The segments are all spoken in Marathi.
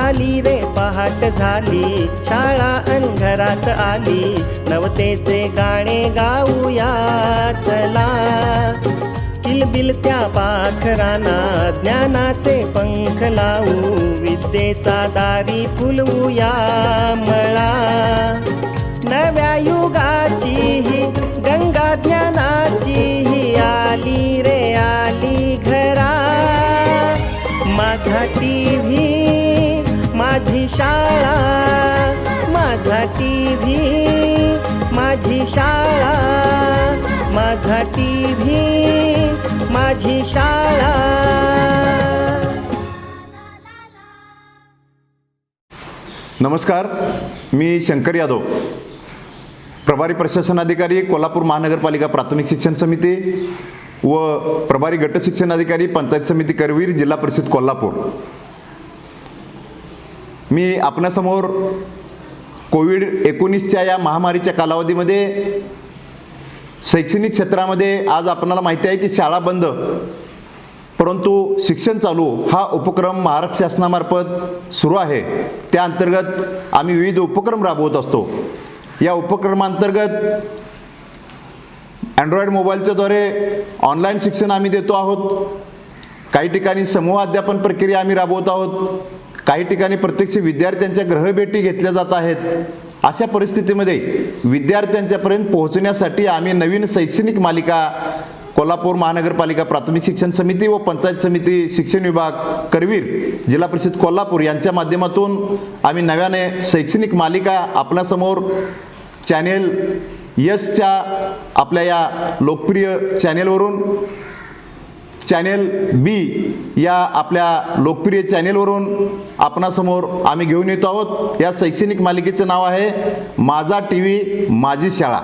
झाली रे पहाट झाली, शाळा अन घरात आली, नवतेचे गाणे गाऊया चला. किलबिल त्या पाखरांना ज्ञानाचे पंख लावू, विद्येचा दारी फुलवूया मळा. नव्या युगाची ही गंगा ज्ञानाची ही आली रे आली घरा. माझा टीव्ही माझी शाळा, माझा टीव्ही माझी शाळा, माझा टीव्ही माझी शाळा. नमस्कार, मी शंकर यादव, प्रभारी प्रशासन अधिकारी कोल्हापूर महानगरपालिका प्राथमिक शिक्षण समिती व प्रभारी गट शिक्षण अधिकारी पंचायत समिती करवीर, जिल्हा परिषद कोल्हापूर. मी आपणासमोर कोविड-19च्या या महामारीच्या कालावधीमध्ये शैक्षणिक क्षेत्रामध्ये आज आपणाला माहिती आहे की शाळा बंद परंतु शिक्षण चालू हा उपक्रम महाराष्ट्र शासनामार्फत सुरू आहे. त्या अंतर्गत आम्ही विविध उपक्रम राबवत असतो. या उपक्रमांतर्गत अँड्रॉइड मोबाईलच्या द्वारे ऑनलाईन शिक्षण आम्ही देतो आहोत. काही ठिकाणी समूह अध्यापन प्रक्रिया आम्ही राबवत आहोत. काही ठिकाणी प्रत्यक्ष विद्यार्थ्यांच्या ग्रहभेटी घेतल्या जात आहेत. अशा परिस्थितीमध्ये विद्यार्थ्यांच्यापर्यंत पोहोचण्यासाठी आम्ही नवीन शैक्षणिक मालिका कोल्हापूर महानगरपालिका प्राथमिक शिक्षण समिती व पंचायत समिती शिक्षण विभाग करवीर, जिल्हा परिषद कोल्हापूर यांच्या माध्यमातून आम्ही नव्याने शैक्षणिक मालिका आपल्यासमोर चॅनेल यसच्या आपल्या या लोकप्रिय चॅनेलवरून, चॅनेल बी या आपल्या लोकप्रिय चॅनेलवरून आपणासमोर आम्ही घेऊन येतो आहोत. या शैक्षणिक मालिकेचं नाव आहे माझा टीव्ही माझी शाळा.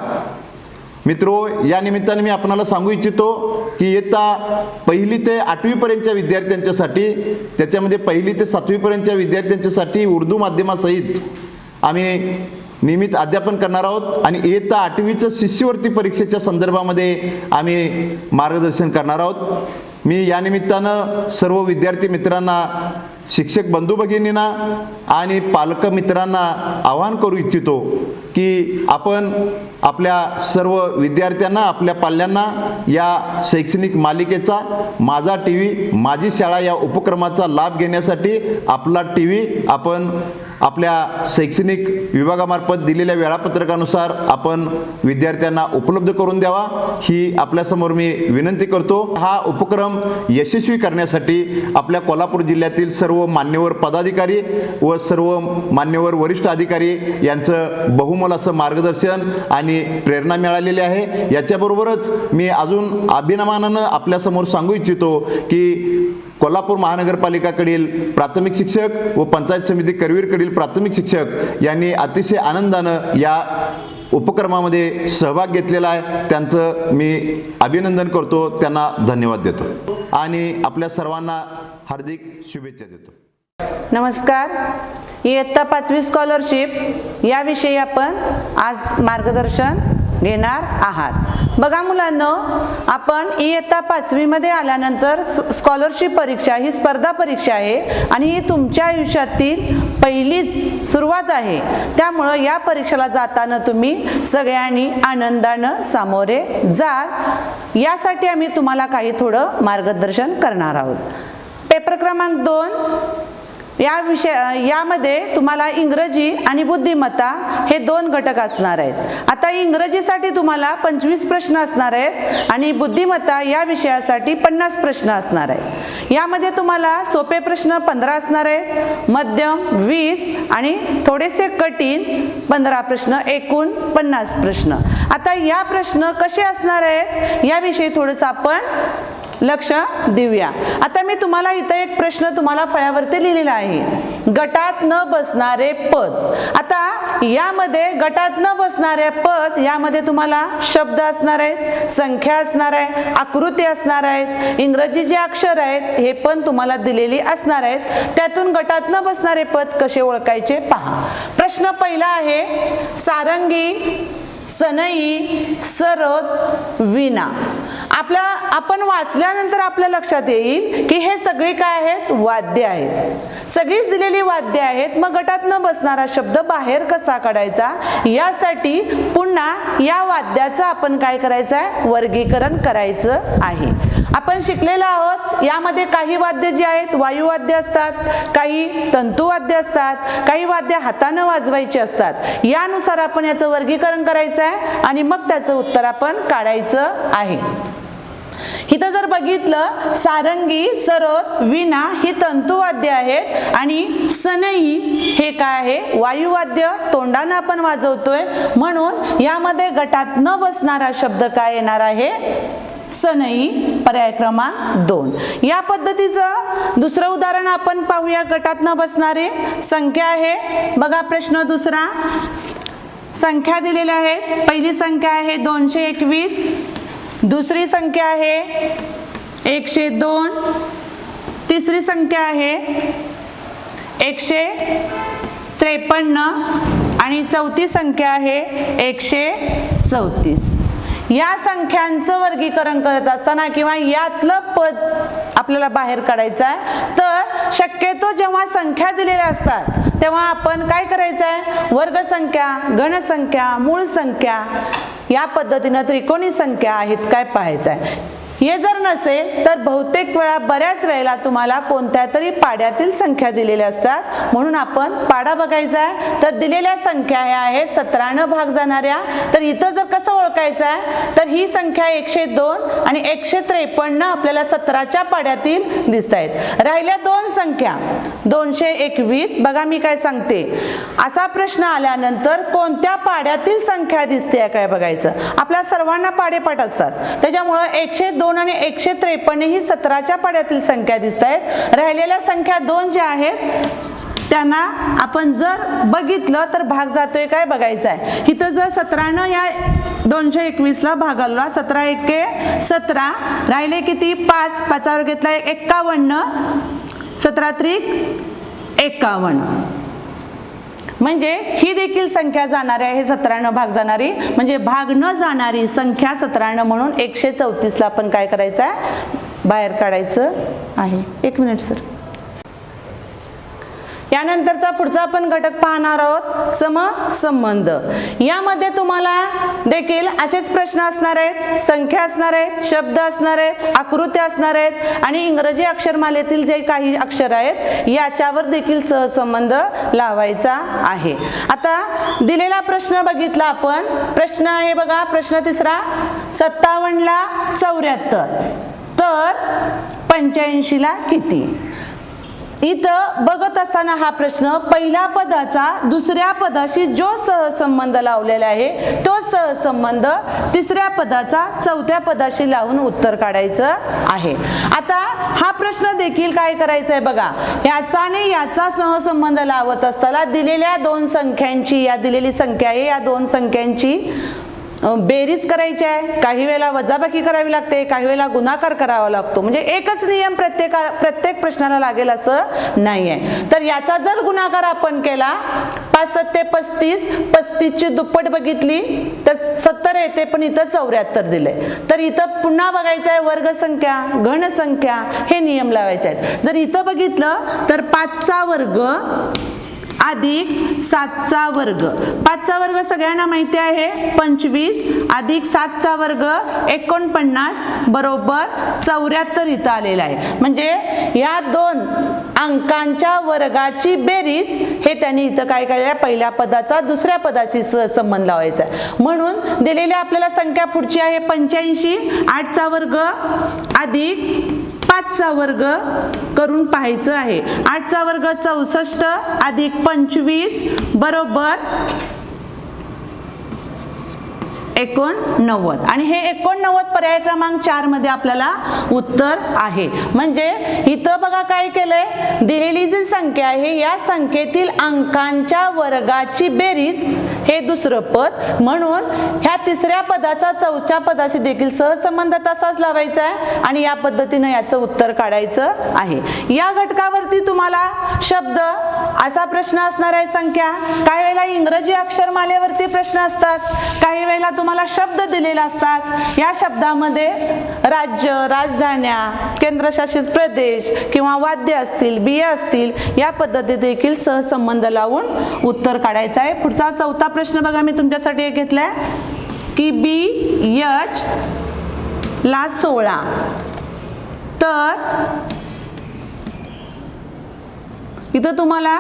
मित्रो, या निमित्ताने मी आपणाला सांगू इच्छितो की इयत्ता 1ली ते 8वी पर्यंतच्या विद्यार्थ्यांच्यासाठी, त्याच्यामध्ये 1ली ते 7वी पर्यंतच्या विद्यार्थ्यांच्यासाठी उर्दू माध्यमासहित आम्ही नियमित अध्यापन करणार आहोत आणि इयत्ता 8वीचं शिष्यवृत्ती परीक्षेच्या संदर्भामध्ये आम्ही मार्गदर्शन करणार आहोत. मी या निमित्तानं सर्व विद्यार्थी मित्रांना, शिक्षक बंधू भगिनींना आणि पालक मित्रांना आवाहन करू इच्छितो की आपण आपल्या सर्व विद्यार्थ्यांना, आपल्या पाल्यांना या शैक्षणिक मालिकेचा माझा टीव्ही माझी शाळा या उपक्रमाचा लाभ घेण्यासाठी आपला टीव्ही आपण आपल्या शैक्षणिक विभागामार्फत दिलेल्या वेळापत्रकानुसार आपण विद्यार्थ्यांना उपलब्ध करून द्यावा, ही आपल्यासमोर मी विनंती करतो. हा उपक्रम यशस्वी करण्यासाठी आपल्या कोल्हापूर जिल्ह्यातील सर्व मान्यवर पदाधिकारी व सर्व मान्यवर वरिष्ठ अधिकारी यांचं बहुमोल असं मार्गदर्शन आणि प्रेरणा मिळालेली आहे. याच्याबरोबरच मी अजून अभिमानानं आपल्यासमोर सांगू इच्छितो की कोल्हापूर महानगरपालिकाकडील प्राथमिक शिक्षक व पंचायत समिती करवीरकडील प्राथमिक शिक्षक यांनी अतिशय आनंदानं या उपक्रमामध्ये सहभाग घेतलेला आहे. त्यांचं मी अभिनंदन करतो, त्यांना धन्यवाद देतो आणि आपल्या सर्वांना हार्दिक शुभेच्छा देतो. नमस्कार, इयत्ता 5वी स्कॉलरशिप याविषयी आपण आज मार्गदर्शन घेणार आहात. बघा मुलांनो, आपण इयत्ता 5वी मध्ये आल्यानंतर स्कॉलरशिप परीक्षा ही स्पर्धा परीक्षा आहे आणि ही तुमच्या आयुष्यातील पहिलीच सुरुवात आहे. त्यामुळं या परीक्षेला जाताना तुम्ही सगळ्यांनी आनंदानं सामोरे जाल. यासाठी आम्ही तुम्हाला काही थोडं मार्गदर्शन करणार आहोत. पेपर क्रमांक 2 यामध्ये तुम्हाला इंग्रजी आणि बुद्धिमत्ता हे 2 घटक असणार आहेत. आता इंग्रजीसाठी तुम्हाला 25 प्रश्न असणार आहेत आणि बुद्धिमत्ता या विषयासाठी 50 प्रश्न असणार आहेत. यामध्ये तुम्हाला सोपे प्रश्न 15 असणार आहेत, मध्यम 20 आणि थोडेसे कठीण 15 प्रश्न, एकूण 50 प्रश्न. आता या प्रश्न कसे असणार आहेत याविषयी थोडंसं आपण लक्ष देऊया. आता मी तुम्हाला इथे एक प्रश्न तुम्हाला फळ्यावरती लिहिलेला आहे, गटात न बसणारे पद. आता यामध्ये गटात न बसणारे पद यामध्ये तुम्हाला शब्द असणार आहेत, संख्या असणार आहे, आकृती असणार आहेत, इंग्रजी जे अक्षर आहेत हे पण तुम्हाला दिलेली असणार आहेत. त्यातून गटात न बसणारे पद कसे ओळखायचे पहा. प्रश्न पहिला आहे, सारंगी, सनई, सरोद, वीणा. आपण वाचल्यानंतर आपल्या लक्षात येईल की हे सगळे काय आहेत, वाद्य आहेत. सगळीच दिलेली वाद्य आहेत, मग गटात न बसणारा शब्द बाहेर कसा काढायचा, यासाठी पुन्हा या वाद्याचं आपण काय करायचं आहे, वर्गीकरण करायचं आहे. आपण शिकलेलो आहोत. यामध्ये काही वाद्य जी आहेत वायुवाद्य असतात, काही तंतुवाद्य असतात, काही वाद्य हातानं वाजवायची असतात. यानुसार आपण याचं वर्गीकरण करायचं आहे आणि मग त्याचं उत्तर आपण काढायचं आहे. इथं जर बघितलं, सारंगी, सरोद, वीणा ही तंतुवाद्य आहेत आणि सनई हे काय आहे, वायुवाद्य, तोंडानं आपण वाजवतोय. म्हणून यामध्ये गटात न बसणारा शब्द काय येणार आहे, सनई, पर्याय क्रमांक 2. या पद्धतीचं दुसरं उदाहरण आपण पाहूया. गटात न बसणारे संख्या आहे. बघा प्रश्न दुसरा, संख्या दिलेल्या आहेत. पहिली संख्या आहे 221, दुसरी संख्या आहे 102, तिसरी संख्या आहे 153 आणि चौथी संख्या आहे 134. या संख्यांचं वर्गीकरण करत असताना किंवा यातलं पद आपल्याला बाहेर काढायचं आहे, तर शक्यतो जेव्हा संख्या दिलेल्या असतात तेव्हा आपण काय करायचं आहे, वर्गसंख्या, गणसंख्या, मूळ संख्या या पद्धतीनं त्रिकोणी संख्या आहेत काय पाहायचं आहे. हे जर नसेल तर बहुतेक वेळा, बऱ्याच वेळेला तुम्हाला कोणत्या तरी पाड्यातील संख्या दिलेल्या असतात. म्हणून आपण पाडा बघायचा आहे. तर दिलेल्या संख्या ह्या आहेत 17 भाग जाणाऱ्या. तर इथं जर कसं ओळखायचं आहे, तर ही संख्या 102 आणि 153 आपल्याला 17च्या पाड्यातील दिसत आहेत. राहिल्या दोन संख्या 221. बघा मी काय सांगते, असा प्रश्न आल्यानंतर कोणत्या पाड्यातील संख्या दिसते काय बघायचं. आपल्या सर्वांना पाडेपाठ असतात, त्याच्यामुळं 102 आणि 153 ही 17च्या पाड्यातील संख्या दिसत आहेत. राहिलेल्या संख्या 2 ज्या आहेत त्यांना आपण जर बघितलं तर भाग जातोय काय बघायचं आहे. इथं जर 17 या 221ला भागाला 17 एके 17, राहिले किती 5, 5वर घेतला 51, 17 त्रिक 51. म्हणजे ही देखील संख्या जाणारी आहे, 17 भाग जाणारी, म्हणजे भाग न जाणारी संख्या 17 म्हणून 134ला आपण काय करायचं आहे, बाहेर काढायचं आहे. 1 मिनिट सर. यानंतरचा पुढचा आपण घटक पाहणार आहोत, समसंबंध. यामध्ये तुम्हाला देखील असेच प्रश्न असणार आहेत, संख्या असणार आहेत, शब्द असणार आहेत, आकृत्या असणार आहेत आणि इंग्रजी अक्षरमालेतील जे काही अक्षर आहेत याच्यावर देखील सहसंबंध लावायचा आहे. आता दिलेला प्रश्न बघितला आपण. प्रश्न आहे बघा, प्रश्न तिसरा, 57ला 74 तर 85ला किती. इथं बघत असताना हा प्रश्न पहिल्या पदाचा दुसऱ्या पदाशी जो सहसंबंध लावलेला आहे तो सहसंबंध तिसऱ्या पदाचा चौथ्या पदाशी लावून उत्तर काढायचं आहे. आता हा प्रश्न देखील काय करायचा आहे बघा, याचा आणि याचा सहसंबंध लावत असताना दिलेल्या दोन संख्यांची, या दिलेली संख्या आहे, या दोन संख्यांची बेरीज करायची आहे. काही वेळेला वजाबाकी करावी लागते, काही वेळेला गुणाकार करावा लागतो. म्हणजे एकच नियम प्रत्येक प्रश्नाला लागेल असं नाही आहे. तर याचा जर गुणाकार आपण केला, 5 7 35, 35ची दुप्पट बघितली तर 70 येते, पण इथं 74 दिले. तर इथं पुन्हा बघायचं आहे वर्गसंख्या, घनसंख्या हे नियम लावायचे आहेत. जर इथं बघितलं तर 5चा वर्ग अधिक 7चा वर्ग. 5चा वर्ग सगळ्यांना माहिती आहे 25 अधिक 7चा वर्ग 49 बरोबर 74 इथं आलेला आहे. म्हणजे या दोन अंकांच्या वर्गाची बेरीज हे त्यांनी इथं काय केलं, पहिल्या पदाचा दुसऱ्या पदाशी संबंध लावायचा आहे. म्हणून दिलेल्या आपल्याला संख्या पुढची आहे 85, 8चा वर्ग अधिक 5चा वर्ग करून पाहायचं आहे. 8चा वर्ग 64 अधिक 25 बरोबर 89 आणि हे 89 पर्याय क्रमांक 4 मध्ये आपल्याला उत्तर आहे. म्हणजे इथं बघा काय केलंय, दिलेली जी संख्या आहे या संख्येतील अंकांच्या वर्गाची बेरीज हे दुसरं पद, म्हणून ह्या तिसऱ्या पदाचा चौथ्या पदाशी देखील सहसंबंध तसाच लावायचा आहे आणि या पद्धतीने याचं उत्तर काढायचं आहे. या घटकावरती तुम्हाला शब्द असा प्रश्न असणार आहे, संख्या, काही वेळेला इंग्रजी अक्षरमालेवरती प्रश्न असतात, काही वेळेला तुम्हाला शब्द दिलेले असतात. या शब्दामध्ये राज्य, राजधान्या, केंद्रशासित प्रदेश किंवा वाद्य असतील, बिया असतील, या पद्धती देखील सहसंबंध लावून उत्तर काढायचं आहे. पुढचा चौथा प्रश्न बघा, मी तुमच्यासाठी एक घेतलाय की BH ला 16 तर इथं तुम्हाला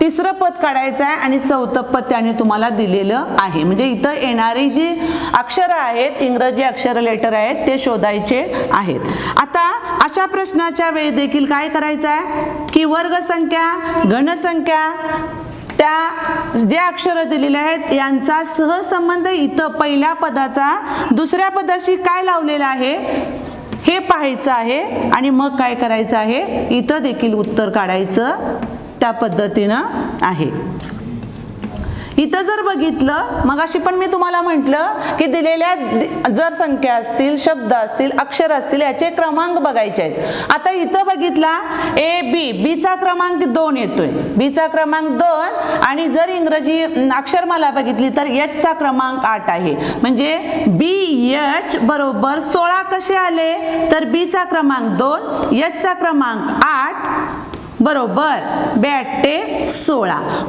तिसरं पद काढायचं आहे आणि चौथं पद त्याने तुम्हाला दिलेलं आहे. म्हणजे इथं येणारी जी अक्षरं आहेत, इंग्रजी अक्षर लेटर आहेत, ते शोधायचे आहेत. आता अशा प्रश्नाच्या वेळी देखील काय करायचं आहे की वर्गसंख्या, घनसंख्या, त्या जे अक्षरं दिलेले आहेत यांचा सहसंबंध इथं पहिल्या पदाचा दुसऱ्या पदाशी काय लावलेला आहे हे पाहायचं आहे आणि मग काय करायचं आहे, इथं देखील उत्तर काढायचं त्या पद्धतीनं आहे. इथं जर बघितलं, मगाशी पण मी तुम्हाला म्हटलं की दिलेल्या जर संख्या असतील, शब्द असतील, अक्षर असतील, याचे क्रमांक बघायचे आहेत. आता इथं बघितला बीचा क्रमांक 2 येतोय, बीचा क्रमांक 2 आणि जर इंग्रजी अक्षरमाला बघितली तर Hचा क्रमांक 8 आहे. म्हणजे BH बरोबर 16 कसे आले तर बीचा क्रमांक 2, Hचा क्रमांक 8 बरोबर 8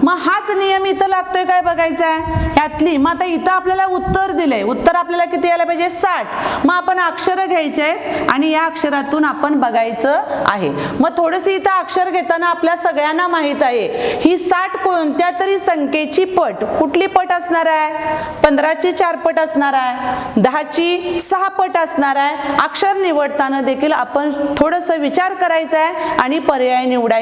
मग हाच नियम इथं लागतोय काय बघायचा आहे ह्यातली. मग आता इथं आपल्याला उत्तर दिलंय, उत्तर आपल्याला किती यायला पाहिजे 60. मग आपण अक्षरं घ्यायचे आहेत आणि या अक्षरातून आपण बघायचं आहे. मग थोडंसं इथं अक्षर घेताना आपल्या सगळ्यांना माहित आहे ही 60 कोणत्या तरी संख्येची पट, कुठली पट असणार आहे, 15ची 4 पट असणार आहे, 10ची 6 पट असणार आहे. अक्षर निवडताना देखील आपण थोडंसं विचार करायचा आहे आणि पर्याय निवडायचा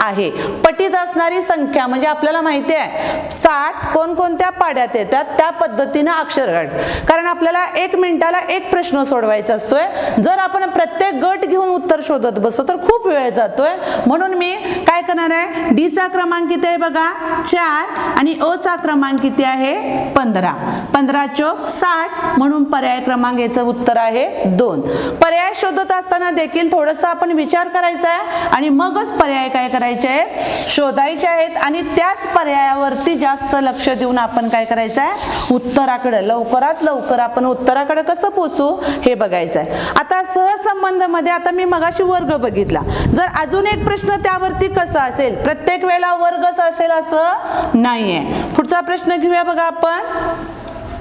आहे. पटीत असणारी संख्या म्हणजे आपल्याला माहिती आहे 60 कोणकोणत्या पाड्यात येतात त्या पद्धतीने अक्षर गट, कारण आपल्याला 1 मिनिटाला 1 प्रश्न सोडवायचा असतोय. जर आपण प्रत्येक गट घेऊन उत्तर शोधत बसलो तर खूप वेळ जातोय. म्हणून मी काय करणार आहे, डी चा क्रमांक किती आहे बघा 4 आणि ओ चा क्रमांक किती आहे 15. 15 चौक 60 म्हणून पर्याय क्रमांक याचं उत्तर आहे 2. पर्याय शोधत असताना देखील थोडंसं आपण विचार करायचा आहे आणि मगच पर्याय काय करायचे आहेत शोधायचे आहेत आणि त्याच पर्यायावरती जास्त लक्ष देऊन आपण काय करायचं आहे उत्तराकडे लवकरात लवकर आपण उत्तराकडे कसं पोहोचू हे बघायचं आहे. आता सहसंबंध मध्ये आता मी मगाशी वर्ग बघितला, जर अजून एक प्रश्न त्यावरती कसा असेल, प्रत्येक वेळेला वर्गच असेल असं नाहीये. पुढचा प्रश्न घेऊया बघा आपण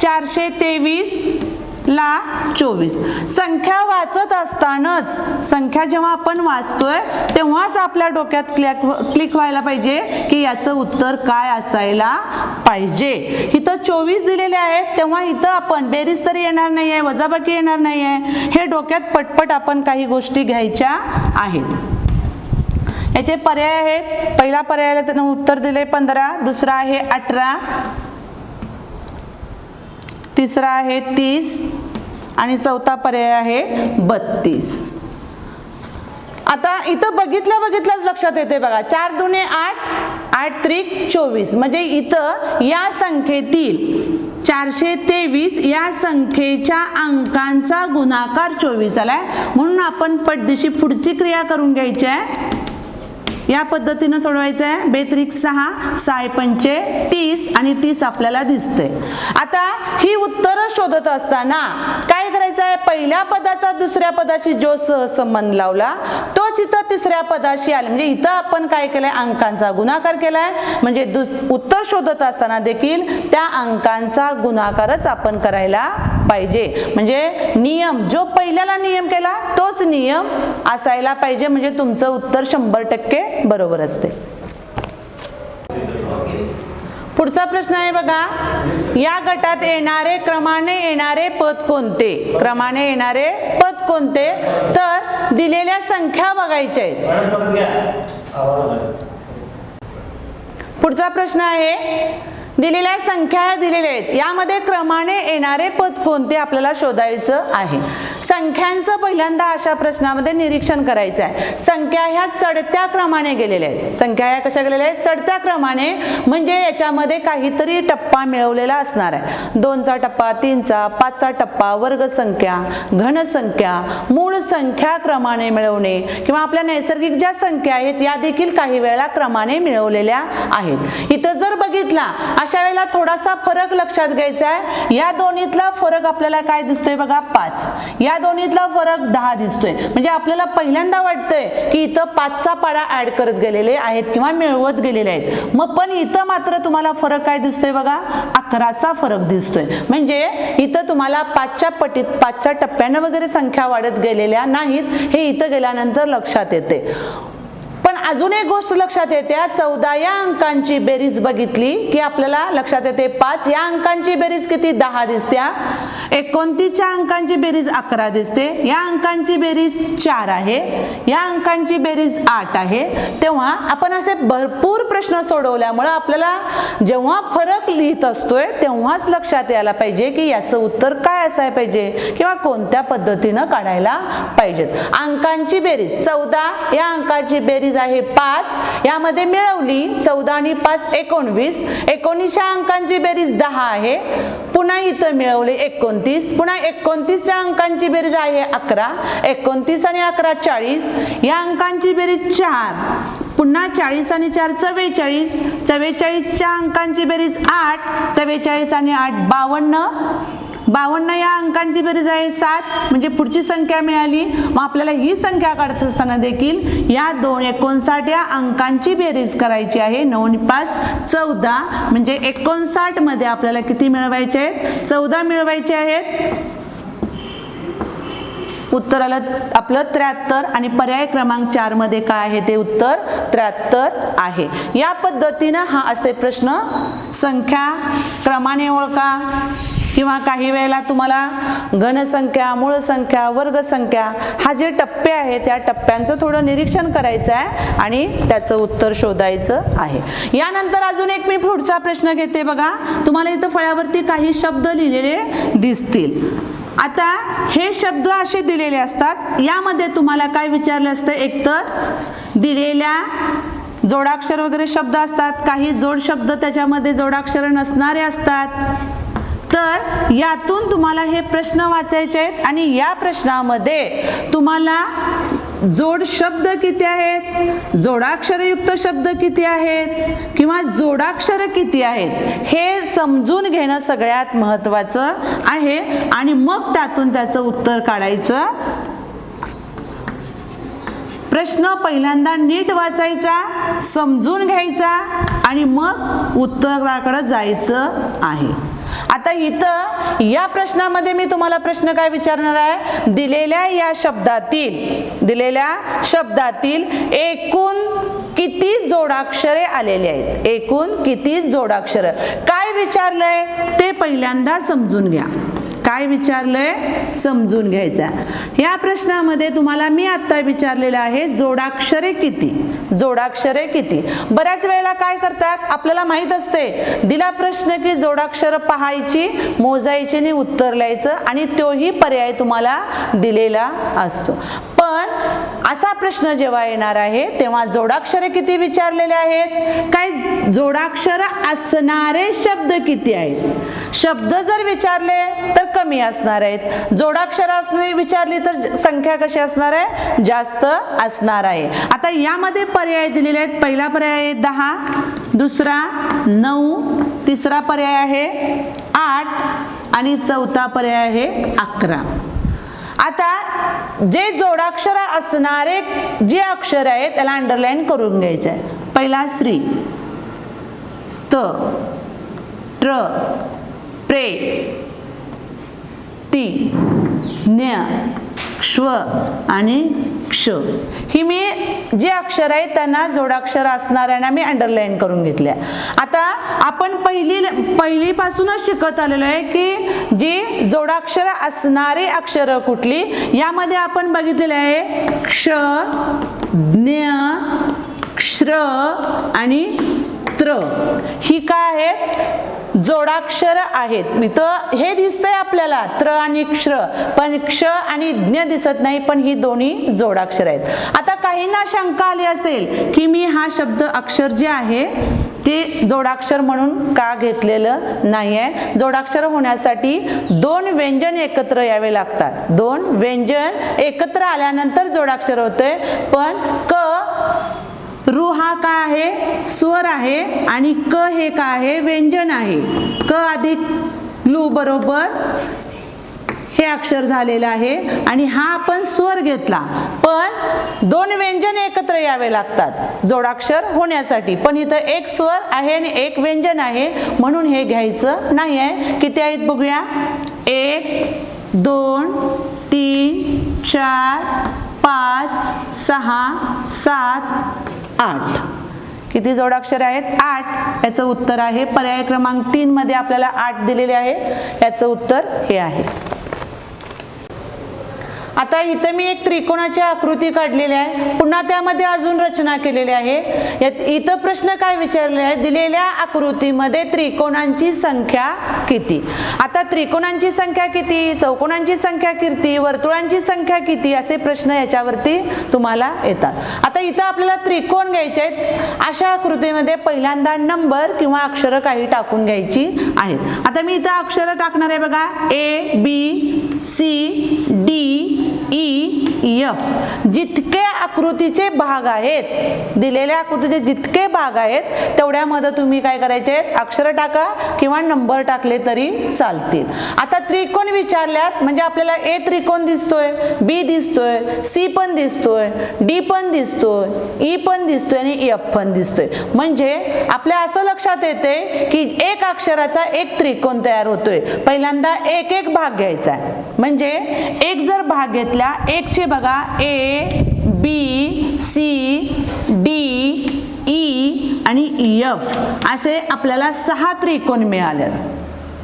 423 ला 24. संख्या वाचत असतानाच, संख्या जेव्हा आपण वाचतोय तेव्हाच आपल्या डोक्यात क्लिक व्हायला पाहिजे की याचं उत्तर काय असायला पाहिजे. इथं 24 दिलेले आहेत तेव्हा इथं आपण बेरीज तरी येणार नाहीये, वजाबाकी येणार नाहीये, हे डोक्यात पटपट आपण काही गोष्टी घ्यायच्या आहेत. याचे पर्याय आहेत, पहिला पर्यायाला त्यानं उत्तर दिले 15, दुसरा आहे 18, तिसरा आहे 30 आणि चौथा पर्याय आहे 32. आता इथं बघितलंच लक्षात येते बघा 4 दुने 8, 8 त्रिक 24. म्हणजे इथं या संख्येतील 423 या संख्येच्या अंकांचा गुणाकार 24 आलाय. म्हणून आपण पटदिशी पुढची क्रिया करून घ्यायची आहे, या पद्धतीने सोडवायचं आहे. 2 त्रिक 6, 6 पंचे 30 आणि 30 आपल्याला दिसते. आता ही उत्तरं शोधत असताना काय करायचं आहे, पहिल्या पदाचा दुसऱ्या पदाशी जो सहसंबंध लावला तोच इथं तिसऱ्या पदाशी आला. म्हणजे इथं आपण काय केलंय अंकांचा गुणाकार केलाय. म्हणजे उत्तर शोधत असताना देखील त्या अंकांचा गुणाकारच आपण करायला पाहिजे. म्हणजे नियम जो पहिल्याला नियम केला तोच नियम असायला पाहिजे. म्हणजे तुमचं उत्तर 100% बरोबर असते. पुढचा प्रश्न आहे बघा, या गटात येणारे क्रमाने येणारे पद कोणते, क्रमाने येणारे पद कोणते, तर दिलेल्या संख्या बघायच्या आहेत. पुढचा प्रश्न आहे दिलेल्या संख्या दिलेल्या आहेत, यामध्ये क्रमाने येणारे पद कोणते आपल्याला शोधायचं आहे. संख्यांचं पहिल्यांदा अशा प्रश्नामध्ये निरीक्षण करायचं आहे. संख्या ह्या चढत्या क्रमाने गेलेल्या आहेत. संख्या ह्या कशा गेलेल्या आहेत चढत्या क्रमाने, म्हणजे याच्यामध्ये काहीतरी टप्पा मिळवलेला असणार आहे. 2चा टप्पा, 3चा, 5चा टप्पा, वर्गसंख्या, घनसंख्या, मूळ संख्या क्रमाने मिळवणे किंवा आपल्या नैसर्गिक ज्या संख्या आहेत या देखील काही वेळा क्रमाने मिळवलेल्या आहेत. इथं जर बघितला अशा वेळेला थोडासा फरक लक्षात घ्यायचा आहे. या दोन्हीतला फरक आपल्याला काय दिसतोय बघा 5, या दोन्हीतला फरक 10 दिसतोय. म्हणजे आपल्याला पहिल्यांदा वाटतंय की इथं 5चा पाडा ऍड करत गेलेले आहेत किंवा मिळवत गेलेले आहेत. मग पण इथं मात्र तुम्हाला फरक काय दिसतोय बघा, 11चा फरक दिसतोय. म्हणजे इथं तुम्हाला 5च्या पटीत 5च्या टप्प्यानं वगैरे संख्या वाढत गेलेल्या नाहीत, हे इथं गेल्यानंतर लक्षात येते. पण अजून एक गोष्ट लक्षात येते, 14 या अंकांची बेरीज बघितली की आपल्याला लक्षात येते 5 या अंकांची बेरीज किती, 10 दिसत्या. 29च्या अंकांची बेरीज 11 दिसते. या अंकांची बेरीज 4 आहे. या अंकांची बेरीज 8 आहे. तेव्हा आपण असे भरपूर प्रश्न सोडवल्यामुळे आपल्याला जेव्हा फरक लिहित असतोय तेव्हाच लक्षात यायला पाहिजे की याचं उत्तर काय असायला पाहिजे किंवा कोणत्या पद्धतीनं काढायला पाहिजेत. अंकांची बेरीज 14, या अंकाची बेरीज आहे 5, यामध्ये मिळवली 14 आणि 5 19. 19च्या अंकांची बेरीज 10 आहे. पुन्हा इथं मिळवले 29. पुन्हा 29च्या अंकांची बेरीज आहे 11. 29 आणि 11 40. या अंकांची बेरीज 4. पुन्हा 40 आणि 4 44. 44च्या अंकांची बेरीज 8. 44 आणि 8 52. 52 या अंकांची बेरीज आहे 7. म्हणजे पुढची संख्या मिळाली. मग आपल्याला ही संख्या काढत असताना देखील या 59 या अंकांची बेरीज करायची आहे. 9 आणि 5 14. म्हणजे 59 मध्ये आपल्याला किती मिळवायचे आहेत, 14 मिळवायचे आहेत. उत्तर आलं आपलं 73 आणि पर्याय क्रमांक 4 मध्ये काय आहे ते उत्तर 73 आहे. या पद्धतीनं हा असे प्रश्न संख्या क्रमाने ओळखा किंवा काही वेळेला तुम्हाला घनसंख्या, मूळ संख्या, वर्गसंख्या हा जे टप्पे आहेत त्या टप्प्यांचं थोडं निरीक्षण करायचं आहे आणि त्याचं उत्तर शोधायचं आहे. यानंतर अजून एक मी पुढचा प्रश्न घेते बघा. तुम्हाला इथं फळ्यावरती काही शब्द लिहिलेले दिसतील. आता हे शब्द असे दिलेले असतात. यामध्ये तुम्हाला काय विचारलं असतं, एकतर दिलेल्या जोडाक्षर वगैरे शब्द असतात, काही जोड शब्द त्याच्यामध्ये जोडाक्षर नसणारे असतात. तर यातून तुम्हाला हे प्रश्न वाचायचे आहेत आणि या प्रश्नामध्ये तुम्हाला जोड शब्द किती आहेत, जोडाक्षरयुक्त शब्द किती आहेत किंवा जोडाक्षर किती आहेत हे समजून घेणं सगळ्यात महत्त्वाचं आहे आणि मग त्यातून त्याचं उत्तर काढायचं. प्रश्न पहिल्यांदा नीट वाचायचा, समजून घ्यायचा आणि मग उत्तराकडे जायचं आहे. आता इथं या प्रश्नामध्ये मी तुम्हाला प्रश्न काय विचारणार आहे, दिलेल्या शब्दातील एकूण किती जोडाक्षरे आलेली आहेत, एकूण किती जोडाक्षर काय विचारलंय ते पहिल्यांदा समजून घ्या. काय विचारलंय समजून घ्यायचं. या प्रश्नामध्ये तुम्हाला मी आता विचारलेलं आहे जोडाक्षरे किती, जोडाक्षरे किती. बऱ्याच वेळेला काय करतात, आपल्याला माहित असते दिला प्रश्न की जोडाक्षर पाहायची, मोजायची आणि उत्तर लिहायचं आणि तोही पर्याय तुम्हाला दिलेला असतो. पण असा प्रश्न जेव्हा येणार आहे तेव्हा जोडाक्षरे किती विचारलेले आहेत, काय जोडाक्षर असणारे शब्द किती आहेत. शब्द जर विचारले तर कमी असणार आहेत, जोडाक्षर असणे विचारली तर संख्या कशी असणार आहे, जास्त असणार आहे. आता यामध्ये पर्याय दिलेले आहेत. पहिला पर्याय आहे 10, दुसरा 9, तिसरा पर्याय आहे 8 आणि चौथा पर्याय आहे 11. आता जे जोडाक्षर असणारे जे अक्षर आहेत त्याला अंडरलाईन करून घ्यायचे आहे. पहिला श्री, त, ट्र, प्रे, ती, न्य, श्व आणि क्ष. ही मी जे अक्षर आहेत त्यांना जोडाक्षर असणाऱ्यांना मी अंडरलाईन करून घेतल्या. आता आपण पहिलीपासूनच शिकत आलेलो आहे की जी जोडाक्षर असणारी अक्षर कुठली, यामध्ये आपण बघितलेले आहे क्ष, ज्ञ, क्ष्र आणि त्र. ही काय आहेत, जोडाक्षर आहेत. इथं हे दिसतंय आपल्याला त्र आणि क्ष, पण क्ष आणि ज्ञ दिसत नाही, पण ही दोन्ही जोडाक्षर आहेत. आता काहींना शंका आली असेल की मी हा शब्द अक्षर जे आहे ते जोडाक्षर म्हणून का घेतलेलं नाही आहे. जोडाक्षर होण्यासाठी 2 व्यंजन एकत्र यावे लागतात. 2 व्यंजन एकत्र आल्यानंतर जोडाक्षर होते. पण क, रू हा काय आहे, स्वर आहे आणि क हे काय आहे, व्यंजन आहे. क अधिक लू बरोबर हे अक्षर झालेलं आहे आणि हा आपण स्वर घेतला, पण दोन व्यंजन एकत्र यावे लागतात जोडाक्षर होण्यासाठी, पण इथं एक स्वर आहे आणि एक व्यंजन आहे म्हणून हे घ्यायचं नाही आहे. किती आहेत बघूया, 1 2 3 4 5 6 7 8. किती जोडाक्षर आहेत, 8. याचं उत्तर आहे पर्याय क्रमांक 3 मध्ये आपल्याला 8 दिलेले आहे. याचं उत्तर हे आहे. आता इथं मी एक त्रिकोणाची आकृती काढलेली आहे, पुन्हा त्यामध्ये अजून रचना केलेली आहे. इथं प्रश्न काय विचारले आहे, दिलेल्या आकृतीमध्ये त्रिकोणांची संख्या किती. आता त्रिकोणांची संख्या किती, चौकोनांची संख्या किती, वर्तुळांची संख्या किती, असे प्रश्न याच्यावरती तुम्हाला येतात. आता इथं आपल्याला त्रिकोण घ्यायचे आहेत. अशा आकृतीमध्ये पहिल्यांदा नंबर किंवा अक्षरं काही टाकून घ्यायची आहेत. आता मी इथं अक्षरं टाकणार आहे बघा, ABCD EF. जितके आकृतीचे भाग आहेत, दिलेल्या आकृतीचे जितके भाग आहेत तेवढ्यामध्ये तुम्ही काय करायचे आहेत, अक्षर टाका किंवा नंबर टाकले तरी चालतील. आता त्रिकोण विचारल्यात म्हणजे आपल्याला A त्रिकोण दिसतोय, B दिसतोय, C पण दिसतोय, D पण दिसतोय, E पण दिसतोय आणि F पण दिसतोय. म्हणजे आपल्या असं लक्षात येते की एक अक्षराचा एक त्रिकोण तयार होतोय. पहिल्यांदा एक एक भाग घ्यायचा आहे. म्हणजे एक जर भाग घेतला, एक चे बघा A B C D E आणि F असे आपल्याला 6 त्रिकोण मिळाले.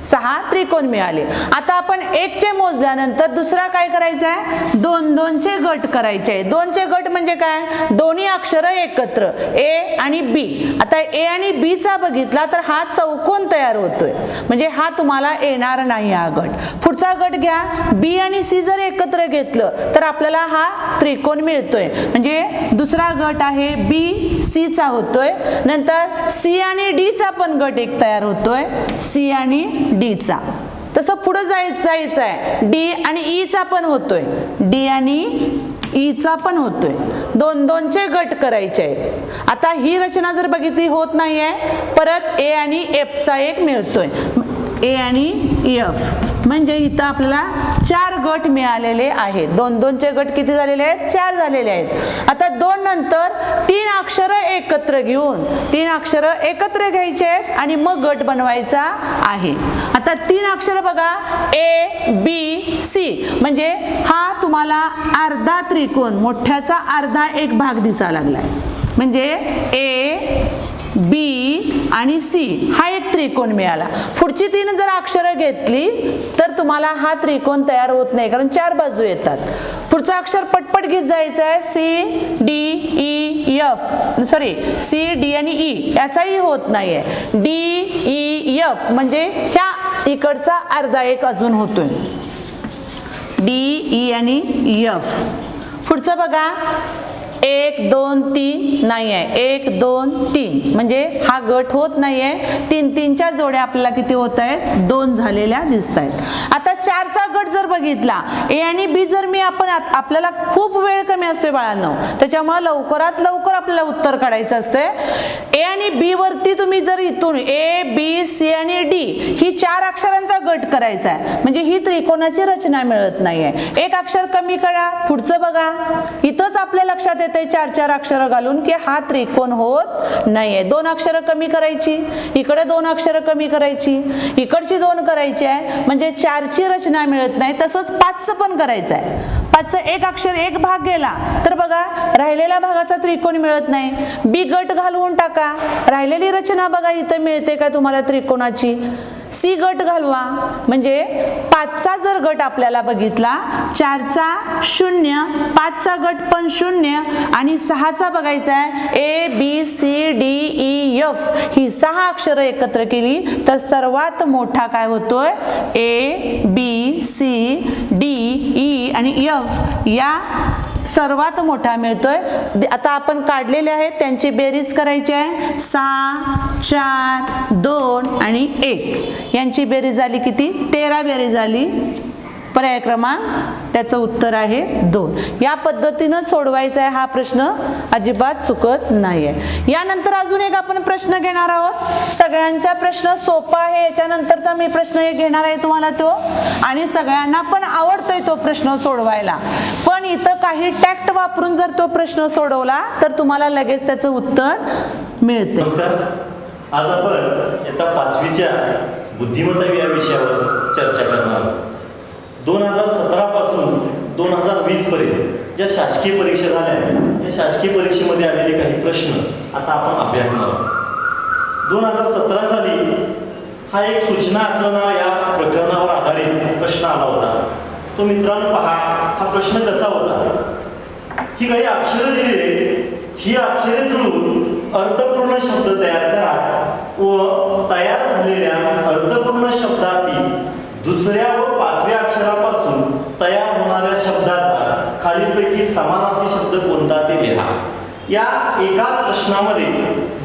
6 त्रिकोण मिळाले. आता आपण एक चे मोजल्यानंतर दुसरा काय करायचा आहे, 2 चे गट करायचे आहे. 2 चे गट म्हणजे काय, दोन्ही अक्षर एकत्र A आणि B. आता A आणि B चा बघितला तर हा चौकोन तयार होतोय, म्हणजे हा तुम्हाला येणार नाही हा गट. पुढचा गट घ्या, B आणि C जर एकत्र घेतलं तर आपल्याला हा त्रिकोण मिळतोय, म्हणजे दुसरा गट आहे B C चा होतोय. नंतर C आणि D चा पण गट एक तयार होतोय, C आणि D चा. तसं पुढे जायचं आहे, D आणि E चा पण होतोय, D आणि E चा पण होतोय. 2 चे गट करायचे आहेत. आता ही रचना जर बघितली होत नाहीये, परत A आणि F चा एक मिळतोय, A आणि F. म्हणजे इथं आपल्याला 4 गट मिळालेले आहेत. 2 चे गट किती झालेले आहेत, 4 झालेले आहेत. आता 2 नंतर 3 अक्षर एकत्र घेऊन 3 अक्षर एकत्र घ्यायचे आहेत आणि मग गट बनवायचा आहे. आता 3 अक्षर बघा, A B C, म्हणजे हा तुम्हाला अर्धा त्रिकोण, मोठ्याचा अर्धा एक भाग दिसायला लागलाय. म्हणजे A B आणि C हा एक त्रिकोण मिळाला. पुढची 3 जर अक्षरं घेतली तर तुम्हाला हा त्रिकोण तयार होत नाही, कारण 4 बाजू येतात. पुढचं अक्षर पटपट घेत जायचं आहे, C D E F, sorry C D आणि E याचाही होत नाहीये. D E F म्हणजे ह्या इकडचा अर्धा एक अजून होतोय, D E आणि F. पुढचं बघा, 1 2 3 नाही आहे, 1 2 3 म्हणजे हा गट होत नाहीये. 3 च्या जोड्या आपल्याला किती होत आहेत, 2 झालेल्या दिसत आहेत. आता 4 चा गट जर बघितला, A आणि B जर मी आपल्याला खूप वेळ कमी असतोय बाळांनो, त्याच्यामुळे लवकरात लवकर आपल्याला उत्तर काढायचं असतंय. A आणि B वरती तुम्ही जर इथून A B C आणि D ही 4 अक्षरांचा गट करायचा आहे, म्हणजे ही त्रिकोणाची रचना मिळत नाहीये. एक अक्षर कमी करा, पुढचं बघा. इथंच आपल्या लक्षात येते 4 अक्षर घालून की हा त्रिकोण होत नाहीये. 2 अक्षर कमी करायची, इकडे 2 अक्षर कमी करायची, इकडची 2 करायची आहे, म्हणजे 4 ची रचना मिळत नाही. तसंच 5चं पण करायचं आहे. 5चं एक अक्षर एक भाग गेला तर बघा राहिलेल्या भागाचा त्रिकोण मिळत नाही. B गट घालवून टाका, राहिलेली रचना बघा इथं मिळते का तुम्हाला त्रिकोणाची. C गट घालवा, म्हणजे 5चा जर गट आपल्याला बघितला, 4चा 0, 5चा गट पण 0 आणि 6चा बघायचा आहे, A B C D E F ही 6 अक्षरं एकत्र केली तर सर्वात मोठा काय होतोय, A B C D E आणि F या सर्वात मोठा मिळतोय. आता आपण काढलेले आहेत त्यांची बेरीज करायची आहे. 6 4 2 आणि 1 यांची बेरीज झाली किती, 13 बेरीज झाली पर्याय क्रमांक त्याचं उत्तर आहे 2. या पद्धतीनं सोडवायचा आहे हा प्रश्न, अजिबात चुकत नाहीये. यानंतर अजून एक आपण प्रश्न घेणार आहोत. सगळ्यांचा प्रश्न सोपा आहे. याच्यानंतरचा मी प्रश्न एक घेणार आहे तुम्हाला तो, आणि सगळ्यांना पण आवडतोय तो प्रश्न सोडवायला. पण इथं काही टॅक्ट वापरून जर तो प्रश्न सोडवला तर तुम्हाला लगेच त्याचं उत्तर मिळते. नमस्कार. आज आपण इयत्ता 5वीच्या बुद्धिमत्ता या विषयावर चर्चा करणार आहोत. 2017 पासून 2020 पर्यंत ज्या शासकीय परीक्षा झाल्या त्या शासकीय परीक्षेमध्ये आलेले काही प्रश्न आता आपण अभ्यासणार आहोत. 2017 साली हा एक सूचना आकलना या प्रकरणावर आधारित प्रश्न आला होता. तो मित्रांनो पहा, हा प्रश्न कसा होता. ही काही अक्षरं दिलेली आहेत. ही अक्षरे जुळवून अर्थपूर्ण शब्द तयार करा व तयार झालेल्या अर्थपूर्ण शब्दातील दुसऱ्या व 5व्या अक्षरापासून तयार होणाऱ्या शब्दाचा खालीलपैकी समानार्थी शब्द कोणता ते लिहा. या एकाच प्रश्नामध्ये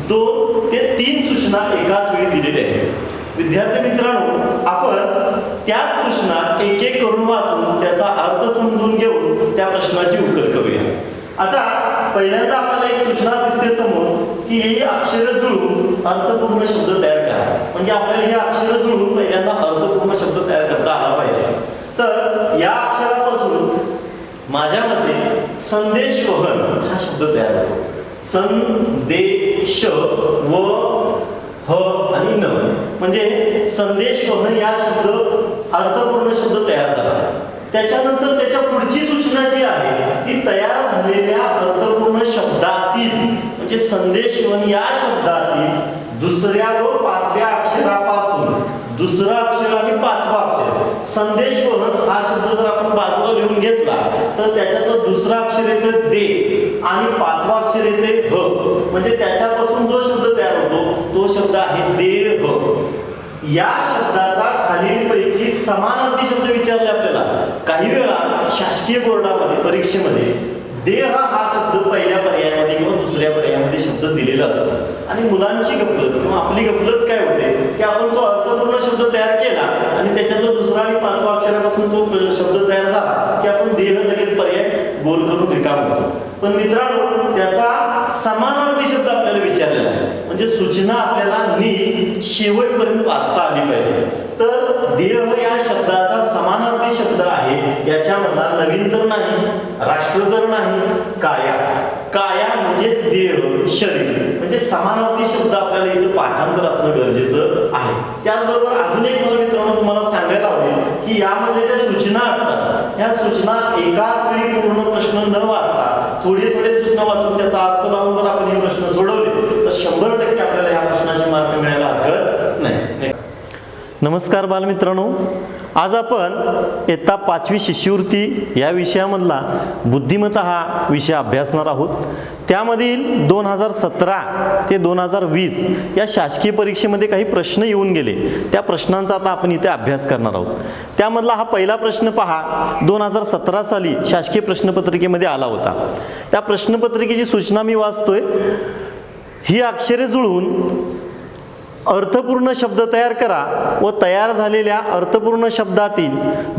2 ते 3 सूचना एकाच वेळी दिलेल्या आहेत. विद्यार्थी मित्रांनो, आपण त्याच सूचना एक एक करून वाचून त्याचा अर्थ समजून घेऊन त्या प्रश्नाची उकल करूया. आता पहिल्यांदा आपल्याला एक सूचना दिसते समोर की ही अक्षरं जुळून अर्थपूर्ण शब्द तयार करा. म्हणजे आपल्याला हे अक्षरं जुळून पहिल्यांदा अर्थपूर्ण शब्द तयार करता आला पाहिजे. तर या अक्षरापासून माझ्यामध्ये संदेश वहन हा शब्द तयार होतो. संदेश व ह आणि न म्हणजे संदेश वहन या शब्द अर्थपूर्ण शब्द तयार झाला. त्याच्यानंतर त्याच्या पुढची सूचना जी आहे ती तयार झालेल्या अर्थपूर्ण शब्दातील म्हणजे संदेशवहन या शब्दातील दुसऱ्या व 5व्या अक्षरापासून दुसरं अक्षर आणि 5वं अक्षर. संदेशवहन हा शब्द जर आपण बाजूला लिहून घेतला तर त्याच्यातलं दुसरं अक्षर येतं दे आणि 5वं अक्षर येते ह. म्हणजे त्याच्यापासून जो शब्द तयार होतो तो शब्द आहे देह. या शब्दाचा खालीलपैकी समानार्थी शब्द विचारले आपल्याला. काही वेळा शासकीय बोर्डामध्ये परीक्षेमध्ये देह हा शब्द पहिल्या पर्यायामध्ये किंवा दुसऱ्या पर्यायामध्ये शब्द दिलेला असतो आणि मुलांची गफलत किंवा आपली गफलत काय होते की आपण तो अर्थपूर्ण शब्द तयार केला आणि त्याच्यातला दुसरा आणि 5व्या अक्षरापासून तो शब्द तयार झाला की आपण देह लगेच पर्याय गोल करून रिकाम होतो. पण मित्रांनो, त्याचा समानार्थी शब्द आपल्याला विचारलेला आहे. म्हणजे सूचना आपल्याला नीट शेवटपर्यंत वाचता आली पाहिजे. तर देह या शब्दाचा समानार्थी शब्द आहे. याच्यामधला नवीन तर नाही, राष्ट्र तर नाही, काया. काया म्हणजेच देह, शरीर. म्हणजे समानार्थी शब्द आपल्याला इथं पाठांतर असणं गरजेचं आहे. त्याचबरोबर अजून एक मला मित्रांनो तुम्हाला सांगायला आवडेल की यामध्ये ज्या सूचना असतात ह्या सूचना एकाच वेळी पूर्ण प्रश्न न वाचता थोडे थोडे सूचना वाचून त्याचा अर्थ लावून जर आपण हे प्रश्न सोडवले तर 100% आपल्याला या प्रश्नाचे मार्क मिळायला हरकत नाही. नमस्कार बालमित्रांनो, आज आपण इयत्ता 5वी शिष्यवृत्ती या विषयामधला बुद्धिमत्ता हा विषय अभ्यासणार आहोत. त्यामधील 2017 ते 2020 या शासकीय परीक्षेमध्ये काही प्रश्न येऊन गेले. त्या प्रश्नांचा आता आपण इथे अभ्यास करणार आहोत. त्यामधला हा पहिला प्रश्न पहा, 2017 साली शासकीय प्रश्नपत्रिकेमध्ये आला होता. त्या प्रश्नपत्रिकेची सूचना मी वाचतोय. ही अक्षरे जुळवून अर्थपूर्ण शब्द तयार करा व तयार झालेल्या अर्थपूर्ण शब्दातील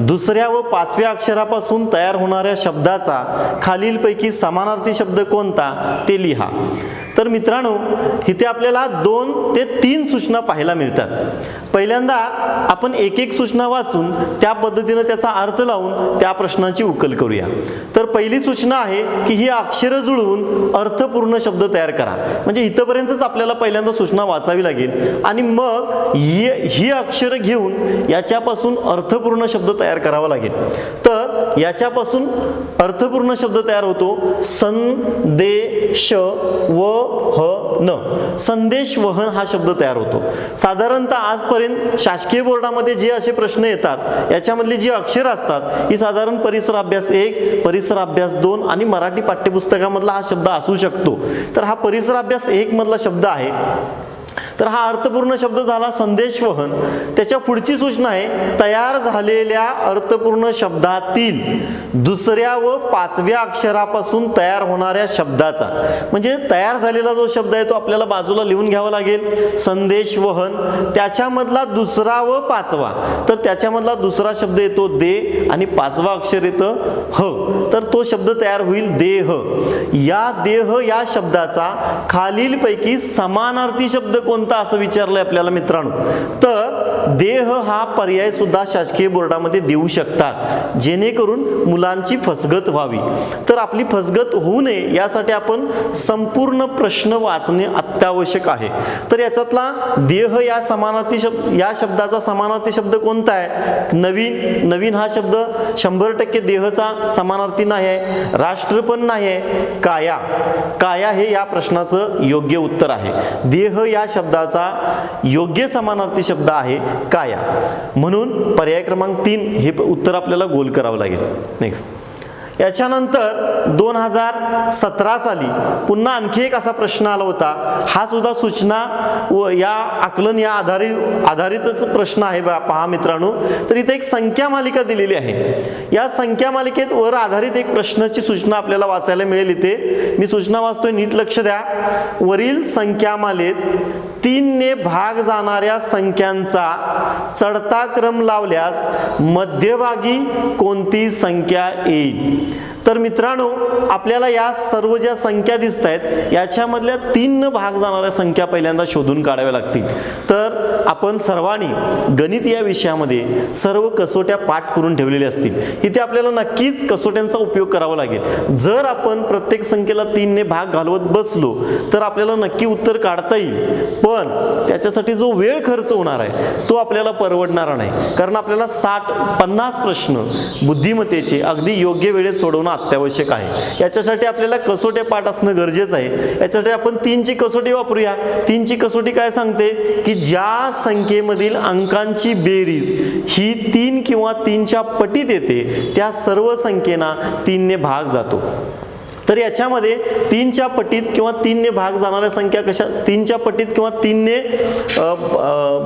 दुसऱ्या व 5व्या अक्षरापासून तयार होणाऱ्या शब्दाचा खालीलपैकी समानार्थी शब्द कोणता ते लिहा. तर मित्रांनो, इथे आपल्याला 2 ते 3 सूचना पाहायला मिळतात. पहिल्यांदा आपण एक एक सूचना वाचून त्या पद्धतीने त्याचा अर्थ लावून त्या प्रश्नाची उकल करूया. तर पहिली सूचना आहे की ही अक्षरं जुळवून अर्थपूर्ण शब्द तयार करा. म्हणजे इथपर्यंतच आपल्याला पहिल्यांदा सूचना वाचावी लागेल आणि मग ही अक्षरं घेऊन याच्यापासून अर्थपूर्ण शब्द तयार करावा लागेल. तर याच्यापासून अर्थपूर्ण शब्द तयार होतो संदेश वहन. संदेश वहन हा शब्द तयार होतो. साधारणतः आजपर्यंत शासकीय बोर्डामध्ये जे असे प्रश्न येतात याच्यामधली जी अक्षरं असतात ही साधारण परिसर अभ्यास 1, परिसर अभ्यास 2 आणि मराठी पाठ्यपुस्तकामधला हा शब्द असू शकतो. तर हा परिसर अभ्यास 1 मधला शब्द आहे तर हा अर्थपूर्ण शब्द झाला संदेशवहन. त्याच्या पुढची सूचना आहे तयार झालेल्या अर्थपूर्ण शब्दातील दुसऱ्या व पाचव्या अक्षरापासून तयार होणाऱ्या शब्दाचा, म्हणजे तयार झालेला जो शब्द आहे तो आपल्याला बाजूला लिहून घ्यावा लागेल. संदेशवहन, त्याच्यामधला दुसरा व पाचवा, तर त्याच्यामधला दुसरा शब्द येतो दे आणि पाचवा अक्षर येतं ह, तर तो शब्द तयार होईल देह. या देह या शब्दाचा खालीलपैकी समानार्थी शब्द कोणता असं विचारलंय आपल्याला मित्रांनो. तर देह हा पर्याय सुद्धा शासकीय बोर्डामध्ये देऊ शकतात जेणेकरून मुलांची फसगत व्हावी. तर आपली फसगत होऊ नये यासाठी आपण संपूर्ण प्रश्न वाचणे अत्यावश्यक आहे. तर याच्यातला देह या समानार्थी शब्द, या शब्दाचा समानार्थी शब्द कोणता आहे? नवीन. नवीन हा शब्द 100% देहचा समानार्थी नाही आहे. राष्ट्र पण नाही आहे. काया. काया हे या प्रश्नाचं योग्य उत्तर आहे. देह या शब्दाचा योग्य समानार्थी शब्द आहे काया. म्हणून पर्याय क्रमांक 3 हे उत्तर आपल्याला गोल करावं लागेल. नेक्स्ट, याच्यानंतर 2017 साली पुन्हा आणखी एक असा प्रश्न आला होता. हा सुद्धा सूचना व या आकलन या आधारितच प्रश्न आहे. पहा मित्रांनो, तर इथे एक संख्या मालिका दिलेली आहे. या संख्या मालिकेत वर आधारित एक प्रश्नाची सूचना आपल्याला वाचायला मिळेल. इथे मी सूचना वाचतोय, नीट लक्ष द्या. वरील संख्या मालेत 3 ने भाग जाणाऱ्या संख्यांचा चढता क्रम लावल्यास मध्यभागी कोणती संख्या येईल? तर मित्रांनो, आपल्याला या सर्व ज्या संख्या दिसत आहेत याच्यामधल्या 3 न भाग जाणाऱ्या संख्या पहिल्यांदा शोधून काढाव्या लागतील. तर आपण सर्वांनी गणित या विषयामध्ये सर्व कसोट्या पाठ करून ठेवलेल्या असतील. इथे आपल्याला नक्कीच कसोट्यांचा उपयोग करावा लागेल. जर आपण प्रत्येक संख्येला 3 ने भाग घालवत बसलो तर आपल्याला नक्की उत्तर काढता येईल, पण त्याच्यासाठी जो वेळ खर्च होणार आहे तो आपल्याला परवडणारा नाही. कारण आपल्याला 50 प्रश्न बुद्धिमत्तेचे अगदी योग्य वेळेत सोडवणं अत्यावश्यक आहे. याच्यासाठी आपल्याला कसोट्या पाठ असणं गरजेचं आहे. याच्यासाठी आपण 3ची कसोटी वापरूया. 3ची कसोटी काय सांगते की ज्या संख्येमधील अंकांची बेरीज ही 3 किंवा 3च्या पटीत येते त्या सर्व संख्येना 3 ने भाग जातो. तर याच्यामध्ये 3च्या पटीत किंवा 3 ने भाग जाणाऱ्या संख्या कशा, 3च्या पटीत किंवा 3 ने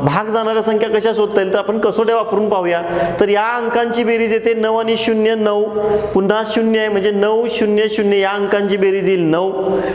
भाग जाणाऱ्या संख्या कशा शोधता येईल? तर आपण कसोट्या वापरून पाहूया. तर या अंकांची बेरीज येते 9 आणि 0 9, पुन्हा 0 आहे म्हणजे 9 0 0, या अंकांची बेरीज येईल 9,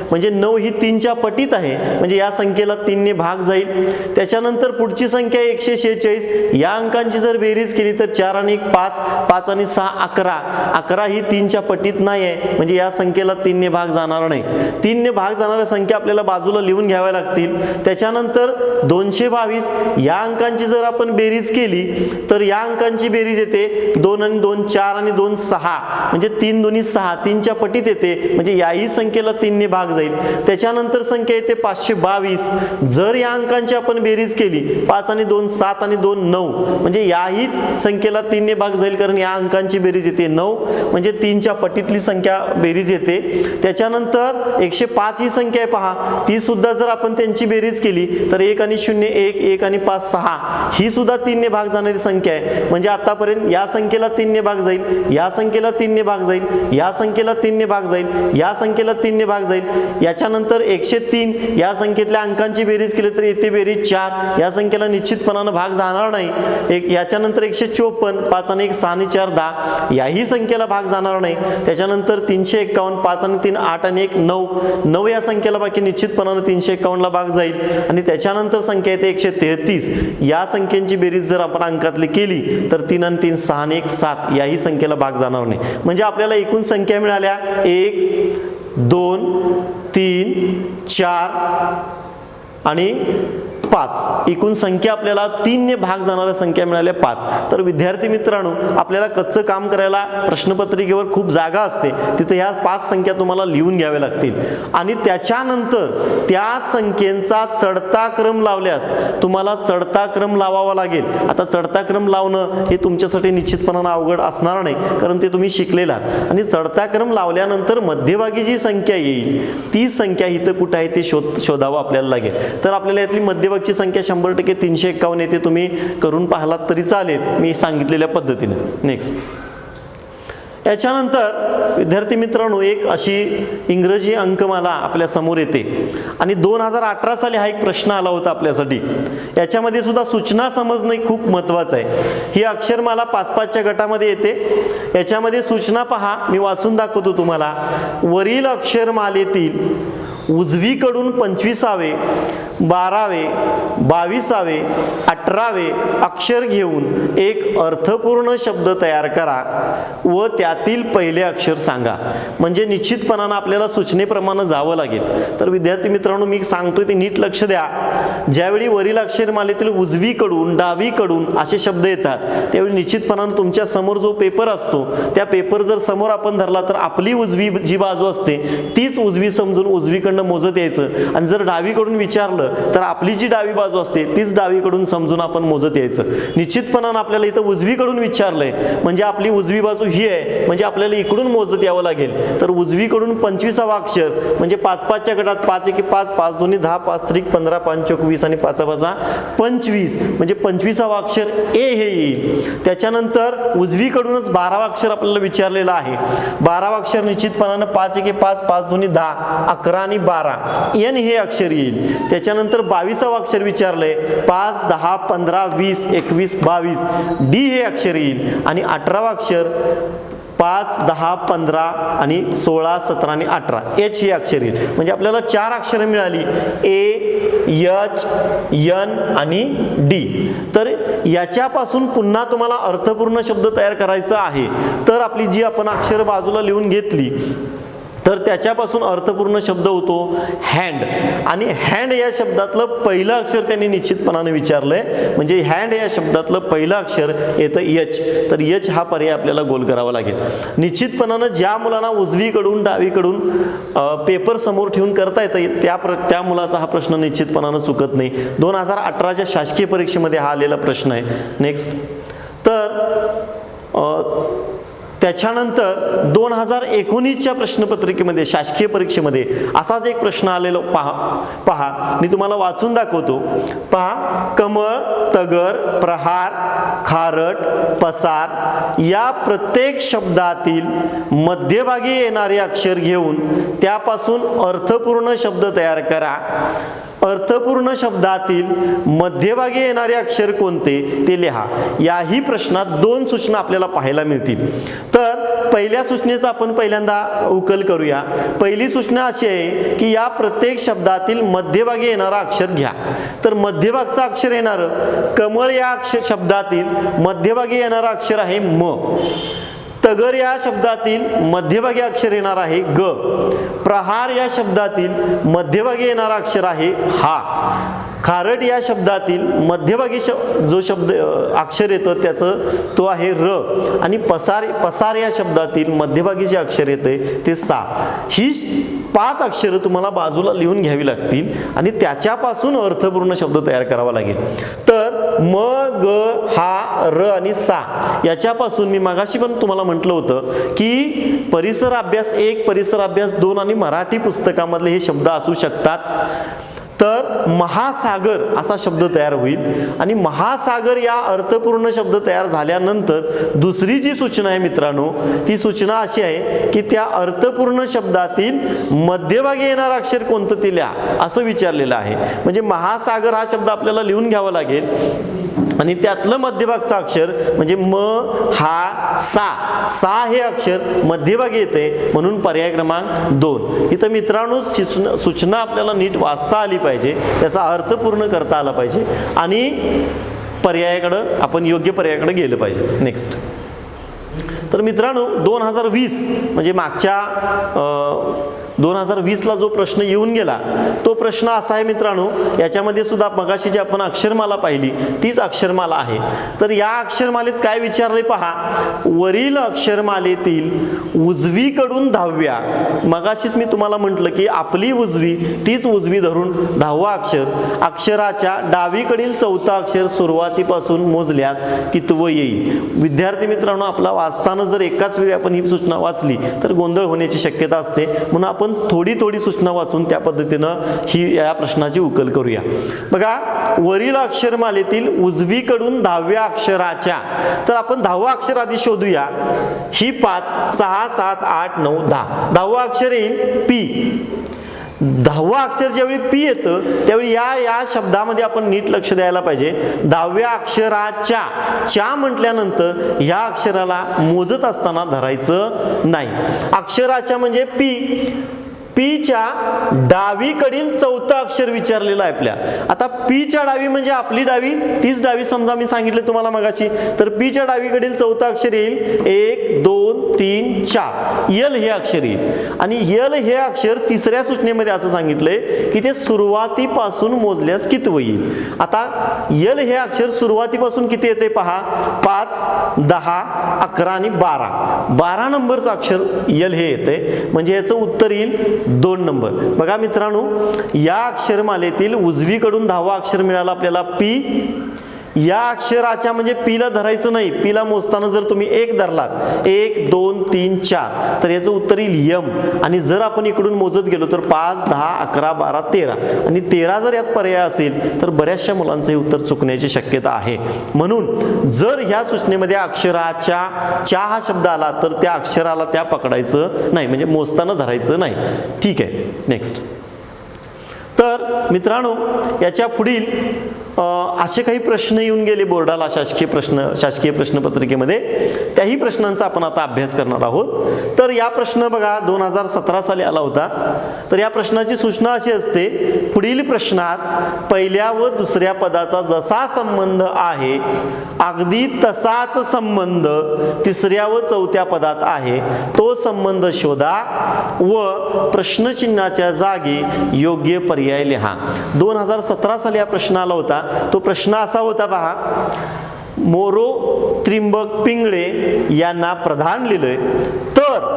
म्हणजे 9 ही 3च्या पटीत आहे म्हणजे या संख्येला 3 ने भाग जाईल. त्याच्यानंतर पुढची संख्या 146, या अंकांची जर बेरीज केली तर 4 आणि 1 5, 5 आणि 6 11, 11 ही 3च्या पटीत नाही आहे म्हणजे या संख्येला 3 ने भाग जाणार नाही. 3 ने भाग जाणाऱ्या संख्या आपल्याला बाजूला लिहून घ्याव्या लागतील. त्याच्यानंतर 222, या अंकांची जर आपण बेरीज केली तर या अंकांची बेरीज येते 2 आणि 2 4 आणि 2 6, म्हणजे 3 2 6, 3च्या पटीत येते म्हणजे याही संख्येला 3 ने भाग जाईल. त्याच्यानंतर संख्या येते 522, जर या अंकांची आपण बेरीज केली 5 आणि 2 7 आणि 2 9, म्हणजे याही संख्येला 3 ने भाग जाईल कारण या अंकांची बेरीज येते 9, म्हणजे 3च्या पटीतली संख्या बेरीज येते. त्याच्यानंतर 105 ही संख्या आहे पहा, ती सुद्धा जर आपण त्यांची बेरीज केली तर 1 आणि 0 1, 1 आणि 5 6, ही सुद्धा 3 ने भाग जाणारी संख्या आहे. म्हणजे आतापर्यंत या संख्येला 3 ने भाग जाईल, या संख्येला 3 ने भाग जाईल, या संख्येला 3 ने भाग जाईल, या संख्येला 3 ने भाग जाईल. याच्यानंतर 103, या संख्येतल्या अंकांची बेरीज केली तर येते बेरीज 4, या संख्येला निश्चितपणानं भाग जाणार नाही. याच्यानंतर 154, 5 आणि 1 6 आणि 4 10, याही संख्येला भाग जाणार नाही. त्याच्यानंतर 351, 5 आणि 3 8 आणि 1 9, 9 या संख्येला बाकी निश्चितपणानं 351 ला भाग जाईल. आणि त्याच्यानंतर संख्या येते 133, या संख्येची बेरीज जर आपण अंकातली केली तर 3 आणि 3 6 आणि 1 7, याही संख्येला भाग जाणार नाही. म्हणजे आपल्याला एकूण संख्या मिळाल्या 1 2 3 4 आणि 5, एकूण संख्या आपल्याला 3 ने भाग जाणाऱ्या संख्या मिळाल्या 5. तर विद्यार्थी मित्रांनो, आपल्याला कच्चं काम करायला प्रश्नपत्रिकेवर खूप जागा असते, तिथे ह्या 5 संख्या तुम्हाला लिहून घ्याव्या लागतील आणि त्याच्यानंतर त्या संख्येचा चढता क्रम लावल्यास तुम्हाला चढता क्रम लावावा लागेल. आता चढता क्रम लावणं हे तुमच्यासाठी निश्चितपणानं अवघड असणार नाही कारण ते तुम्ही शिकलेला आहात. आणि चढता क्रम लावल्यानंतर मध्यभागी जी संख्या येईल ती संख्या इथं कुठं आहे ते शोधावं आपल्याला लागेल. तर आपल्याला यातली मध्यभागी ची संख्या 100% 351 येते. तुम्ही करून पाहिलात तरी चालेल मी सांगितलेल्या पद्धतीने. नेक्स्ट, याच्यानंतर विद्यार्थी मित्रांनो एक अशी इंग्रजी अंकमाला आपल्या समोर येते आणि 2018 साली हा एक प्रश्न आला होता आपल्यासाठी. याच्यामध्ये सुद्धा सूचना समजणं खूप महत्त्वाचं आहे. ही अक्षरमाला 5-5च्या गटामध्ये येते. याच्यामध्ये सूचना पहा, मी वाचून दाखवतो तुम्हाला. वरील अक्षरमालेतील उजवीकडून 25वे, 12वे, 22वे, 18वे अक्षर घेऊन एक अर्थपूर्ण शब्द तयार करा व त्यातील पहिले अक्षर सांगा. म्हणजे निश्चितपणानं आपल्याला सूचनेप्रमाणे जावं लागेल. तर विद्यार्थी मित्रांनो मी सांगतोय ते नीट लक्ष द्या. ज्यावेळी वरील अक्षरमालेतील उजवीकडून डावीकडून असे शब्द येतात त्यावेळी निश्चितपणानं तुमच्या समोर जो पेपर असतो त्या पेपर जर समोर आपण धरला तर आपली उजवी जी बाजू असते तीच उजवी समजून उजवीकडून मोजत यायचं आणि जर डावीकडून विचारलं तर आपली जी डावी बाजू असते तीच डावीकडून समजून आपण मोजत यायचं. निश्चितपणानं आपल्याला इथं उजवीकडून विचारलंय म्हणजे आपली उजवी बाजू ही आहे म्हणजे आपल्याला इकडून मोजत यावं लागेल. तर उजवीकडून 25वा अक्षर म्हणजे 5-5च्या गटात 5 1 5 5 2 10 5 3 15 5 4 20 आणि 5 5 25 म्हणजे 25वा अक्षर ए हे येईल. त्याच्यानंतर उजवीकडूनच 12वा अक्षर आपल्याला विचारलेलं आहे. 12वा अक्षर निश्चितपणानं 5 1 5 5 2 10 11 आणि 12 एन हे अक्षर येईल. त्याच्यानंतर 22वा अक्षर विचारलंय 5 10 15 20 21 22 डी हे अक्षर येईल आणि 18वा अक्षर 5 10 15 आणि 16 17 आणि 18 एच ही अक्षर येईल. म्हणजे आपल्याला 4 अक्षरं मिळाली ए एच एन आणि डी. तर याच्यापासून पुन्हा तुम्हाला अर्थपूर्ण शब्द तयार करायचा आहे तर आपली जी आपण अक्षर बाजूला लिहून घेतली तर त्याच्यापासून अर्थपूर्ण शब्द होतो हँड. आणि हँड या शब्दातलं पहिलं अक्षर त्यांनी निश्चितपणाने विचारलंय म्हणजे हँड या शब्दातलं पहिलं अक्षर येतं एच. तर एच हा पर्याय आपल्याला गोल करावा लागेल. निश्चितपणानं ज्या मुलांना उजवीकडून डावीकडून पेपर समोर ठेवून करता येतं त्या मुलाचा हा प्रश्न निश्चितपणानं चुकत नाही. 2018च्या शासकीय परीक्षेमध्ये हा आलेला प्रश्न आहे. नेक्स्ट तर त्याच्यानंतर 2019च्या प्रश्नपत्रिकेमध्ये शासकीय परीक्षेमध्ये असाच एक प्रश्न आलेला पहा मी तुम्हाला वाचून दाखवतो. पहा, कमळ, तगर, प्रहार, खारट, पसार या प्रत्येक शब्दातील मध्यभागी येणारे अक्षर घेऊन त्यापासून अर्थपूर्ण शब्द तयार करा. अर्थपूर्ण शब्दातील मध्यभागी येणारे अक्षर कोणते ते लिहा. याही प्रश्नात 2 सूचना आपल्याला पाहायला मिळतील. तर पहिल्या सूचनेचा आपण पहिल्यांदा उकल करूया. पहिली सूचना अशी आहे की या प्रत्येक शब्दातील मध्यभागी येणारा अक्षर घ्या. तर मध्यभागचं अक्षर येणारं कमळ या शब्दातील मध्यभागी येणारा अक्षर आहे म. तगर या शब्दातील मध्यभागी अक्षर येणार आहे ग. प्रहार या शब्दातील मध्यभागी येणारा अक्षर आहे हा. खारट या शब्दातील मध्यभागी जो शब्द अक्षर येतं त्याचं तो आहे र. आणि पसार या शब्दातील मध्यभागी जे अक्षर येते ते सा. ही 5 अक्षरं तुम्हाला बाजूला लिहून घ्यावी लागतील आणि त्याच्यापासून अर्थपूर्ण शब्द तयार करावा लागेल. तर म ग हा र आणि सा याच्यापासून मी मगाशी पण तुम्हाला म्हटलं होतं की परिसर अभ्यास 1 परिसर अभ्यास 2 आणि मराठी पुस्तकामधले हे शब्द असू शकतात. तर महासागर असा शब्द तयार होईल आणि महासागर या अर्थपूर्ण शब्द तयार झाल्यानंतर दुसरी जी सूचना आहे मित्रांनो ती सूचना अशी आहे की त्या अर्थपूर्ण शब्दातील मध्यभागी येणारं अक्षर कोणतं ते लिहा असं विचारलेलं आहे. म्हणजे महासागर हा शब्द आपल्याला लिहून घ्यावा लागेल आणि त्यातलं मध्यभागचं अक्षर म्हणजे म हा सा हे अक्षर मध्यभागी येते म्हणून पर्याय क्रमांक 2. इथं मित्रांनो सूचना आपल्याला नीट वाचता आली पाहिजे, त्याचा अर्थ पूर्ण करता आला पाहिजे आणि पर्यायाकडं आपण योग्य पर्यायाकडे गेलं पाहिजे. नेक्स्ट तर मित्रांनो 2020 म्हणजे मागच्या 2020ला जो प्रश्न येऊन गेला तो प्रश्न असा आहे मित्रांनो. याच्यामध्ये सुद्धा मगाशी जी आपण अक्षरमाला पाहिली तीच अक्षरमाला आहे. तर या अक्षरमालेत काय विचारले पहा. वरील अक्षरमालेतील उजवीकडून 10व्या मगाशीच मी तुम्हाला म्हटलं की आपली उजवी तीच उजवी धरून 10वा अक्षराच्या डावीकडील 4था अक्षर सुरुवातीपासून मोजल्यास कितवं येईल. विद्यार्थी मित्रांनो आपला वाचताना जर एकाच वेळी आपण ही सूचना वाचली तर गोंधळ होण्याची शक्यता असते म्हणून आपण आपण थोडी थोडी सूचना वाचून त्या पद्धतीनं या प्रश्नाची उकल करूया. बघा, वरील अक्षरमालेतील उजवीकडून 10व्या अक्षराच्या, तर आपण 10वं अक्षर आधी शोधूया. ही 5, 6, 7, 8, 9, 10. 10वं अक्षर येईल पी. 10वं अक्षर ज्यावेळी पी येतं त्यावेळी या शब्दामध्ये आपण नीट लक्ष द्यायला पाहिजे. 10व्या अक्षराच्या च्या म्हटल्यानंतर ह्या अक्षराला मोजत असताना धरायचं नाही. अक्षराच्या म्हणजे पी. पीच्या डावीकडील चौथं अक्षर विचारलेलं आहे आपल्या. आता पीच्या डावी म्हणजे आपली डावी, तीच डावी समजा मी सांगितले तुम्हाला मगाशी. तर पीच्या डावीकडील चौथं अक्षर येईल 1, 2, 3, 4. यल हे अक्षर येईल. आणि यल हे अक्षर तिसऱ्या सूचनेमध्ये असं सांगितलंय की ते सुरुवातीपासून मोजल्यास कितवं येईल. आता यल हे अक्षर सुरुवातीपासून किती येते पहा. 5, 10, 11 आणि 12. 12 नंबरचं अक्षर यल हे येते. म्हणजे याचं उत्तर येईल 2 नंबर. बघा मित्रांनो, या अक्षरमालेतील उजवीकडून 10वं अक्षर मिळालं आपल्याला पी. या अक्षराच्या म्हणजे पीला धरायचं नाही. पीला मोजताना जर तुम्ही 1 धरलात, 1, 2, 3, 4, तर याचं उत्तर येईल यम. आणि जर आपण इकडून मोजत गेलो तर 5, 10, 11, 12, 13 आणि 13 जर यात पर्याय असेल तर बऱ्याचशा मुलांचं हे उत्तर चुकण्याची शक्यता आहे. म्हणून जर ह्या सूचनेमध्ये अक्षराच्या च्या हा शब्द आला तर त्या अक्षराला त्या पकडायचं नाही, म्हणजे मोजताना धरायचं नाही. ठीक आहे, नेक्स्ट. तर मित्रांनो, याच्या पुढील असे काही प्रश्न येऊन गेले बोर्डाला शासकीय प्रश्नपत्रिकेमध्ये. त्याही प्रश्नांचा आपण आता अभ्यास करणार आहोत. तर या प्रश्न बघा 2017 साली आला होता. तर या प्रश्नाची सूचना अशी असते, पुढील प्रश्नात पहिल्या व दुसऱ्या पदाचा जसा संबंध आहे अगदी तसाच संबंध तिसऱ्या व चौथ्या पदात आहे, तो संबंध शोधा व प्रश्नचिन्हाच्या जागी योग्य पर्याय लिहा. 2017 साली हा प्रश्न आला होता. तो प्रश्न असा होता पहा, मोरो त्रिंबक पिंगळे यांना प्रधान लिहिलंय तर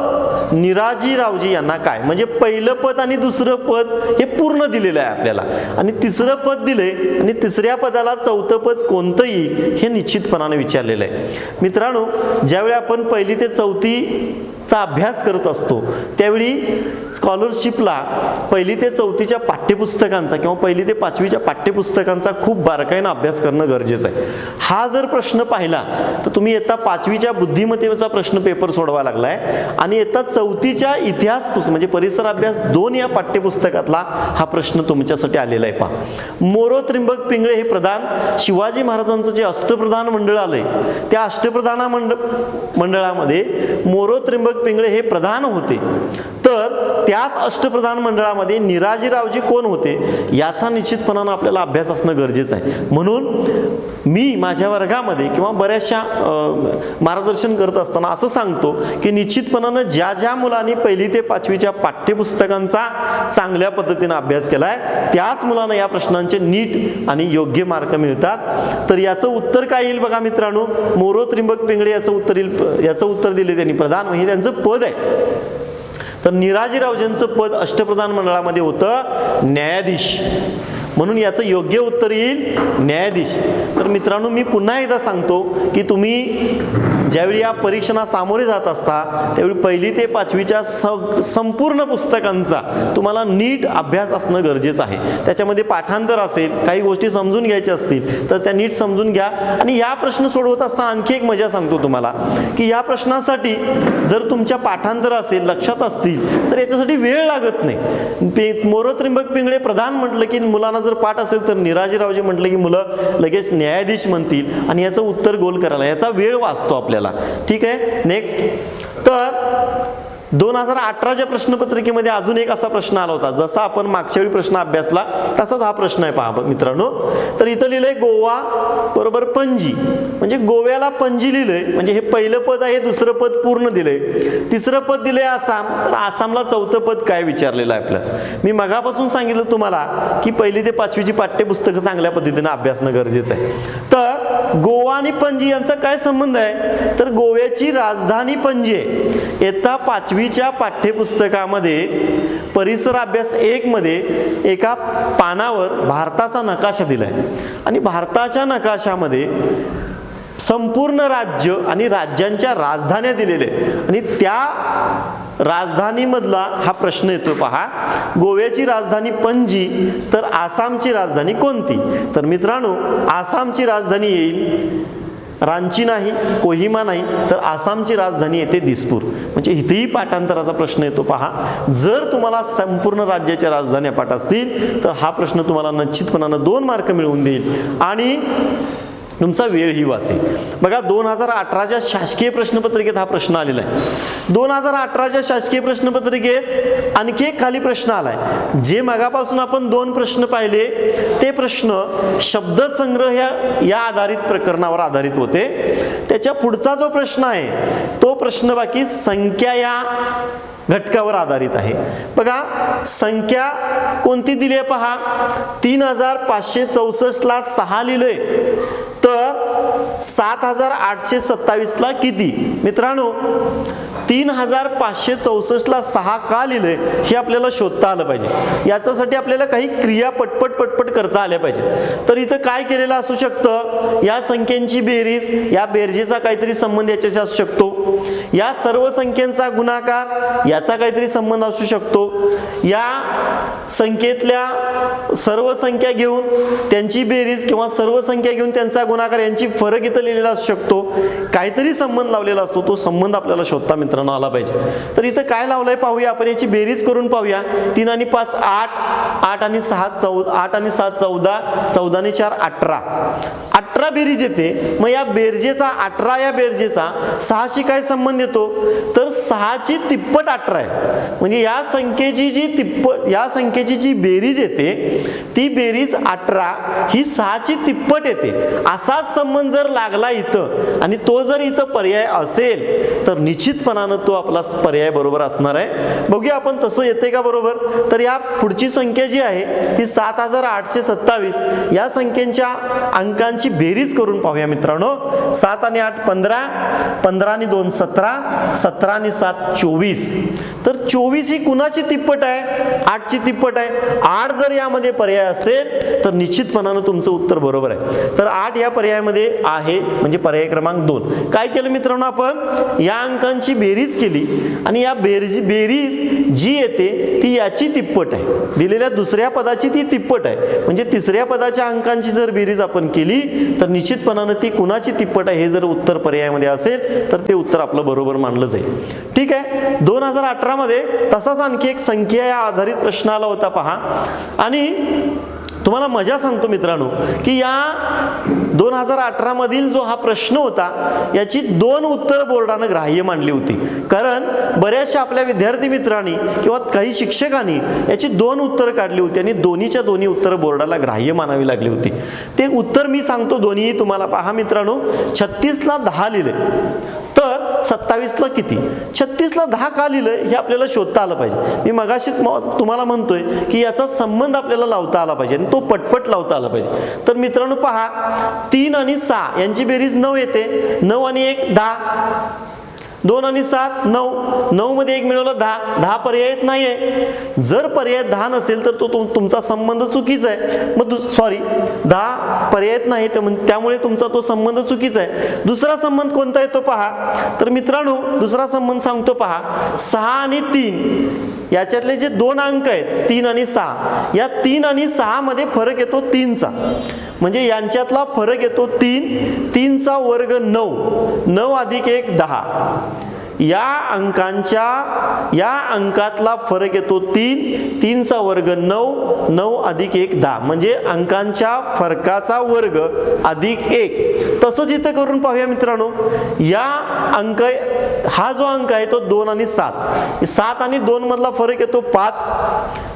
निराजी रावजी यांना काय. म्हणजे पहिलं पद आणि दुसरं पद हे पूर्ण दिलेलं आहे आपल्याला, आणि तिसरं पद दिले आणि तिसऱ्या पदाला चौथं पद कोणतं येईल हे निश्चितपणाने विचारलेलं आहे. मित्रांनो, ज्यावेळी आपण पहिली ते चौथीचा अभ्यास करत असतो त्यावेळी स्कॉलरशिपला पहिली ते चौथीच्या पाठ्यपुस्तकांचा किंवा पहिली ते 5वीच्या पाठ्यपुस्तकांचा खूप बारकाईनं अभ्यास करणं गरजेचं आहे. हा जर प्रश्न पाहिला तर तुम्ही इयत्ता 5वीच्या बुद्धिमत्तेचा प्रश्न पेपर सोडवा लागलाय आणि इयत्ता 4थीच्या इतिहास पुस्तक म्हणजे परिसर अभ्यास 2 या पाठ्यपुस्तकातला हा प्रश्न तुमच्यासाठी आलेला आहे. पहा, मोरो त्रिंबक पिंगळे हे प्रधान शिवाजी महाराजांचं जे अष्टप्रधान मंडळ आलंय त्या अष्टप्रधान मंडळामध्ये मोरो त्रिंबक पिंगळे हे प्रधान होते. तर त्याच अष्टप्रधान मंडळामध्ये निराजीरावजी कोण होते याचा निश्चितपणानं आपल्याला अभ्यास असणं गरजेचं आहे. म्हणून मी माझ्या वर्गामध्ये किंवा बऱ्याचशा मार्गदर्शन करत असताना असं सांगतो की निश्चितपणानं ज्या ज्या मुलांनी पहिली ते 5वीच्या पाठ्यपुस्तकांचा चांगल्या पद्धतीने अभ्यास केलाय त्याच मुलांना या प्रश्नांचे नीट आणि योग्य मार्क मिळतात. तर याचं उत्तर काय येईल बघा मित्रांनो, मोरो त्रिंबक पिंगळे याचं उत्तर येईल. याचं उत्तर दिले त्यांनी प्रधान, हे त्यांचं पद आहे. तर निराजीरावजींचं पद अष्टप्रधान मंडळामध्ये होतं न्यायाधीश, म्हणून याचं योग्य उत्तर येईल न्यायाधीश. तर मित्रांनो, मी पुन्हा एकदा सांगतो की तुम्ही ज्यावेळी या परीक्षेला सामोरे जात असता त्यावेळी पहिली ते 5वीच्या संपूर्ण पुस्तकांचा तुम्हाला नीट अभ्यास असणं गरजेचं आहे. त्याच्यामध्ये पाठांतर असेल, काही गोष्टी समजून घ्यायच्या असतील तर त्या नीट समजून घ्या. आणि या प्रश्न सोडवत असताना आणखी एक मजा सांगतो तुम्हाला की या प्रश्नासाठी जर तुमच्या पाठांतर असेल, लक्षात असतील तर याच्यासाठी वेळ लागत नाही. मोरो त्रिंबक पिंगळे प्रधान म्हटलं की मुलांना जर पाठ असेल तर निराजीरावजी म्हटलं की मुलं लगेच न्यायाधीश म्हणतील आणि याचं उत्तर गोल करायला याचा वेळ वाचतो आपल्याला. ठीक आहे, नेक्स्ट. तर 2018च्या प्रश्नपत्रिकेमध्ये अजून एक असा प्रश्न आला होता, जसा आपण मागच्या वेळी प्रश्न अभ्यासला तसाच हा प्रश्न आहे. पहा मित्रांनो, तर इथं लिहिलंय गोवा बरोबर पणजी, म्हणजे गोव्याला पणजी लिहिलंय. म्हणजे हे पहिलं पद आहे, दुसरं पद पूर्ण दिलंय, तिसरं पद दिलंय आसाम. तर आसामला चौथं पद काय विचारलेलं आहे आपलं. मी मगापासून सांगितलं तुम्हाला की पहिली ते 5वीची पाठ्यपुस्तकं चांगल्या पद्धतीने अभ्यासणं गरजेचं आहे. तर गोवा आणि पणजी यांचा काय संबंध आहे, तर गोव्याची राजधानी पणजी आहे. इयत्ता 5वीच्या पाठ्यपुस्तकामध्ये परिसर अभ्यास 1 मध्ये एका पानावर भारताचा नकाशा दिलाय आणि भारताच्या नकाशामध्ये संपूर्ण राज्य आणि राज्यांच्या राजधान्या दिलेल्या आहेत आणि त्या राजधानीमधला हा प्रश्न येतो पहा. गोव्याची राजधानी पणजी तर आसामची राजधानी कोणती? तर मित्रांनो आसामची राजधानी येईल रांची नाही, कोहिमा नाही, तर आसामची राजधानी येते दिसपूर. म्हणजे इथेही पाठांतराचा प्रश्न येतो पहा. जर तुम्हाला संपूर्ण राज्याच्या राजधान्या पाठ असतील तर हा प्रश्न तुम्हाला निश्चितपणानं 2 मार्क मिळवून देईल आणि तुमचा वेळही वाचेल. बघा 2018च्या शासकीय प्रश्नपत्रिकेत हा प्रश्न आलेला आहे. 2018च्या शासकीय प्रश्नपत्रिकेत आणखी एक खाली प्रश्न आलाय. जे मगापासून आपण 2 प्रश्न पाहिले ते प्रश्न शब्दसंग्रह या आधारित प्रकरणावर आधारित होते. त्याच्या पुढचा जो प्रश्न आहे तो प्रश्न बाकी संख्या या घटकावर आधारित आहे. बघा संख्या कोणती दिली आहे पहा. 3564 ला 6 लिहिलंय तर 7827 ला किती? मित्रांनो 3564 ला 6 का लिहिलंय हे आपल्याला शोधता आलं पाहिजे. याच्यासाठी आपल्याला काही क्रिया पटपट करता आल्या पाहिजेत. तर इथं काय केलेलं असू शकतं, या संख्यांची बेरीज, या बेरजेचा काहीतरी संबंध याच्याशी असू शकतो, या सर्व संख्यांचा गुणाकार याचा काहीतरी संबंध असू शकतो, या संख्येतल्या सर्व संख्या घेऊन त्यांची बेरीज किंवा सर्व संख्या घेऊन त्यांचा गुणाकार यांची फरक इथं लिहिलेला असू शकतो. काहीतरी संबंध लावलेला असतो, तो संबंध आपल्याला शोधता मित्रांनो आला पाहिजे. तर इथं काय लावलंय पाहूया आपण, याची बेरीज करून पाहूया. 3 आणि 5 8, 8 आणि 6 14, 8 आणि 7 14, 14 आणि 4 18, 18 बेरीज येते. मग या बेरजेचा 18 या बेरजेचा 6शी काय संबंध येतो तर 6ची तिप्पट 18 आहे. म्हणजे या संख्येची जी बेरीज येते ती बेरीज 18 ही 6ची तिप्पट येते. असाच संबंध जर लागला इथं आणि तो जर इथं पर्याय असेल तर निश्चितपणानं तो आपला पर्याय बरोबर असणार आहे. बघूया आपण तसं येते का बरोबर. तर या पुढची संख्या जी आहे ती 7827 या संख्येच्या अंकांची बेरीज करून पाहूया मित्रांनो. 7 आणि 8 15, 15 आणि 2 17, 17 आणि 7 24. तर 24 ही कुणाची तिप्पट आहे? 8ची तिप्पट आहे. 8 जर यामध्ये पर्याय असेल तर निश्चितपणानं तुमचं उत्तर बरोबर आहे. तर 8 या पर्यायामध्ये आहे म्हणजे पर्याय क्रमांक 2. काय केलं मित्रांनो आपण या अंकांची बेरीज केली आणि या बेरीज जी येते ती याची तिप्पट आहे. दिलेल्या दुसऱ्या पदाची ती तिप्पट आहे. म्हणजे तिसऱ्या पदाच्या अंकांची जर बेरीज आपण केली तर निश्चितपणानं ती कुणाची तिप्पट आहे हे जर उत्तर पर्यायामध्ये असेल तर ते उत्तर आपलं बरोबर मानलं जाईल. ठीक आहे. 2018 मध्ये तसाच आणखी एक संख्या या आधारित प्रश्न आला होता पहा. आणि तुम्हाला मजा सांगतो मित्रांनो की या 2018 मधील जो हा प्रश्न होता याची 2 उत्तर बोर्डानं ग्राह्य मानली होती. कारण बऱ्याचशा आपल्या विद्यार्थी मित्रांनी किंवा काही शिक्षकांनी याची 2 उत्तर काढली होती आणि दोन्हीच्या दोन्ही उत्तर बोर्डाला ग्राह्य मानावी लागली होती. ते उत्तर मी सांगतो दोन्ही तुम्हाला. पहा मित्रांनो 36 ला 10 लिहिले तर 27 ला किती? 36 ला 10 का लिहिलंय हे आपल्याला शोधता आलं पाहिजे. मी मगाशी तुम्हाला म्हणतोय की याचा संबंध आपल्याला लावता आला पाहिजे आणि तो पटपट लावता आला पाहिजे. तर मित्रांनो पहा 3 आणि 6 यांची बेरीज 9 येते. 9 आणि 1 10, 2 आणि 7 9, 9 मध्ये 1 मिळवलं 10, 10 पर्याय येत नाहीये. जर पर्याय 10 नसेल तर तो तुमचा संबंध चुकीचा आहे. मग 10 पर्याय येत नाही त्यामुळे तुमचा तो संबंध चुकीचा आहे. दुसरा संबंध कोणता येतो पहा. तर मित्रांनो दुसरा संबंध सांगतो पहा. 6 आणि 3 याच्यातले जे 2 अंक आहेत 3 आणि 6 या 3 आणि 6 मध्ये फरक येतो 3चा. म्हणजे यांच्यातला फरक येतो 3, 3चा वर्ग 9, 9 अधिक 1 10. या अंकातला फरक येतो 3, 3चा वर्ग 9, 9 अधिक 1 10. म्हणजे अंकांच्या फरकाचा वर्ग अधिक 1. तसंच इथं करून पाहूया मित्रांनो. हा जो अंक आहे तो 2 आणि 7, 7 आणि 2 मधला फरक येतो 5,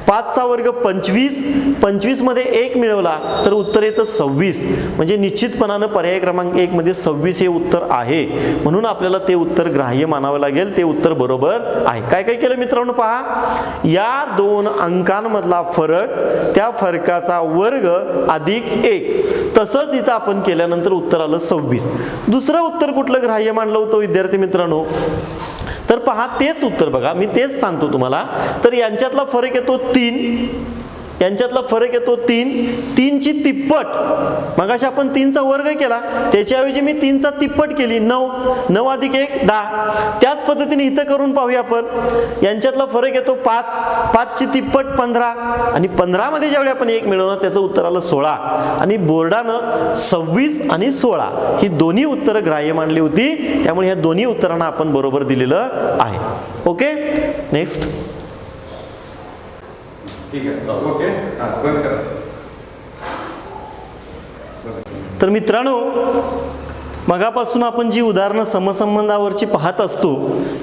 5चा वर्ग 25, 25 मध्ये 1 मिळवला तर उत्तर येतं 26. म्हणजे निश्चितपणानं पर्याय क्रमांक 1 मध्ये 26 हे उत्तर आहे. म्हणून आपल्याला ते उत्तर ग्राह्य मानावं लागेल. ते उत्तर बरोबर आहे. काय काय केलं मित्रांनो पहा. या 2 अंकांमधला फरक त्या फरकाचा वर्ग अधिक 1. तसंच इथं आपण केल्यानंतर उत्तर आलं 26. दुसरं उत्तर कुठलं ग्राह्य मानलं होतं विद्यार्थी मित्रांनो. तर पहा तेच उत्तर बघा मी तेच सांगतो तुम्हाला. तर यांच्यातला फरक येतो 3, यांच्यातला फरक येतो 3, 3ची तिप्पट. मगाशी आपण 3चा वर्ग केला, त्याच्याऐवजी मी 3चा तिप्पट केली, 9, 9 अधिक 1 10. त्याच पद्धतीने इथं करून पाहूया आपण. यांच्यातला फरक येतो 5, 5ची तिप्पट 15 आणि 15 मध्ये ज्यावेळी आपण 1 मिळवलं त्याचं उत्तर आलं 16 आणि बोर्डानं 26 आणि 16 ही दोन्ही उत्तरं ग्राह्य मानली होती. त्यामुळे ह्या दोन्ही उत्तरांना आपण बरोबर दिलेलं आहे. Okay, next. ठीक आहे, ओके, हां बंद करा. तर मित्रांनो, मगापासून आपण जी उदाहरणं समसंबंधावरची पाहत असतो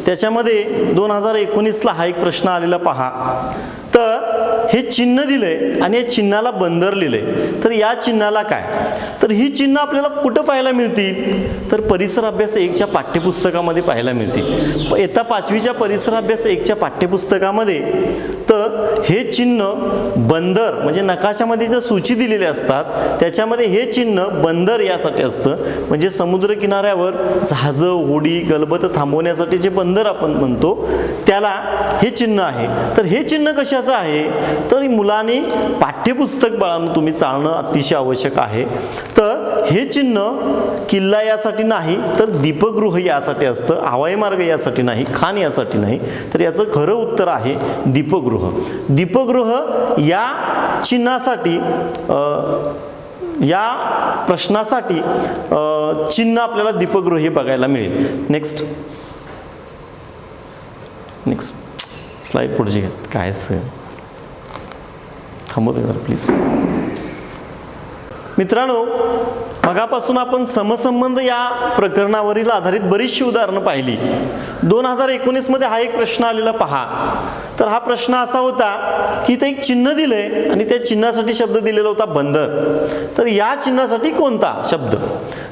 त्याच्यामध्ये 2019ला हा एक प्रश्न आलेला पहा. तर हे चिन्ह दिलंय आणि या चिन्हाला बंदर लिहिलंय. तर या चिन्हाला काय, तर ही चिन्ह आपल्याला कुठं पाहायला मिळतील, तर परिसर अभ्यास 1च्या पाठ्यपुस्तकामध्ये पाहायला मिळतील. इयत्ता 5वीच्या परिसर अभ्यास 1च्या पाठ्यपुस्तकामध्ये तर हे चिन्ह बंदर म्हणजे नकाशामध्ये जर सूची दिलेली असतात त्याच्यामध्ये हे चिन्ह बंदर यासाठी असतं. म्हणजे समुद्र किनाऱ्यावर जहाजं, होडी, गलबत थांबवण्यासाठी जे बंदर आपण म्हणतो त्याला हे चिन्ह आहे. तर हे चिन्ह कशाचं आहे, तर मुलांनी पाठ्यपुस्तक बाळांनो तुम्ही चालणं अतिशय आवश्यक आहे. तर हे चिन्ह किल्ला यासाठी नाही तर दीपगृह यासाठी असतं, हवाई मार्ग यासाठी नाही, खान यासाठी नाही. तर याचं खरं उत्तर आहे दीपगृह. दीपगृह या चिन्हासाठी या प्रश्नासाठी चिन्ह आपल्याला दीपगृह हे बघायला मिळेल. नेक्स्ट स्लाइड पुढची घ्या. काय थांबवतो जरा प्लीज. मित्रांनो, मगापासून आपण समसंबंध या प्रकरणावरील आधारित बरीचशी उदाहरणं पाहिली. 2019 मध्ये हा एक प्रश्न आलेला पहा. तर हा प्रश्न असा होता की इथे एक चिन्ह दिलंय आणि त्या चिन्हासाठी शब्द दिलेला होता बंदर. तर या चिन्हासाठी कोणता शब्द,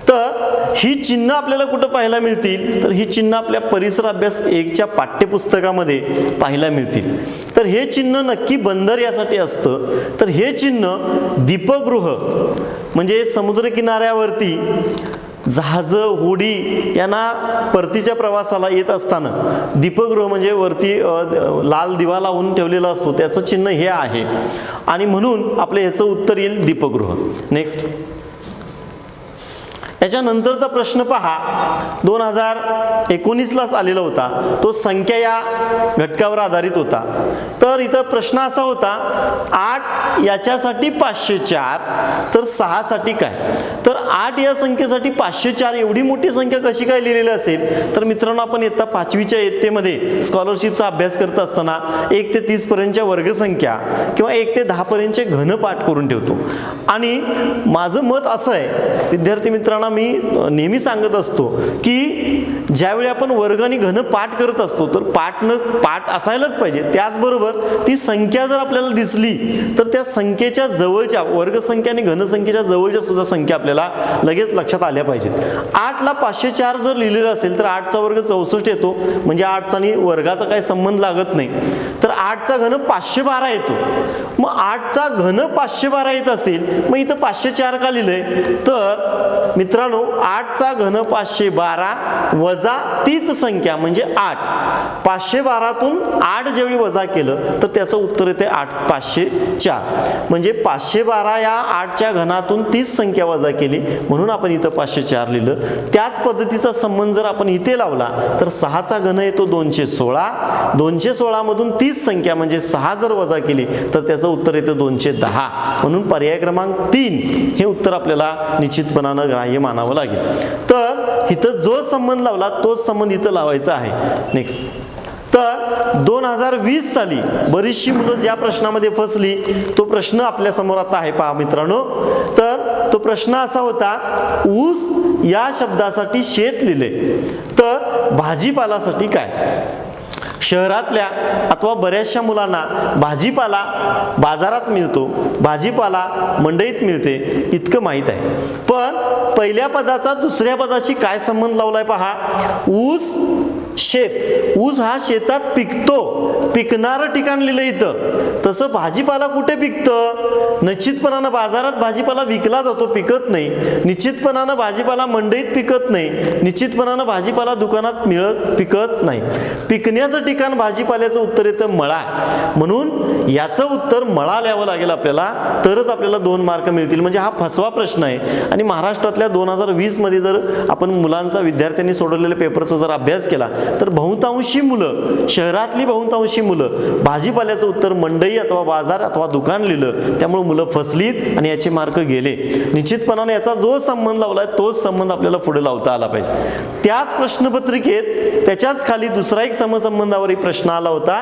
तर ही चिन्ह आपल्याला कुठं पाहायला मिळतील, तर ही चिन्ह आपल्या परिसर अभ्यास 1च्या पाठ्यपुस्तकामध्ये पाहायला मिळतील. तर हे चिन्ह नक्की बंदर यासाठी असतं. तर हे चिन्ह दीपगृह म्हणजे समुद्र किनाऱ्यावरती जहाजं, होडी यांना परतीच्या प्रवासाला येत असताना दीपगृह म्हणजे वरती लाल दिवा लावून ठेवलेला असतो त्याचं चिन्ह हे आहे आणि म्हणून आपलं ह्याचं उत्तर येईल दीपगृह. नेक्स्ट, याच्यानंतरचा प्रश्न पहा. 2019लाच आलेला होता. तो संख्या या घटकावर आधारित होता. तर इथं प्रश्न असा होता 8 याच्यासाठी 504 तर 6 साठी काय. तर 8 या संख्येसाठी 504 एवढी मोठी संख्या कशी काय लिहिलेली असेल, तर मित्रांनो आपण इयत्ता 5वीच्या इयत्तेमध्ये स्कॉलरशिपचा अभ्यास करत असताना 1 ते 30 पर्यंतच्या वर्गसंख्या किंवा 1 ते 10 पर्यंतचे घनपाठ करून ठेवतो. आणि माझं मत असं आहे विद्यार्थी मित्रांनो, मी नेहमी सांगत असतो की ज्यावेळी आपण वर्ग आणि घन पाठ करत असतो तर पाठ असायलाच पाहिजे. त्याचबरोबर ती संख्या जर आपल्याला दिसली तर त्या संख्येच्या जवळच्या वर्गसंख्या आणि घनसंख्येच्या जवळच्या सुद्धा संख्या आपल्याला लगेच लक्षात आल्या पाहिजेत. 8ला 504 जर लिहिलेलं असेल तर 8चा वर्ग 64 येतो म्हणजे 8चा आणि वर्गाचा काही संबंध लागत नाही. तर 8चा घन 512 येतो. मग 8चा घन 512 येत असेल मग इथं 504 का लिहिलंय, तर मित्रांनो 8चा घन 512 वजा तीच संख्या म्हणजे 8. 512तून 8 ज्यावेळी वजा केलं तर त्याचं उत्तर येते 504. म्हणजे 512 या 8च्या घनातून 30 संख्या वजा केली म्हणून आपण इथं 504 लिहिलं. त्याच पद्धतीचा संबंध जर आपण इथे लावला तर 6चा घन येतो 216. 216 मधून 30 संख्या म्हणजे 6 जर वजा केली तर त्याचं उत्तर येतं 210. म्हणून पर्याय क्रमांक 3 हे उत्तर आपल्याला निश्चितपणानं ग्राह्य मानावं लागेल. तर इथं जो संबंध लावला तोच संबंध इथं लावायचा आहे. नेक्स्ट, तर 2020 साली बरीचशी मुलं ज्या प्रश्नामध्ये फसली तो प्रश्न आपल्या समोर आता आहे पहा मित्रांनो. तर तो प्रश्न असा होता ऊस या शब्दासाठी शेत लिहिले तर भाजीपालासाठी काय. शहरातल्या अथवा बऱ्याचशा मुलांना भाजीपाला बाजारात मिळतो, भाजीपाला मंडईत मिळते इतकं माहीत आहे. पण पहिल्या पदाचा दुसऱ्या पदाशी काय संबंध लावलाय पहा. ऊस शेत, ऊस हा शेतात पिकतो, पिकणारं ठिकाण लिहिलं इथं. तसं भाजीपाला कुठे पिकतं? निश्चितपणानं बाजारात भाजीपाला विकला जातो, पिकत नाही. निश्चितपणानं भाजीपाला मंडईत पिकत नाही. निश्चितपणानं भाजीपाला दुकानात पिकत नाही. पिकण्याचं ठिकाण भाजीपाल्याचं उत्तर येतं मळा. म्हणून याचं उत्तर मळा लिहावं लागेल आपल्याला, तरच आपल्याला 2 मार्क मिळतील. म्हणजे हा फसवा प्रश्न आहे. आणि महाराष्ट्रातल्या 2020 मध्ये जर आपण मुलांचा, विद्यार्थ्यांनी सोडवलेल्या पेपरचा जर अभ्यास केला तर बहुतांशी मुलं, शहरातली बहुतांशी मुलं भाजीपाल्याचं उत्तर मंडई अथवा बाजार अथवा दुकान लिहिलं. त्यामुळे मुलं फसलीत आणि याचे मार्क गेले. निश्चितपणाने याचा जो संबंध लावलाय तोच संबंध आपल्याला पुढे लावता आला पाहिजे. त्याच प्रश्नपत्रिकेत त्याच्याच खाली दुसरा एक समसंबंधावर एक प्रश्न आला होता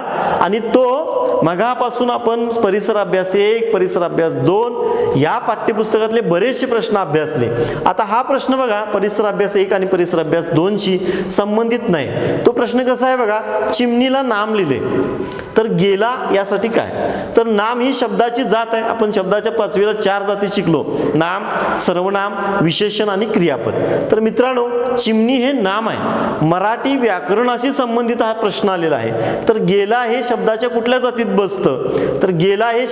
आणि तो मगापासून आपण परिसर अभ्यास 1, परिसर अभ्यास 2 या पाठ्यपुस्तकातले बरेचसे प्रश्न अभ्यासले. आता हा प्रश्न बघा, परिसर अभ्यास 1 आणि परिसर अभ्यास 2 शी संबंधित नाही. तो प्रश्न कसा आहे बघा, चिमणीला नाम लिहिले तर गेला यासाठी काय? तर नाम ही शब्दाची जात आहे. आपण शब्दाच्या 5वीला 4 जाती शिकलो, नाम, सर्वनाम, विशेषण आणि क्रियापद. तर मित्रांनो, चिमणी हे नाम आहे. मराठी व्याकरणाशी संबंधित हा प्रश्न आलेला आहे. तर गेला हे शब्दाच्या कुठल्या जातीत बसतं? तर गेला हे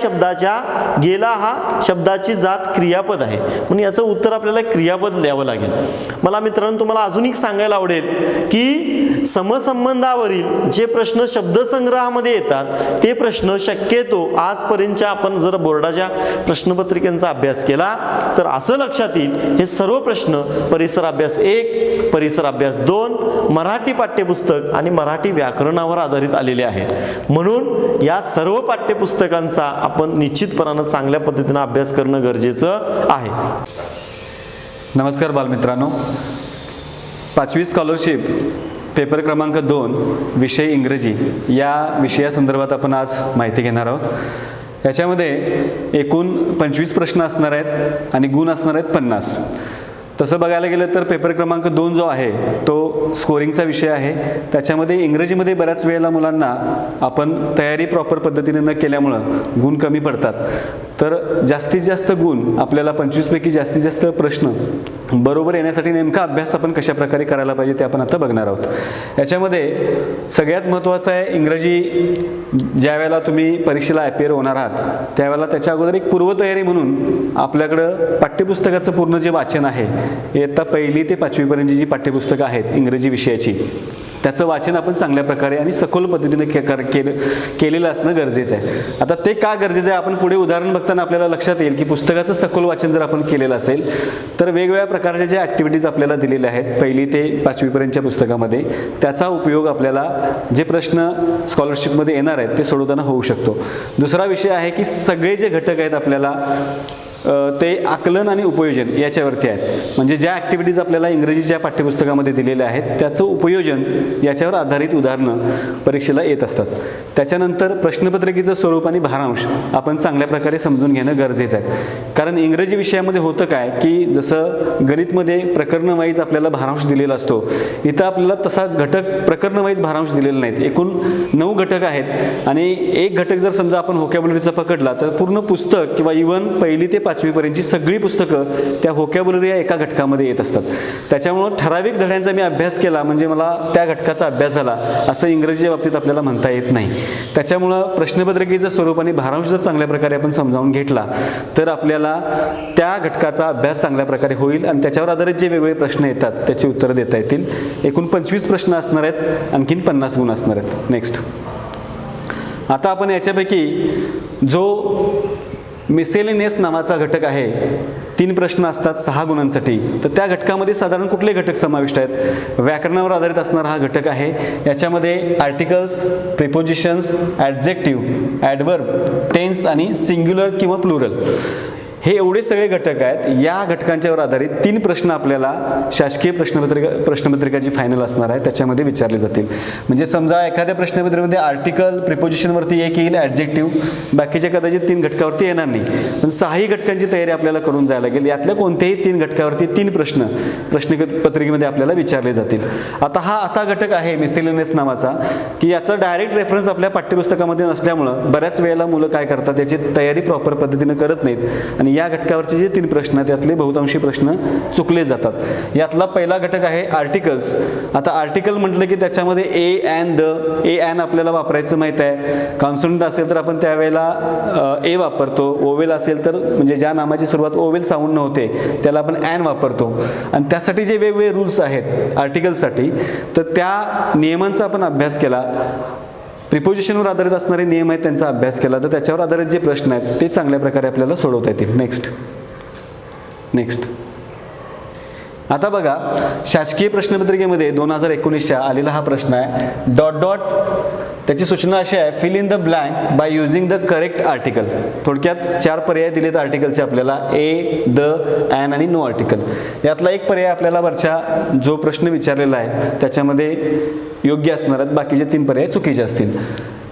गेला हा शब्दाची जात क्रियापद आहे. म्हणून याचं उत्तर आपल्याला क्रियापद लिहावं लागेल. मला मित्रांनो तुम्हाला अजून एक सांगायला आवडेल की समसंबंधावरील जे प्रश्न शब्दसंग्रहामध्ये येतात ते प्रश्न शक्यतो आजपर्यंतच्या आपण जर बोर्डाच्या प्रश्नपत्रिकांचा अभ्यास केला तर असं लक्षात येईल, हे सर्व प्रश्न परिसर अभ्यास 1, परिसर अभ्यास 2, मराठी पाठ्यपुस्तक आणि मराठी व्याकरणावर आधारित आलेले आहेत. म्हणून या सर्व पाठ्यपुस्तकांचा आपण निश्चितपणानं चांगल्या पद्धतीने अभ्यास करणं गरजेचं आहे. नमस्कार बालमित्रांनो, 5वी स्कॉलरशिप पेपर क्रमांक 2 विषय इंग्रजी या विषयासंदर्भात आपण आज माहिती घेणार आहोत. याच्यामध्ये एकूण 25 प्रश्न असणार आहेत आणि गुण असणार आहेत 50. तसं बघायला गेलं तर पेपर क्रमांक 2 जो आहे तो स्कोरिंगचा विषय आहे. त्याच्यामध्ये इंग्रजीमध्ये बऱ्याच वेळेला मुलांना आपण तयारी प्रॉपर पद्धतीने न केल्यामुळं गुण कमी पडतात. तर जास्तीत जास्त गुण आपल्याला 25 पैकी जास्तीत जास्त प्रश्न बरोबर येण्यासाठी नेमका अभ्यास आपण कशा प्रकारे करायला पाहिजे ते आपण आता बघणार आहोत. याच्यामध्ये सगळ्यात महत्त्वाचं आहे, इंग्रजी ज्या वेळेला तुम्ही परीक्षेला अपेअर होणार आहात त्यावेळेला त्याच्या अगोदर एक पूर्वतयारी म्हणून आपल्याकडं पाठ्यपुस्तकाचं पूर्ण जे वाचन आहे, इयत्ता 1ली ते 5वी पर्यंतची जी पाठ्यपुस्तकं आहेत इंग्रजी विषयाची, त्याचं वाचन आपण चांगल्या प्रकारे आणि सखोल पद्धतीने केलेलं असणं गरजेचं आहे. आता ते का गरजेचं आहे आपण पुढे उदाहरण बघताना आपल्याला लक्षात येईल की पुस्तकाचं सखोल वाचन जर आपण केलेलं असेल तर वेगवेगळ्या प्रकारच्या ज्या ॲक्टिव्हिटीज आपल्याला दिलेल्या आहेत 1ली ते 5वी पर्यंतच्या पुस्तकामध्ये, त्याचा उपयोग आपल्याला जे प्रश्न स्कॉलरशिपमध्ये येणार आहेत ते सोडवताना होऊ शकतो. दुसरा विषय आहे की सगळे जे घटक आहेत आपल्याला ते आकलन आणि उपयोजन याच्यावरती आहेत. म्हणजे ज्या ॲक्टिव्हिटीज आपल्याला इंग्रजीच्या पाठ्यपुस्तकामध्ये दिलेल्या आहेत त्याचं उपयोजन याच्यावर आधारित उदाहरणं परीक्षेला येत असतात. त्याच्यानंतर प्रश्नपत्रिकेचं स्वरूप आणि भारांश आपण चांगल्या प्रकारे समजून घेणं गरजेचं आहे. कारण इंग्रजी विषयामध्ये होतं काय की जसं गणितमध्ये प्रकरण वाईज आपल्याला भारांश दिलेला असतो, इथं आपल्याला तसा घटक प्रकरण वाईज भारांश दिलेला नाहीत. एकूण 9 घटक आहेत आणि एक घटक जर समजा आपण व्होकॅब्युलरीचा पकडला तर पूर्ण पुस्तक किंवा इव्हन 1ली ते 5वी पर्यंतची सगळी पुस्तकं त्या व्होकॅब्युलरी या एका घटकामध्ये येत असतात. त्याच्यामुळं ठराविक धड्यांचा मी अभ्यास केला म्हणजे मला त्या घटकाचा अभ्यास झाला असं इंग्रजीच्या बाबतीत आपल्याला म्हणता येत नाही. त्याच्यामुळं प्रश्नपत्रिकेचं स्वरूप आणि भारांश जर चांगल्या प्रकारे आपण समजावून घेतला तर आपल्याला त्या घटकाचा अभ्यास चांगल्या प्रकारे होईल आणि त्याच्यावर आधारित जे वेगवेगळे प्रश्न येतात त्याची उत्तरं देता येतील. एकूण 25 प्रश्न असणार आहेत, आणखीन 50 गुण असणार आहेत. नेक्स्ट, आता आपण याच्यापैकी जो मिसेलेनियस नावाचा घटक आहे, 3 प्रश्न असतात 6 गुणांसाठी, तर त्या घटकामध्ये साधारण कुठले घटक समाविष्ट आहेत? व्याकरणावर आधारित असणारा हा घटक आहे. याच्यामध्ये articles, prepositions, adjective, adverb, tense आणि सिंग्युलर किंवा प्लुरल हे एवढे सगळे घटक आहेत. या घटकांच्यावर आधारित 3 प्रश्न आपल्याला शासकीय प्रश्नपत्रिका जी फायनल असणार आहे त्याच्यामध्ये विचारले जातील. म्हणजे समजा एखाद्या प्रश्नपत्रिकेमध्ये आर्टिकल, प्रिपोजिशनवरती एक येईल, ॲडजेक्टिव्ह, बाकीच्या कदाचित 3 घटकावरती येणार नाही, पण 6ही घटकांची तयारी आपल्याला करून जायला लागेल. यातल्या कोणत्याही 3 घटकावरती 3 प्रश्न प्रश्नपत्रिकेमध्ये आपल्याला विचारले जातील. आता हा असा घटक आहे मिसेलेनियस नावाचा की याचा डायरेक्ट रेफरन्स आपल्या पाठ्यपुस्तकामध्ये नसल्यामुळं बऱ्याच वेळेला मुलं काय करतात, याची तयारी प्रॉपर पद्धतीने करत नाहीत आणि या घटकावरचे जे 3 प्रश्न आहेत त्यातले बहुतांशी प्रश्न चुकले जातात. यातला पहिला घटक आहे आर्टिकल्स. आता आर्टिकल म्हटलं की त्याच्यामध्ये A and the, A and आपल्याला वापरायचं माहीत आहे. कॉन्सोनंट असेल तर आपण त्यावेळेला ए वापरतो, ओवेल असेल तर म्हणजे ज्या नामाची सुरुवात ओवेल साऊंड नव्हते त्याला आपण अँड वापरतो. आणि त्यासाठी जे वेगवेगळे रूल्स आहेत आर्टिकलसाठी, तर त्या नियमांचा आपण अभ्यास केला. प्रिपोजिशनवर आधारित असणारे नियम आहेत त्यांचा अभ्यास केला, तर त्याच्यावर आधारित जे प्रश्न आहेत ते चांगल्या प्रकारे आपल्याला सोडवता येतील. नेक्स्ट आता बघा, शासकीय प्रश्नपत्रिकेमध्ये 2019च्या आलेला हा प्रश्न आहे. डॉट डॉट त्याची सूचना अशी आहे, fill in the blank by using the correct article. थोडक्यात 4 पर्याय दिलेत आर्टिकलचे आपल्याला, ए, द, अँड आणि नो आर्टिकल. यातला एक पर्याय आपल्याला वरच्या जो प्रश्न विचारलेला आहे त्याच्यामध्ये योग्य असणार आहेत, बाकीचे 3 पर्याय चुकीचे असतील.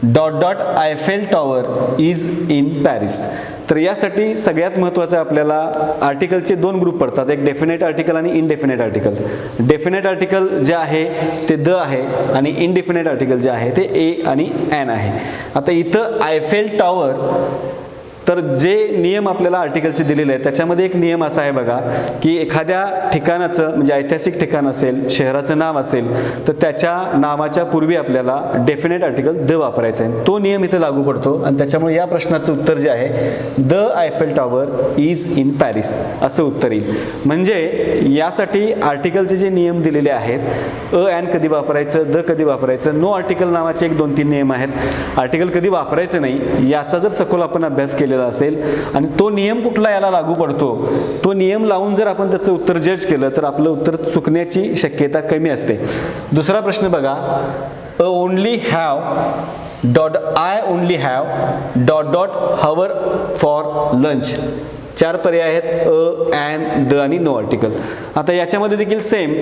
Dot dot Eiffel tower is in Paris. तर यासाठी सगळ्यात महत्त्वाचं आपल्याला आर्टिकलचे 2 ग्रुप पडतात, एक डेफिनेट आर्टिकल आणि इनडेफिनेट आर्टिकल. डेफिनेट आर्टिकल जे आहे ते द आहे आणि इनडेफिनेट आर्टिकल जे आहे ते ए आणि ॲन आहे. आता इथं आयफेल टॉवर, तर जे नियम आपल्याला आर्टिकलचे दिलेले आहेत त्याच्यामध्ये एक नियम असा आहे बघा, की एखाद्या ठिकाणाचं म्हणजे ऐतिहासिक ठिकाण असेल, शहराचं नाव असेल, तर त्याच्या नावाच्या पूर्वी आपल्याला डेफिनेट आर्टिकल द वापरायचं आहे. तो नियम इथं लागू पडतो आणि त्याच्यामुळे या प्रश्नाचं उत्तर जे आहे the Eiffel tower is in Paris असं उत्तर येईल. म्हणजे यासाठी आर्टिकलचे जे नियम दिलेले आहेत, अ अँड कधी वापरायचं, द कधी वापरायचं, नो आर्टिकल नावाचे 1-2-3 नियम आहेत. आर्टिकल कधी वापरायचं नाही याचा जर सखोल आपण अभ्यास केला असेल आणि तो नियम कुठला याला लागू पडतो, तो नियम लावून जर आपण त्याचं उत्तर जज केलं तर आपलं उत्तर चुकण्याची शक्यता कमी असते. दुसरा प्रश्न बघा, a only have dot I only have dot dot hover for lunch. 4 पर्याय आहेत, अ, अँड, द आणि नो आर्टिकल. आता याच्यामध्ये देखील सेम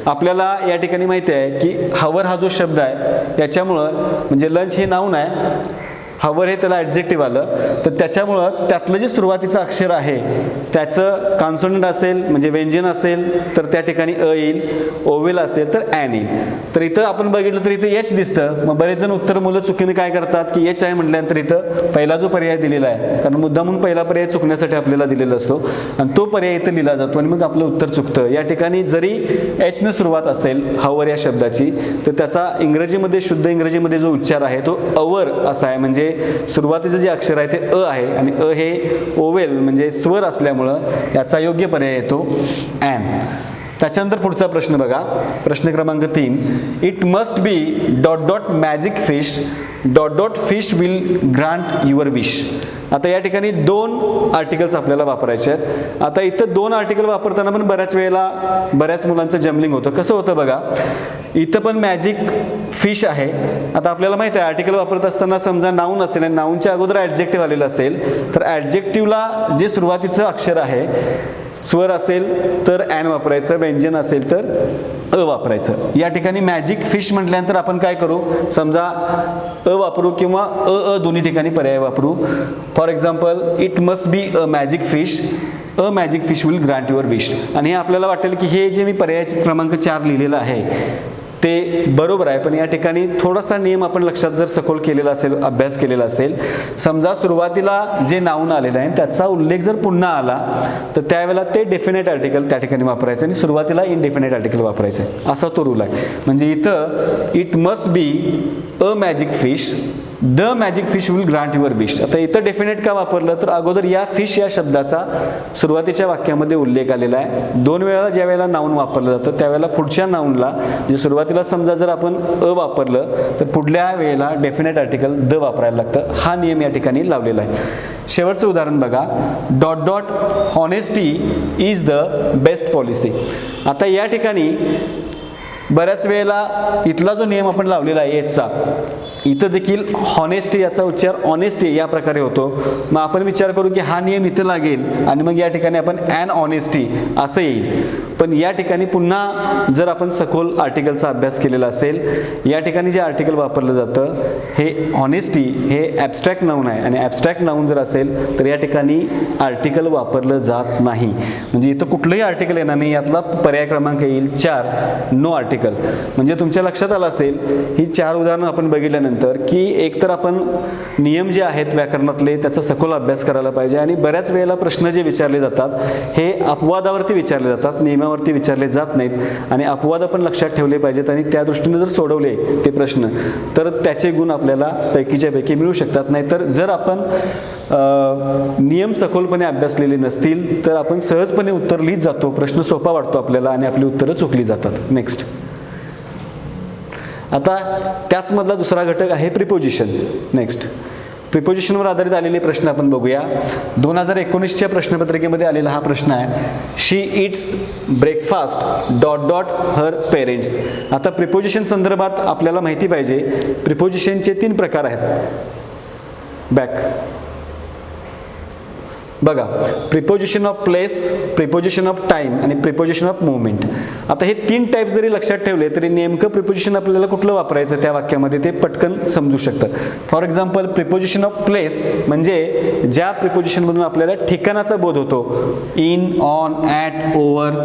आपल्याला या ठिकाणी माहिती आहे की हवर हा जो शब्द आहे याच्यामुळं म्हणजे लंच हे नाऊन आहे, हवर हे त्याला ॲडजेक्टिव्ह आलं, तर त्याच्यामुळं त्यातलं जे सुरुवातीचं अक्षर आहे त्याचं कॉन्सोनंट असेल म्हणजे व्यंजन असेल तर त्या ठिकाणी अ येईल, ओवेल असेल तर ॲन येईल. तर इथं आपण बघितलं तर इथं एच दिसतं. मग बरेच जण उत्तर मुलं चुकीने काय करतात की एच आहे म्हटल्यानंतर इथं पहिला जो पर्याय दिलेला आहे, कारण मुद्दा म्हणून पहिला पर्याय चुकण्यासाठी आपल्याला दिलेला असतो आणि तो पर्याय इथं लिहिला जातो आणि मग आपलं उत्तर चुकतं. या ठिकाणी जरी एचनं सुरुवात असेल हवर या शब्दाची, तर त्याचा इंग्रजीमध्ये शुद्ध इंग्रजीमध्ये जो उच्चार आहे तो अवर असा आहे. म्हणजे सुरुवातीचं जे अक्षर आहे ते अ आहे आणि अ हे ओवेल म्हणजे स्वर असल्यामुळं याचा योग्य पर्याय येतो ॲन. त्याच्यानंतर पुढचा प्रश्न बघा, प्रश्न क्रमांक 3, it must be dot dot magic fish dot dot fish will grant your wish. आता या ठिकाणी 2 आर्टिकल्स आपल्याला वापरायचे आहेत. आता इथं 2 आर्टिकल वापरताना पण बऱ्याच वेळेला बऱ्याच मुलांचं जम्बलिंग होतं. कसं होतं बघा, इथं पण मॅजिक फिश आहे. आता आपल्याला माहिती आहे आर्टिकल वापरत असताना समजा नाऊन असेल आणि नाऊनच्या अगोदर ॲडजेक्टिव्ह आलेलं असेल तर ॲडजेक्टिव्हला जे सुरुवातीचं अक्षर आहे, स्वर असेल तर ॲन वापरायचं, व्यंजन असेल तर अ वापरायचं. या ठिकाणी मॅजिक फिश म्हटल्यानंतर आपण काय करू, समजा अ वापरू किंवा अ दोन्ही ठिकाणी पर्याय वापरू. For example, it must be a magic fish, a magic fish will grant your wish. आणि हे आपल्याला वाटेल की हे जे मी पर्याय क्रमांक 4 लिहिलेलं आहे ते बरोबर आहे, पण या ठिकाणी थोडासा नियम आपण लक्षात जर सखोल केलेला असेल, अभ्यास केलेला असेल, समजा सुरुवातीला जे नाऊन आलेलं आहे त्याचा उल्लेख जर पुन्हा आला तर त्यावेळेला ते डेफिनेट आर्टिकल त्या ठिकाणी वापरायचं आणि सुरुवातीला इनडेफिनेट आर्टिकल वापरायचं आहे, असा तो रूल आहे. म्हणजे इथं it must be a magic fish the magic fish will grant your wish. आता इथं डेफिनेट का वापरलं तर अगोदर या फिश या शब्दाचा सुरुवातीच्या वाक्यामध्ये उल्लेख आलेला आहे. 2 वेळेला ज्या वेळेला नाऊन वापरलं जातं त्यावेळेला पुढच्या नाऊनला म्हणजे सुरुवातीला समजा जर आपण अ वापरलं तर पुढल्या वेळेला डेफिनेट आर्टिकल द वापरायला लागतं. हा नियम या ठिकाणी लावलेला आहे. शेवटचं उदाहरण बघा, dot dot honesty is the best policy. आता या ठिकाणी बऱ्याच वेळेला इथला जो नियम आपण लावलेला आहे एचचा, इथं देखील हॉनेस्टी याचा उच्चार ऑनेस्टी या प्रकारे होतो. मग आपण विचार करू की हा नियम इथं लागेल आणि मग या ठिकाणी आपण ॲन ऑनेस्टी असं येईल. पण या ठिकाणी पुन्हा जर आपण सखोल आर्टिकलचा अभ्यास केलेला असेल, या ठिकाणी जे आर्टिकल वापरलं जातं हे ऑनेस्टी हे ॲब्स्ट्रॅक्ट नाऊन आहे आणि ॲब्स्ट्रॅक्ट नाऊन जर असेल तर या ठिकाणी आर्टिकल वापरलं जात नाही. म्हणजे इथं कुठलंही आर्टिकल येणार नाही. यातला पर्याय क्रमांक येईल 4, नो आर्टिकल. म्हणजे तुमच्या लक्षात आलं असेल ही 4 उदाहरणं आपण बघितल्यानंतर की एकतर आपण नियम जे आहेत व्याकरणातले त्याचा सखोल अभ्यास करायला पाहिजे आणि बऱ्याच वेळेला प्रश्न जे विचारले जातात हे अपवादावरती विचारले जातात, नियमावरती विचारले जात नाहीत आणि अपवाद आपण लक्षात ठेवले पाहिजेत आणि त्या दृष्टीने जर सोडवले ते प्रश्न तर त्याचे गुण आपल्याला पैकीच्या पैकी मिळू शकतात. नाहीतर जर आपण नियम सखोलपणे अभ्यासलेले नसतील तर आपण सहजपणे उत्तर लिहित जातो, प्रश्न सोपा वाटतो आपल्याला आणि आपली उत्तरं चुकली जातात. नेक्स्ट, आता त्याचमधला दुसरा घटक आहे प्रिपोजिशन. नेक्स्ट, प्रिपोजिशनवर आधारित आलेले प्रश्न आपण बघूया. 2019च्या प्रश्नपत्रिकेमध्ये आलेला हा प्रश्न आहे, she eats breakfast dot dot her parents. आता प्रिपोजिशन संदर्भात आपल्याला माहिती पाहिजे प्रिपोजिशनचे 3 प्रकार आहेत. बॅक बघा, preposition of place, preposition of time आणि प्रिपोजिशन ऑफ मुवमेंट. आता हे 3 टाईप जरी लक्षात ठेवले तरी नेमकं प्रिपोजिशन आपल्याला कुठलं वापरायचं त्या वाक्यामध्ये ते पटकन समजू शकतं. For example, preposition of place म्हणजे ज्या प्रिपोजिशनमधून आपल्याला ठिकाणाचा बोध होतो, in, on, at, over,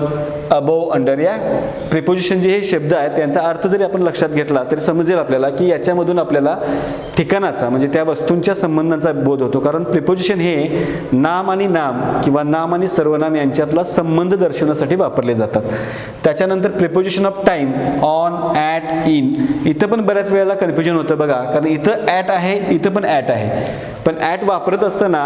above, under, या प्रिपोजिशन जे हे शब्द आहेत त्यांचा अर्थ जरी आपण लक्षात घेतला तरी समजेल आपल्याला की याच्यामधून आपल्याला ठिकाणाचा म्हणजे त्या वस्तूंच्या संबंधांचा बोध होतो. कारण प्रिपोजिशन हे नाम आणि नाम किंवा नाम आणि सर्वनाम यांच्यातला संबंध दर्शवण्यासाठी वापरले जातात. त्याच्यानंतर preposition of time, on, at, in. इथं पण बऱ्याच वेळेला कन्फ्युजन होतं बघा, कारण इथं ॲट आहे, इथं पण ॲट आहे. पण ॲट वापरत असताना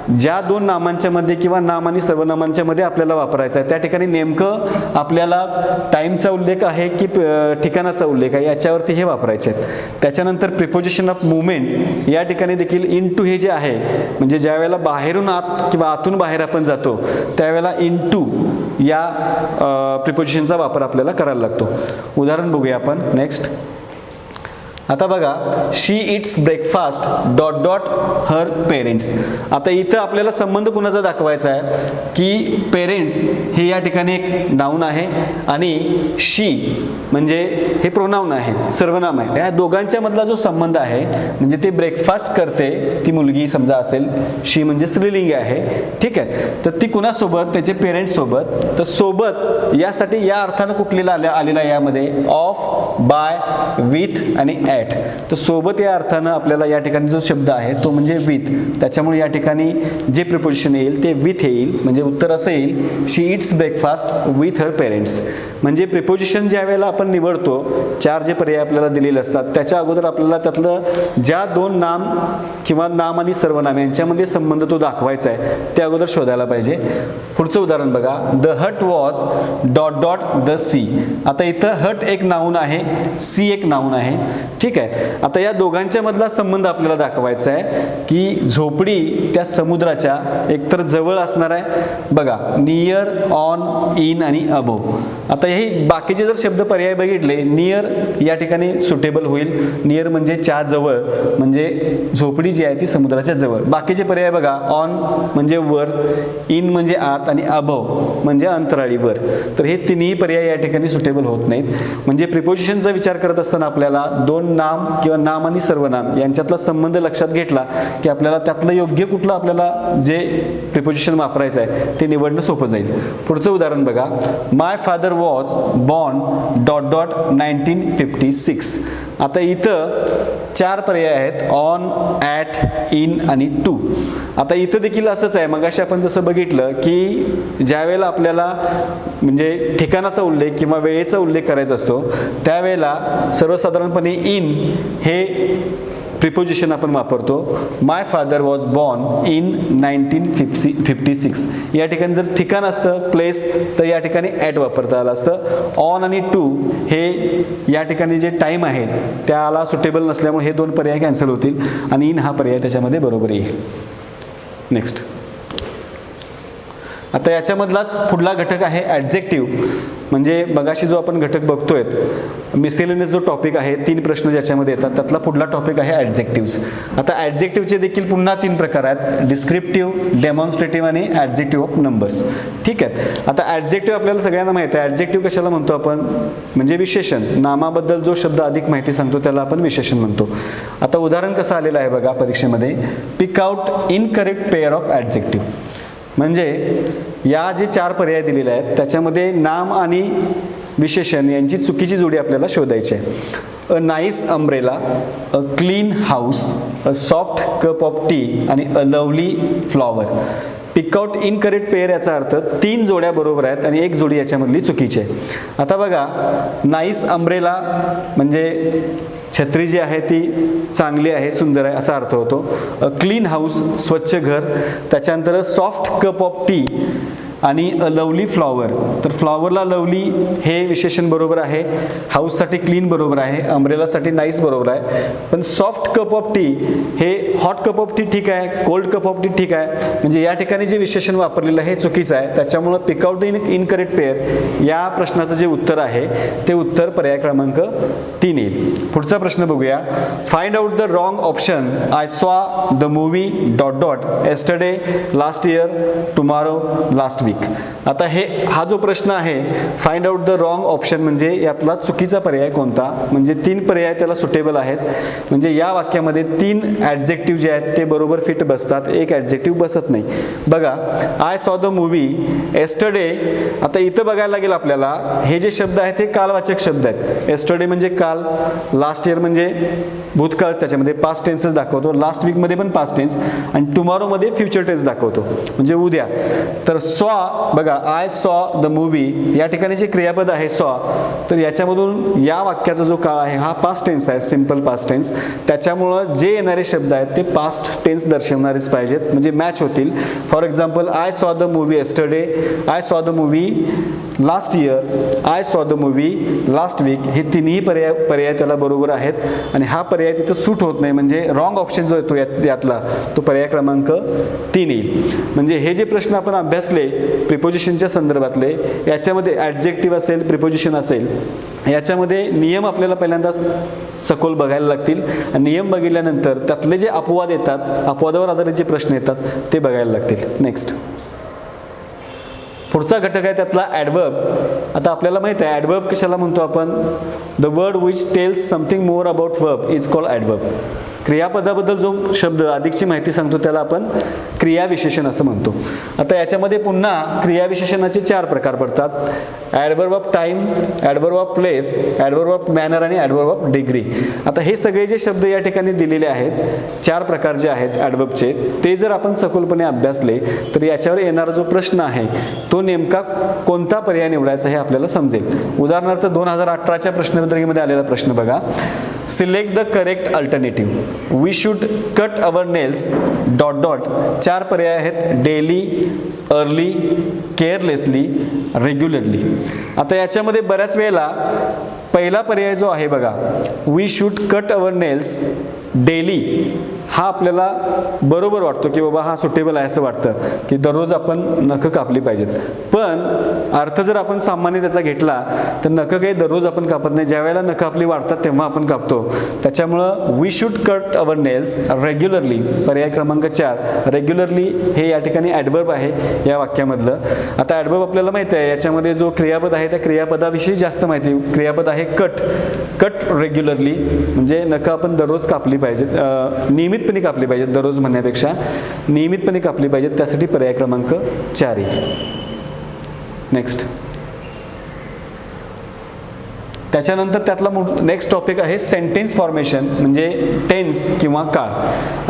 ज्या 2 नामांच्या मध्ये किंवा नाम आणि सर्वनामांच्या मध्ये आपल्याला वापरायचं आहे त्या ठिकाणी नेमकं आपल्याला टाइमचा उल्लेख आहे की ठिकाणाचा उल्लेख आहे याच्यावरती हे वापरायचे आहेत. त्याच्यानंतर प्रिपोजिशन ऑफ मुवमेंट, या ठिकाणी देखील इन टू हे जे आहे म्हणजे ज्या वेळेला बाहेरून आत किंवा आतून बाहेर आपण जातो त्यावेळेला इन टू या प्रिपोजिशनचा वापर आपल्याला करायला लागतो. उदाहरण बघूया आपण. नेक्स्ट, आता बघा, she eats breakfast dot dot her parents. आता इथं आपल्याला संबंध कुणाचा दाखवायचा आहे की पेरेंट्स हे या ठिकाणी एक नाऊन आहे आणि शी म्हणजे हे प्रोनाऊन आहे, सर्वनाम आहे. या दोघांच्या मधला जो संबंध आहे म्हणजे ते ब्रेकफास्ट करते ती मुलगी समजा असेल, शी म्हणजे स्त्रीलिंग आहे, ठीक आहे. तर ती कुणासोबत, त्याचे पेरेंट्स सोबत. तर सोबत यासाठी या अर्थानं कुठलेला आलेला यामध्ये ऑफ, बाय, विथ आणि ॲट. तर सोबत या अर्थानं आपल्याला या ठिकाणी जो शब्द आहे तो म्हणजे विथ, त्याच्यामुळे या ठिकाणी जे प्रिपोजिशन येईल ते विथ येईल. म्हणजे उत्तर असं येईल, she eats breakfast with her parents. म्हणजे प्रिपोजिशन ज्या वेळेला आपण निवडतो 4 जे पर्याय आपल्याला दिलेले असतात त्याच्या अगोदर आपल्याला त्यातलं ज्या 2 नाम किंवा नाम आणि सर्वनाम यांच्यामध्ये संबंध तो दाखवायचा आहे ते अगोदर शोधायला पाहिजे. पुढचं उदाहरण बघा, the hut was dot dot the sea. आता इथं हट एक नाऊन आहे, सी एक नाऊन आहे, ठीक आहे. आता या दोघांच्या मधला संबंध आपल्याला दाखवायचा आहे की झोपडी त्या समुद्राच्या एकतर जवळ असणार आहे बघा, नियर, ऑन, इन आणि अबोव. आता हे बाकीचे जर शब्द पर्याय बघितले, नियर या ठिकाणी सुटेबल होईल. नियर म्हणजे च्या जवळ, म्हणजे झोपडी जी आहे ती समुद्राच्या जवळ. बाकीचे पर्याय बघा, ऑन म्हणजे वर, इन म्हणजे आत आणि अबोव म्हणजे अंतराळीवर. तर हे तिन्ही पर्याय या ठिकाणी सुटेबल होत नाहीत. म्हणजे प्रिपोजिशनचा विचार करत असताना आपल्याला 2 नाम किंवा नाम आणि सर्वनाम यांच्यातला संबंध लक्षात घेतला की आपल्याला त्यातलं योग्य कुठलं आपल्याला जे प्रिपोजिशन वापरायचं आहे ते निवडणं सोपं जाईल. पुढचं उदाहरण बघा, my father was born dot dot 1956. आता इथं 4 पर्याय आहेत, ऑन, ॲट, इन आणि टू. आता इथं देखील असंच आहे, मगाशी आपण जसं बघितलं की ज्या वेळेला आपल्याला म्हणजे ठिकाणाचा उल्लेख किंवा वेळेचा उल्लेख करायचा असतो त्यावेळेला सर्वसाधारणपणे इन हे प्रिपोजिशन आपण वापरतो. माय फादर वॉज बॉर्न इन 1956. या ठिकाणी जर ठिकाण असतं प्लेस तर या ठिकाणी ॲट वापरता आलं असतं. ऑन आणि टू हे या ठिकाणी जे टाईम आहे त्याला सुटेबल नसल्यामुळे हे 2 पर्याय कॅन्सल होतील आणि इन हा पर्याय त्याच्यामध्ये बरोबर येईल. नेक्स्ट, आता याच्यामधलाच पुढला घटक आहे ॲडजेक्टिव्ह. म्हणजे मगाशी जो आपण घटक बघतोय मिसेलेनियस जो टॉपिक आहे 3 प्रश्न ज्याच्यामध्ये येतात त्यातला पुढला टॉपिक आहे ॲडजेक्टिव्स. आता ॲडजेक्टिव्हचे देखील पुन्हा 3 प्रकार आहेत, डिस्क्रिप्टिव्ह, डेमॉन्स्ट्रेटिव्ह आणि ॲडजेक्टिव्ह ऑफ नंबर्स. ठीक आहेत. आता ॲडजेक्टिव्ह आपल्याला सगळ्यांना माहिती आहे. ॲडजेक्टिव्ह कशाला म्हणतो आपण, म्हणजे विशेषण, नामाबद्दल जो शब्द अधिक माहिती सांगतो त्याला आपण विशेषण म्हणतो. आता उदाहरण कसं आलेलं आहे बघा परीक्षेमध्ये, pick out incorrect pair of adjective. म्हणजे या जे 4 पर्याय दिलेले आहेत त्याच्यामध्ये नाम आणि विशेषण यांची चुकीची जोडी आपल्याला शोधायची आहे. A nice umbrella, a clean house, a soft cup of tea आणि a lovely flower. Pick out incorrect pair याचा अर्थ 3 जोड्या बरोबर आहेत आणि 1 जोडी याच्यामधली चुकीची आहे. आता बघा, नाईस अम्ब्रेला म्हणजे छत्री जी आहे ती चांगली आहे, सुंदर आहे असा अर्थ होतो. क्लीन हाऊस स्वच्छ घर, त्याच्यानंतर सॉफ्ट कप ऑफ टी आणि अ लवली फ्लॉवर. तर फ्लॉवरला लवली हे विशेषण बरोबर आहे, हाऊससाठी क्लीन बरोबर आहे, अम्ब्रेलासाठी नाईस बरोबर आहे. पण सॉफ्ट कप ऑफ टी हे हॉट कप ऑफ टी ठीक आहे, कोल्ड कप ऑफ टी ठीक आहे, म्हणजे या ठिकाणी जे विशेषण वापरलेलं आहे हे चुकीचं आहे. त्याच्यामुळं पिकआउट इनकरेक्ट पेअर या प्रश्नाचं जे उत्तर आहे ते उत्तर पर्याय क्रमांक 3 येईल. पुढचा प्रश्न बघूया. Find out the wrong option. I saw the movie dot dot yesterday, last year, tomorrow, last week. आता हा जो प्रश्न आहे, find out the wrong option म्हणजे यातला चुकीचा पर्याय कोणता, म्हणजे 3 पर्याय त्याला सुटेबल आहेत. म्हणजे या वाक्यामध्ये 3 ॲडजेक्टिव्ह जे आहेत ते बरोबर फिट बसतात, 1 ॲडजेक्टिव्ह बसत नाही. बघा, I saw the movie yesterday. आता इथं बघायला लागेल आपल्याला हे जे शब्द आहेत हे कालवाचक शब्द आहेत. एस्टरडे म्हणजे काल, लास्ट इयर म्हणजे भूतकाळच त्याच्यामध्ये पास्ट टेन्सच दाखवतो, लास्ट वीकमध्ये पण पास्ट टेन्स आणि टुमॉरोमध्ये फ्युचर टेन्स दाखवतो म्हणजे उद्या. तर सॉ बघा, आय सॉ द मूवी या ठिकाणी जे क्रियापद आहे सॉ, तर याच्यामधून या वाक्याचा जो काळ आहे हा पास्ट टेन्स आहे, सिम्पल पास्ट टेन्स. त्याच्यामुळं जे येणारे शब्द आहेत ते पास्ट टेन्स दर्शवणारेच पाहिजेत, म्हणजे मॅच होतील. For example, I saw the movie yesterday, I saw the movie last year, I saw the movie last week. हे तिन्ही पर्याय त्याला बरोबर आहेत आणि हा पर्याय तिथं सूट होत नाही, म्हणजे रॉंग ऑप्शन जो येतो यातला तो पर्याय क्रमांक 3 येईल. म्हणजे हे जे प्रश्न आपण अभ्यासले प्रिपोजिशनच्या संदर्भातले, याच्यामध्ये ॲडजेक्टिव्ह असेल, प्रिपोजिशन असेल, याच्यामध्ये नियम आपल्याला पहिल्यांदा सखोल बघायला लागतील आणि नियम बघितल्यानंतर त्यातले जे अपवाद येतात, अपवादावर आधारित जे प्रश्न येतात ते बघायला लागतील. नेक्स्ट पुढचा घटक आहे त्यातला ॲडवर्ब. आता आपल्याला माहिती आहे ॲडवर्ब कशाला म्हणतो आपण, the word which tells something more about verb is called adverb. क्रियापदाबद्दल जो शब्द अधिकची माहिती सांगतो त्याला आपण क्रियाविशेषण असं म्हणतो. आता याच्यामध्ये पुन्हा क्रियाविशेषणाचे 4 प्रकार पडतात. Adverb of time, adverb of place, adverb of manner आणि ॲडवर्ब ऑफ डिग्री. आता हे सगळे जे शब्द या ठिकाणी दिलेले आहेत, 4 प्रकार जे आहेत ॲडवर्बचे, ते जर आपण सखोलपणे अभ्यासले तर याच्यावर येणारा जो प्रश्न आहे तो नेमका कोणता पर्याय निवडायचा हे आपल्याला समजेल. उदाहरणार्थ 2018च्या प्रश्नपत्रिकेमध्ये आलेला प्रश्न बघा. Select the correct alternative. We should cut our nails dot dot. 4 पर्याय आहेत, डेली, अर्ली, केअरलेसली, रेग्युलरली. आता याच्यामध्ये बऱ्याच वेळेला पहिला पर्याय जो आहे बघा, we should cut our nails daily, हा आपल्याला बरोबर वाटतो की बाबा हा सुटेबल आहे, असं वाटतं की दररोज आपण नखं कापली पाहिजेत. पण अर्थ जर आपण सामान्य त्याचा घेतला तर नखं काही दररोज आपण कापत नाही, ज्या वेळेला नखं आपली वाढतात तेव्हा आपण कापतो. त्याच्यामुळं we should cut our nails regularly, पर्याय क्रमांक 4 रेग्युलरली हे या ठिकाणी ॲडवर्ब आहे या वाक्यामधलं. आता ॲडवर्ब आपल्याला माहिती आहे याच्यामध्ये जो क्रियापद आहे त्या क्रियापदाविषयी जास्त माहिती. क्रियापद आहे कट, कट रेग्युलरली म्हणजे नखं आपण दररोज कापली पाहिजेत, नियमितपणे कापली पाहिजेत, दररोज म्हणण्यापेक्षा नियमितपणे कापली पाहिजेत, त्यासाठी पर्याय क्रमांक 4 येईल. नेक्स्ट त्याच्यानंतर त्यातला नेक्स्ट टॉपिक आहे सेंटेन्स फॉर्मेशन म्हणजे टेन्स किंवा काळ.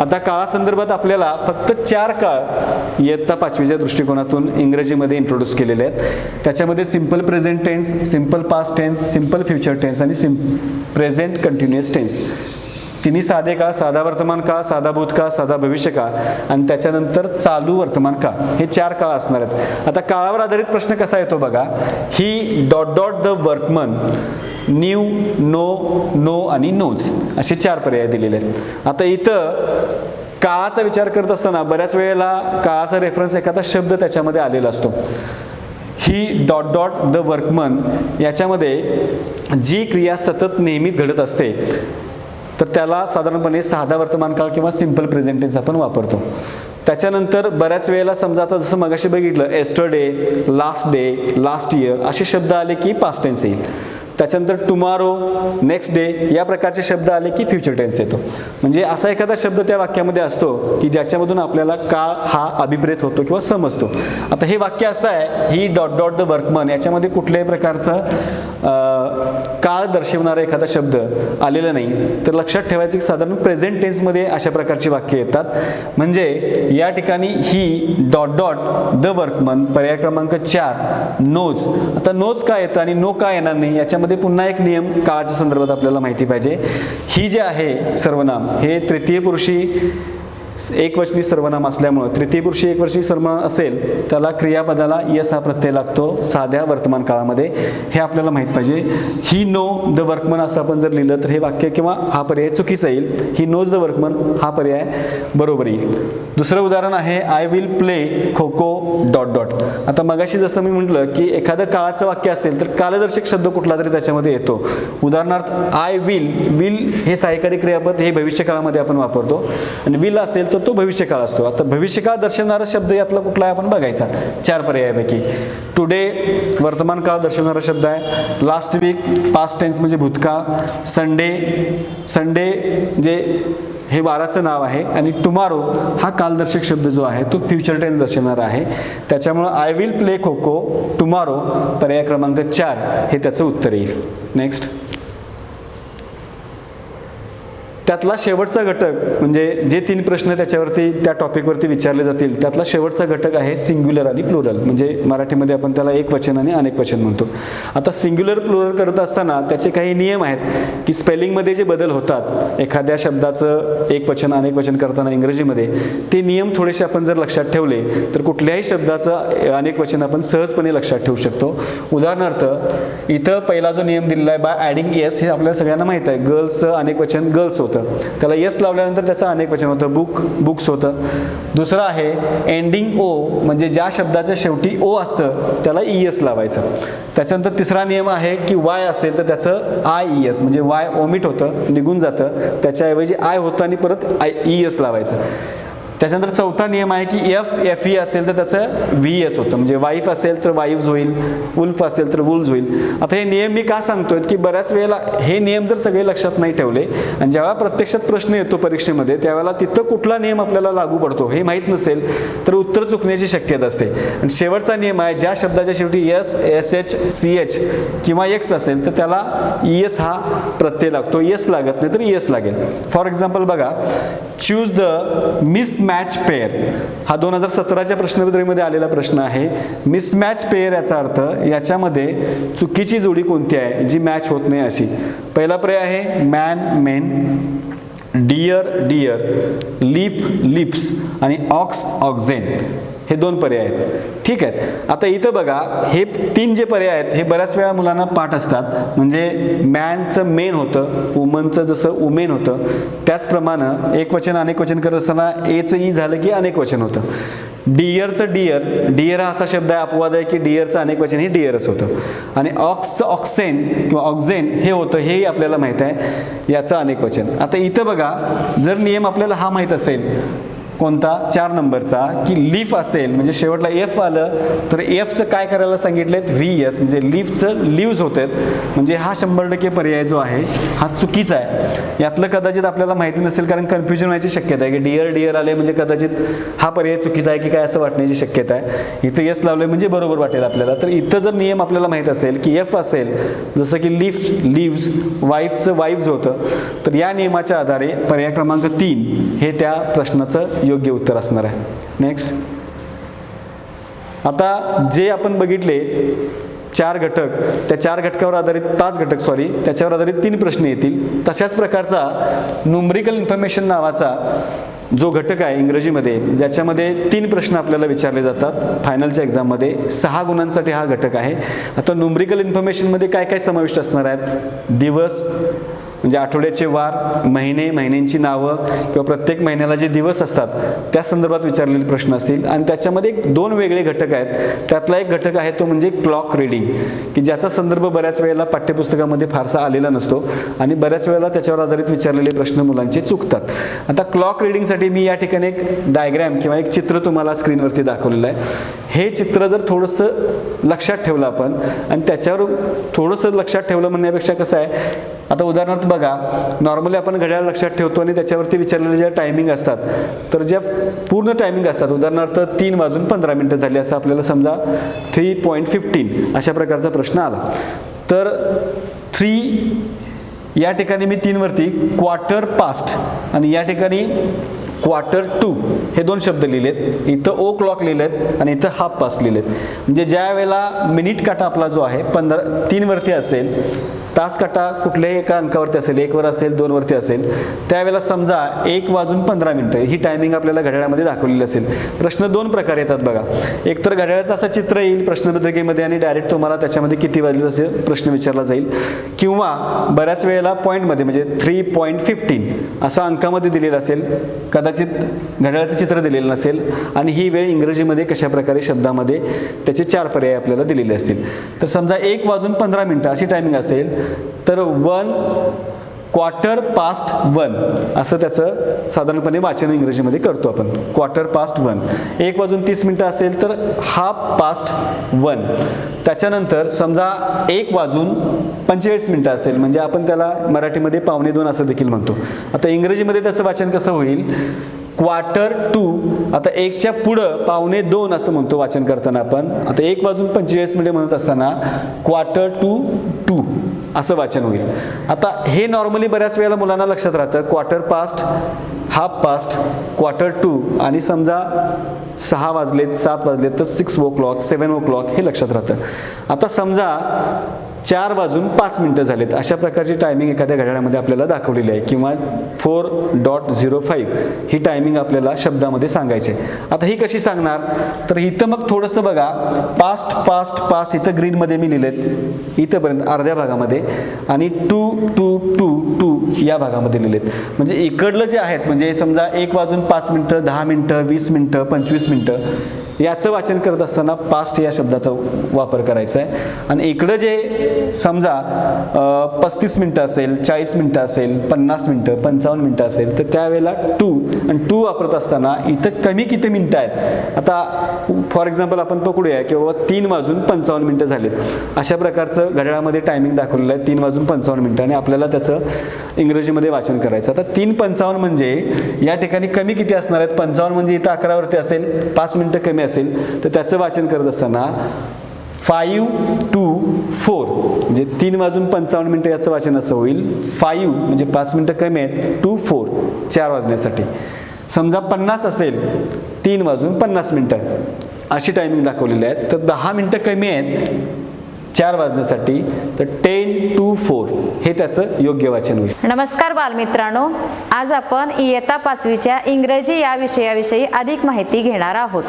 आता काळासंदर्भात आपल्याला फक्त 4 काळ इयत्ता 5वीच्या दृष्टिकोनातून इंग्रजीमध्ये इंट्रोड्यूस केलेले आहेत. त्याच्यामध्ये simple present tense, simple past tense, simple future tense आणि प्रेझेंट कंटिन्युअस टेन्स. तिन्ही साधे काळ, साधा वर्तमान काळ, साधा भूतकाळ, साधा भविष्यकाळ आणि त्याच्यानंतर चालू वर्तमान काळ, हे 4 काळ असणार आहेत. आता काळावर आधारित प्रश्न कसा येतो बघा. He dot dot the workman, knew, know आणि नोज असे 4 पर्याय दिलेले आहेत. आता इथं काळाचा विचार करत असताना बऱ्याच वेळेला काळाचा रेफरन्स एखादा शब्द त्याच्यामध्ये आलेला असतो. ही डॉट डॉट द वर्कमन याच्यामध्ये जी क्रिया सतत नेहमी घडत असते तर त्याला साधारणपणे साधा वर्तमानकाळ किंवा सिंपल प्रेझेंट टेन्स आपण वापरतो. त्याच्यानंतर बऱ्याच वेळेला समजा आता जसं मगाशी बघितलं yesterday, last day, last year असे शब्द आले की पास्ट टेन्स येईल. त्याच्यानंतर टुमारो, नेक्स्ट डे या प्रकारचे शब्द आले की फ्युचर टेन्स येतो. म्हणजे असा एखादा शब्द त्या वाक्यामध्ये असतो की ज्याच्यामधून आपल्याला काळ हा अभिप्रेत होतो किंवा समजतो. आता हे वाक्य असं आहे, ही डॉट डॉट द वर्कमन, याच्यामध्ये कुठल्याही प्रकारचा काळ दर्शवणारा एखादा शब्द आलेला नाही. तर लक्षात ठेवायचं की साधारण प्रेझेंट टेन्समध्ये अशा प्रकारची वाक्य येतात. म्हणजे या ठिकाणी ही डॉट डॉट द वर्कमन, पर्याय क्रमांक 4 नोज. आता नोज का येतं आणि नो का येणार नाही याच्यामध्ये पुन्हा एक नियम काळाच्या संदर्भात आपल्याला माहिती पाहिजे. ही जे आहे सर्वनाम हे तृतीय पुरुषी एकवचनी सर्वनाम असल्यामुळे, तृतीय पुरुषी एकवचनी सर्वनाम असेल त्याला क्रियापदाला यस हा प्रत्यय लागतो साध्या वर्तमान काळामध्ये, हे आपल्याला माहीत पाहिजे. ही नो द वर्कमन असं आपण जर लिहिलं तर हे वाक्य किंवा हा पर्याय चुकीचा येईल. ही नोज द वर्कमन हा पर्याय बरोबर येईल. दुसरं उदाहरण आहे I will play kho kho dot dot. आता मगाशी जसं मी म्हटलं की एखादं काळाचं वाक्य असेल तर कालदर्शक शब्द कुठला तरी त्याच्यामध्ये येतो. उदाहरणार्थ आय विल, विल हे सहाय्यकारी क्रियापद हे भविष्यकाळामध्ये आपण वापरतो आणि विल असेल तर तो भविष्यकाळ असतो. आता भविष्यकाळ दर्शवणारा शब्द यातला कुठला आहे आपण बघायचा. 4 पर्यायापैकी टुडे वर्तमान काळ दर्शवणारा शब्द आहे, लास्ट वीक पास्ट टेन्स म्हणजे भूतकाळ, संडे, संडे जे हे वाराचं नाव आहे आणि टुमारो हा कालदर्शक शब्द जो आहे तो फ्युचर टेन्स दर्शवणारा आहे. त्याच्यामुळं I will play kho kho tomorrow पर्याय क्रमांक 4 हे त्याचं उत्तर येईल. नेक्स्ट, त्यातला शेवटचा घटक म्हणजे जे 3 प्रश्न त्याच्यावरती त्या टॉपिकवरती विचारले जातील त्यातला शेवटचा घटक आहे सिंग्युलर आणि प्लुरल. म्हणजे मराठीमध्ये आपण त्याला एकवचन आणि अनेकवचन म्हणतो. आता सिंग्युलर प्लुरल करत असताना त्याचे काही नियम आहेत की स्पेलिंगमध्ये जे बदल होतात एखाद्या शब्दाचं एकवचन अनेकवचन करताना इंग्रजीमध्ये, ते नियम थोडेसे आपण जर लक्षात ठेवले तर कुठल्याही शब्दाचं अनेकवचन आपण सहजपणे लक्षात ठेवू शकतो. उदाहरणार्थ इथं पहिला जो नियम दिलेला आहे बाय ॲडिंग एस, हे आपल्याला सगळ्यांना माहीत आहे. गर्ल्सचं अनेकवचन गर्ल्स होतं, त्याला यस लावल्यानंतर त्याचं अनेकवचन होतं, बुक बुक्स होतं. दुसरं आहे एंडिंग ओ, म्हणजे ज्या शब्दाच्या शेवटी ओ असतं त्याला ई एस लावायचं. त्याच्यानंतर तिसरा नियम आहे की वाय असेल तर त्याचं आय ई एस, म्हणजे वाय ओमिट होतं, निघून जातं, त्याच्याऐवजी आय होतं आणि परत ई एस लावायचं. त्याच्यानंतर चौथा नियम आहे की एफ ई असेल तर त्याचं व्ही एस होतं, म्हणजे वाईफ असेल तर वाईव्स होईल, वुल्फ असेल तर वुल्स होईल. आता हे नियम मी का सांगतोय की बऱ्याच वेळेला हे नियम जर सगळे लक्षात नाही ठेवले आणि जेव्हा प्रत्यक्षात प्रश्न येतो परीक्षेमध्ये त्यावेळेला तिथं कुठला नियम आपल्याला लागू पडतो हे माहीत नसेल तर उत्तर चुकण्याची शक्यता असते. आणि शेवटचा नियम आहे ज्या शब्दाच्या शेवटी S, S H, C H किंवा एक्स असेल तर त्याला ई एस हा प्रत्यय लागतो, एस लागत नाही तर ई एस लागेल. फॉर एक्झाम्पल बघा, चूज द मिसमॅच पेअर हा 2017च्या प्रश्नपत्रिकेमध्ये आलेला प्रश्न आहे. मिसमॅच पेअर याचा अर्थ याच्यामध्ये चुकीची जोडी कोणती आहे जी मॅच होत नाही अशी. पहिला पर्याय आहे man men, deer deer, leaf lips आणि ऑक्स ऑक्झेन, हे 2 पर्याय आहेत. ठीक आहेत. आता इथं बघा हे 3 जे पर्याय आहेत हे बऱ्याच वेळा मुलांना पाठ असतात. म्हणजे मॅनचं मेन होतं, वुमनचं जसं वुमेन होतं, त्याचप्रमाणे एकवचन अनेकवचन करत असताना एचं ई झालं की अनेकवचन होतं. डियरचं डियर, डियर हा असा शब्द आहे अपवाद आहे की डियरचं अनेकवचन हे डियरच होतं. आणि ऑक्सचं ऑक्सेन किंवा ऑक्झेन हे होतं, हेही आपल्याला माहीत आहे याचं अनेकवचन. आता इथं बघा जर नियम आपल्याला हा माहीत असेल कोणता 4 नंबरचा की लीफ असेल म्हणजे शेवटला एफ आलं तर एफचं काय करायला सांगितलेत व्ही एस, म्हणजे लीफचं लिव्ज होत आहेत, म्हणजे हा 100% पर्याय जो आहे हा चुकीचा आहे. यातलं कदाचित आपल्याला माहिती नसेल कारण कन्फ्युजन व्हायची शक्यता आहे की डियर डियर आले म्हणजे कदाचित हा पर्याय चुकीचा आहे की काय असं वाटण्याची शक्यता आहे. इथं एस लावले म्हणजे बरोबर वाटेल आपल्याला. तर इथं जर नियम आपल्याला माहीत असेल की एफ असेल जसं की लीफ लिव्ज, वाईफचं वाईव्ज होतं, तर या नियमाच्या आधारे पर्याय क्रमांक 3 हे त्या प्रश्नाचं योग्य उत्तर असणार आहे. नेक्स्ट, आता जे आपण बघितले 4 घटक, त्या 4 घटकावर आधारित 5 घटक त्याच्यावर आधारित 3 प्रश्न येतील. तशाच प्रकारचा न्यूमरिकल इन्फॉर्मेशन नावाचा जो घटक आहे इंग्रजीमध्ये ज्याच्यामध्ये 3 प्रश्न आपल्याला विचारले जातात फायनलच्या एक्झाममध्ये, 6 गुणांसाठी हा घटक आहे. आता न्यूमरिकल इन्फॉर्मेशनमध्ये काय काय समाविष्ट असणार आहेत, दिवस, म्हणजे आठवड्याचे वार, महिने, महिन्यांची नावं किंवा प्रत्येक महिन्याला जे दिवस असतात त्या संदर्भात विचारलेले प्रश्न असतील. आणि त्याच्यामध्ये 2 वेगळे घटक आहेत. त्यातला एक घटक आहे तो म्हणजे क्लॉक रीडिंग, की ज्याचा संदर्भ बऱ्याच वेळेला पाठ्यपुस्तकामध्ये फारसा आलेला नसतो आणि बऱ्याच वेळेला त्याच्यावर आधारित विचारलेले प्रश्न मुलांचे चुकतात. आता क्लॉक रीडिंगसाठी मी या ठिकाणी एक डायग्रॅम किंवा एक चित्र तुम्हाला स्क्रीनवरती दाखवलेलं आहे. हे चित्र जर थोडंसं लक्षात ठेवलं आपण आणि त्याच्यावर थोडंसं लक्षात ठेवलं म्हणण्यापेक्षा कसं आहे, आता उदाहरणार्थ बघा, नॉर्मली आपण घड्याळ लक्षात ठेवतो आणि त्याच्यावरती विचारलेले ज्या टायमिंग असतात, तर ज्या पूर्ण टायमिंग असतात, उदाहरणार्थ 3:15 झाली असं आपल्याला समजा 3:15 अशा प्रकारचा प्रश्न आला, तर 3 या ठिकाणी मी 3 वरती क्वार्टर पास्ट आणि या ठिकाणी Q2 हे 2 शब्द लिहिलेत. इथं ओ क्लॉक लिहिलेत आणि इथं हाफ पास्ट लिहिलेत. म्हणजे ज्या वेळेला मिनिट काटा आपला जो आहे 3 वरती असेल, तास काटा कुठल्याही एका अंकावरती असेल, 1 वर असेल, 2 वरती असेल, त्यावेळेला समजा 1:15 ही टायमिंग आपल्याला घड्याळामध्ये दाखवलेली असेल. प्रश्न 2 प्रकारे येतात बघा. एक तर घड्याळाचं असं चित्र येईल प्रश्नपत्रिकेमध्ये आणि डायरेक्ट तुम्हाला त्याच्यामध्ये किती वाजले असे प्रश्न विचारला जाईल, किंवा बऱ्याच वेळेला पॉईंटमध्ये म्हणजे 3:15 असं अंकामध्ये दिलेलं असेल, कदाचित घड्याळाचं चित्र दिलेलं नसेल आणि ही वेळ इंग्रजीमध्ये कशा प्रकारे शब्दामध्ये त्याचे 4 पर्याय आपल्याला दिलेले असतील. तर समजा 1:15 अशी टायमिंग असेल तर 1:15 असं त्याचं साधारणपणे वाचन इंग्रजीमध्ये करतो आपण. 1:15. 1:30 असेल तर 1:30. त्याच्यानंतर समजा 1:45 असेल म्हणजे आपण त्याला मराठीमध्ये 1:45 असं देखील म्हणतो. आता इंग्रजीमध्ये त्याचं वाचन कसं होईल, Q2. आता 1च्या पुढं 1:45 असं म्हणतो वाचन करताना आपण. आता 1:45 म्हणत असताना Q2 असं वाचन होईल. आता हे नॉर्मली बऱ्याच वेळेला मुलांना लक्षात राहतं, quarter past, half past, Q2 आणि समजा 6 वाजलेत, 7 वाजलेत तर 6 o'clock, 7 o'clock हे लक्षात राहतं. आता समजा 4:05 झालेत, अशा प्रकारची टायमिंग एखाद्या घड्याळामध्ये आपल्याला दाखवलेली आहे, किंवा 4:05 ही टायमिंग आपल्याला शब्दामध्ये सांगायची. आता ही कशी सांगणार, तर इथं मग थोडंसं बघा, पास्ट पास्ट पास्ट इथं ग्रीनमध्ये मी लिहिलेत इथंपर्यंत अर्ध्या भागामध्ये, आणि 2 या भागामध्ये लिहिलेत. म्हणजे इकडलं जे आहेत म्हणजे समजा 1:05, 10 मिनिटं, 20 मिनिटं, 25 मिनिटं याचं वाचन करत असताना पास्ट या शब्दाचा वापर करायचा आहे. आणि इकडं जे समजा 35 मिनिटं असेल, 40 मिनिटं असेल, 50 मिनिटं, 55 मिनिटं असेल तर त्यावेळेला 2 आणि 2 वापरत असताना इथं कमी किती मिनिटं आहेत. आता फॉर एक्झाम्पल आपण पकडूया की बाबा 3:55 झालेत, अशा प्रकारचं घड्याळामध्ये टायमिंग दाखवलेलं आहे 3:55 आणि आपल्याला त्याचं इंग्रजीमध्ये वाचन करायचं. आता 3:55 म्हणजे या ठिकाणी कमी किती असणार आहेत, 55 म्हणजे इथं 11 वरती असेल, 5 मिनिटं कमी असेल तर त्याचं वाचन करत असताना 5 to 4 म्हणजे 3:55 याचं वाचन असं होईल. 5 म्हणजे 5 मिनिटं कमी आहेत, to 4 4 वाजण्यासाठी. समजा 50 असेल, 3:50 अशी टायमिंग दाखवलेली आहे, तर 10 मिनिटं कमी आहेत 4 वाजण्यासाठी, तर 10 to 4 हे त्याचं योग्य वाचन होईल. नमस्कार बालमित्रांनो, आज आपण इयत्ता 5वीच्या इंग्रजी या विषयाविषयी अधिक माहिती घेणार आहोत.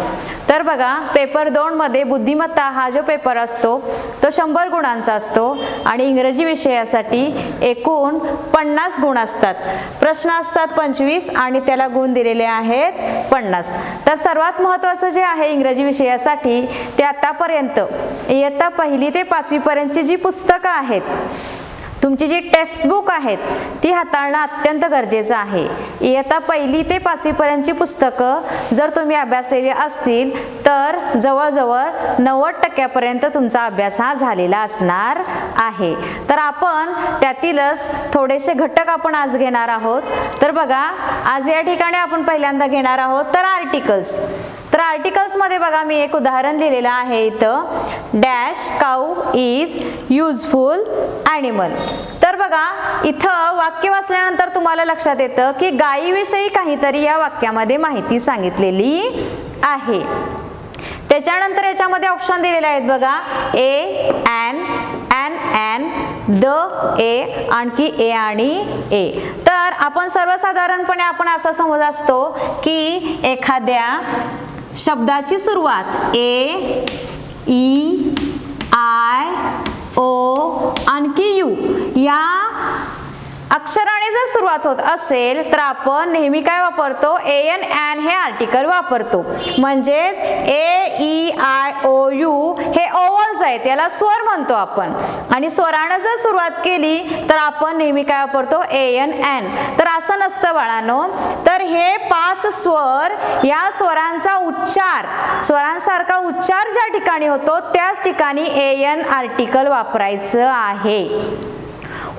तर बघा, पेपर 2 मध्ये बुद्धिमत्ता हा जो पेपर असतो तो 100 गुणांचा असतो आणि इंग्रजी विषयासाठी एकूण 50 गुण असतात. प्रश्न असतात 25 आणि त्याला गुण दिलेले आहेत 50. तर सर्वात महत्त्वाचं जे आहे इंग्रजी विषयासाठी ते आतापर्यंत इयत्ता 1ली ते 5वी पर्यंतची जी पुस्तकं आहेत, तुमची जी टेक्स्ट बुक आहेत ती हाताळणं अत्यंत गरजेचं आहे. इयत्ता 1ली ते 5वी पर्यंतची पुस्तकं जर तुम्ही अभ्यासलेली असतील तर जवळजवळ 90% तुमचा अभ्यास हा झालेला असणार आहे. तर आपण त्यातीलच थोडेसे घटक आपण आज घेणार आहोत. तर बघा, आज या ठिकाणी आपण पहिल्यांदा घेणार आहोत तर आर्टिकल्स. तर आर्टिकल्समध्ये बघा, मी एक उदाहरण लिहिलेलं आहे इथं, dash cow is useful animal. तर बघा, इथं वाक्य वाचल्यानंतर तुम्हाला लक्षात येतं की गायीविषयी काहीतरी या वाक्यामध्ये माहिती सांगितलेली आहे. त्याच्यानंतर याच्यामध्ये ऑप्शन दिलेले आहेत बघा, ए, ॲन, द, ए, आणखी ए आणि ए. तर आपण सर्वसाधारणपणे आपण असा समज असतो की एखाद्या शब्दाची सुरुवात ए, ई, आय, ओ आणखी यू या अक्षराने जर सुरुवात होत असेल तर आपण नेहमी काय वापरतो, एन ॲन हे आर्टिकल वापरतो. म्हणजेच AEIOU हे ओवल्स आहेत, याला स्वर म्हणतो आपण. आणि स्वरानं जर सुरुवात केली तर आपण नेहमी काय वापरतो, ANN. तर असं नसतं बाळांनो. तर हे 5 स्वर, या स्वरांचा उच्चार, स्वरांसारखा उच्चार ज्या ठिकाणी होतो त्याच ठिकाणी AN आर्टिकल वापरायचं आहे.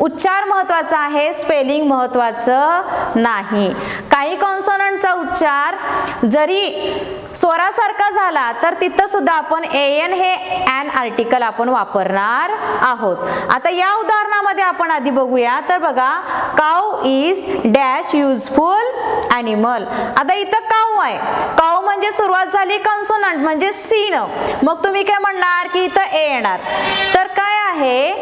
उच्चार महत्वाचा आहे, स्पेलिंग महत्वाचं नाही. काही कॉन्सोनंटचा उच्चार जरी स्वरासारखा झाला तर तिथं सुद्धा आपण AN हे ॲन आर्टिकल आपण वापरणार आहोत. आता या उदाहरणामध्ये आपण आधी बघूया. तर बघा, काऊ इज डॅश युजफुल ॲनिमल. आता इथं काऊ आहे, काऊ म्हणजे सुरुवात झाली कॉन्सोनंट म्हणजे सी न, मग तुम्ही काय म्हणणार की इथं ए येणार. तर काय आहे,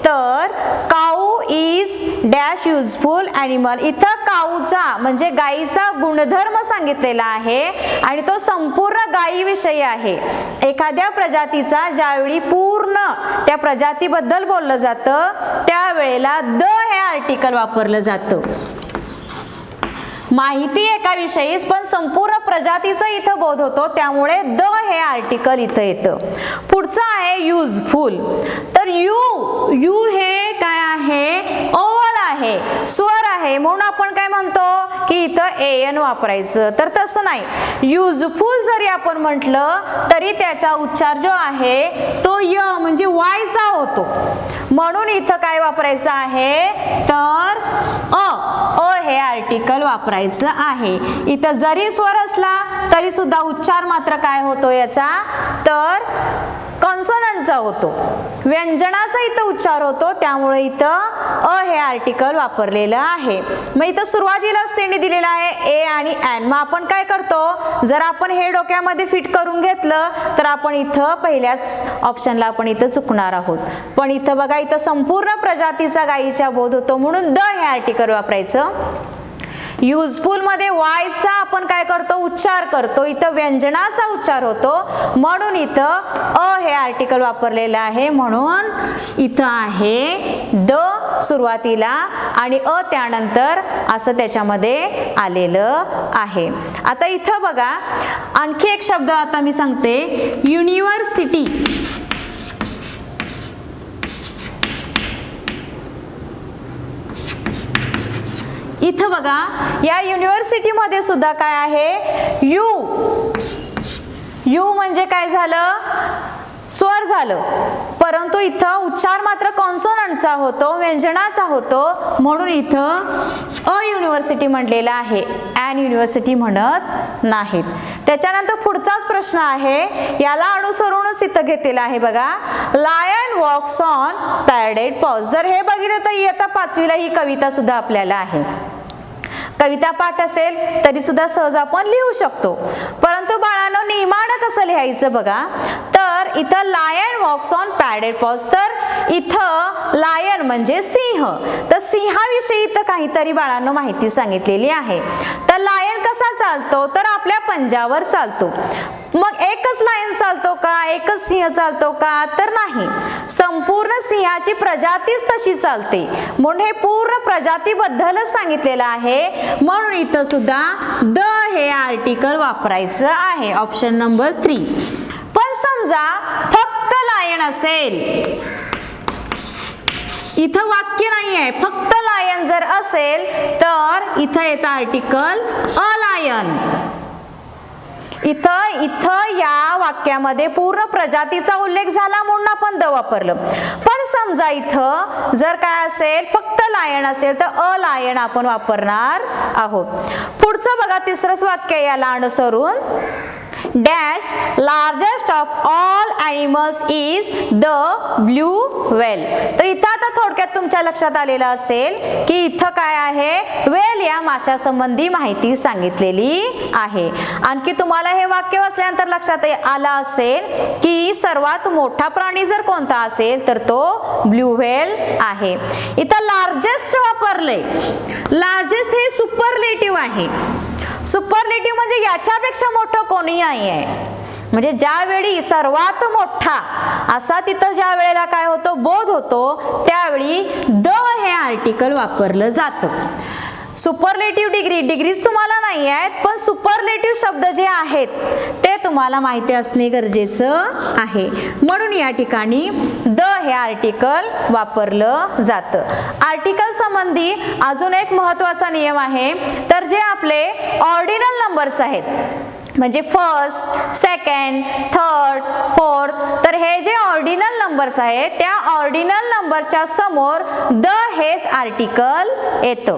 तर काऊ इज डॅश युजफुल ॲनिमल. इथं काऊचा म्हणजे गाईचा गुणधर्म सांगितलेला आहे आणि तो संपूर्ण गायीविषयी आहे. एखाद्या प्रजातीचा ज्यावेळी पूर्ण त्या प्रजातीबद्दल बोललं जातं त्यावेळेला द हे आर्टिकल वापरलं जातं. माहिती एका विषयीच पण संपूर्ण प्रजातीचा इथं बोध होतो, त्यामुळे द हे आर्टिकल इथं येतं. पुढचं आहे युजफुल. तर यू हे काय आहे, ओवल आहे, स्वर आहे, म्हणून आपण काय म्हणतो की इथं AN वापरायचं. तर तसं नाही, युजफुल जरी आपण म्हटलं तरी त्याचा उच्चार जो आहे तो य म्हणजे वायचा होतो, म्हणून इथं काय वापरायचं आहे, तर अ हे आर्टिकल वापरायचं आहे. इथं जरी स्वर असला तरी सुद्धा उच्चार मात्र काय होतो याचा, तर कॉन्सोनंटचा होतो. व्यंजनाचा इथं उच्चार होतो, त्यामुळे इथं अ हे आर्टिकल वापरलेलं आहे. मग इथं सुरुवातीलाच त्यांनी दिलेलं आहे ए आणि ॲन. मग आपण काय करतो, जर आपण हे डोक्यामध्ये फिट करून घेतलं तर आपण इथं पहिल्याच ऑप्शनला आपण इथं चुकणार आहोत. पण इथं बघा, इथं संपूर्ण प्रजातीचा गायीचा बोध होतो म्हणून द हे आर्टिकल वापरायचं. युजफुल मध्ये वायचा आपण काय करतो, उच्चार करतो. इथं व्यंजनाचा उच्चार होतो म्हणून इथं अ हे आर्टिकल वापरलेलं आहे, म्हणून इथं आहे द सुरुवातीला आणि अ त्यानंतर असं त्याच्यामध्ये आलेलं आहे. आता इथं बघा, आणखी एक शब्द आता मी सांगते, युनिव्हर्सिटी. इथं बघा, या युनिव्हर्सिटी मध्ये सुद्धा काय आहे, यू म्हणजे काय झालं, स्वर झालं, परंतु इथं उच्चार मात्र कॉन्सोनंटचा होतो, व्यंजनाचा होतो, म्हणून इथं अ युनिव्हर्सिटी म्हटलेलं आहे, ॲन युनिव्हर्सिटी म्हणत नाहीत. त्याच्यानंतर पुढचाच प्रश्न आहे, याला अनुसरूनच इथं घेतलेला आहे बघा, lion walks on paradise paws. जर हे बघितलं तर इयत्ता 5वीला ही कविता सुद्धा आपल्याला आहे. कविता पाठ असेल तरी सुद्धा सहज आपण लिहू शकतो, परंतु बाळांनो नियमानं कसं लिहायचं बघा. तर इथं lion walks on padded paws. तर इथं लायन म्हणजे सिंह, तर सिंहाविषयी इथं काहीतरी बाळांनो माहिती सांगितलेली आहे. तर लायन कसा चालतो, तर आपल्या पंजावर चालतो. मग एकच लायन चालतो का, एकच सिंह चालतो का, तर नाही, संपूर्ण सिंहाची प्रजातीच तशी चालते, म्हणून हे पूर्ण प्रजातीबद्दलच सांगितलेलं आहे, म्हणून इथं सुद्धा द हे आर्टिकल वापरायचं आहे, ऑप्शन नंबर 3. पण समजा फक्त लायन असेल, इथं वाक्य नाही आहे, फक्त लायन जर असेल तर इथं येतं आर्टिकल अ लायन. इथं या वाक्यामध्ये पूर्ण प्रजातीचा उल्लेख झाला म्हणून आपण द वापरलं. पण समजा इथं जर काय असेल, फक्त लायन असेल तर अ लायन आपण वापरणार आहोत. पुढचं बघा, तिसरंच वाक्य याला अनुसरून, dash largest of all animals is the blue whale. तर इथं आता थोडक्यात तुमच्या लक्षात आलेलं असेल की इथं काय आहे, व्हेल या माशासंबंधी माहिती सांगितलेली आहे. आणखी तुम्हाला हे वाक्य वाचल्यानंतर लक्षात आलं असेल की सर्वात मोठा प्राणी जर कोणता असेल तर तो ब्लू व्हेल आहे. इथं लार्जेस्ट वापरले, लार्जेस्ट हे सुपरलेटिव्ह आहे. सुपरलेटिव्ह म्हणजे याच्यापेक्षा मोठं कोणी नाही आहे, म्हणजे ज्यावेळी सर्वात मोठा असा तिथं ज्या वेळेला काय होतो, बोध होतो, त्यावेळी द हे आर्टिकल वापरलं जातं. सुपरलेटिव्ह डिग्रीज तुम्हाला नाही आहेत, पण सुपरलेटिव्ह शब्द जे आहेत ते तुम्हाला माहिती असणे गरजेचं आहे. म्हणून या ठिकाणी द हे आर्टिकल वापरलं जातं. आर्टिकल संबंधी अजून एक महत्त्वाचा नियम आहे, तर जे आपले ऑर्डिनल नंबर्स आहेत म्हणजे फर्स्ट, सेकंड, थर्ड, फोर्थ, तर हे जे ऑर्डिनल नंबर्स आहेत त्या ऑर्डिनल नंबरच्या समोर द हेच आर्टिकल येतं.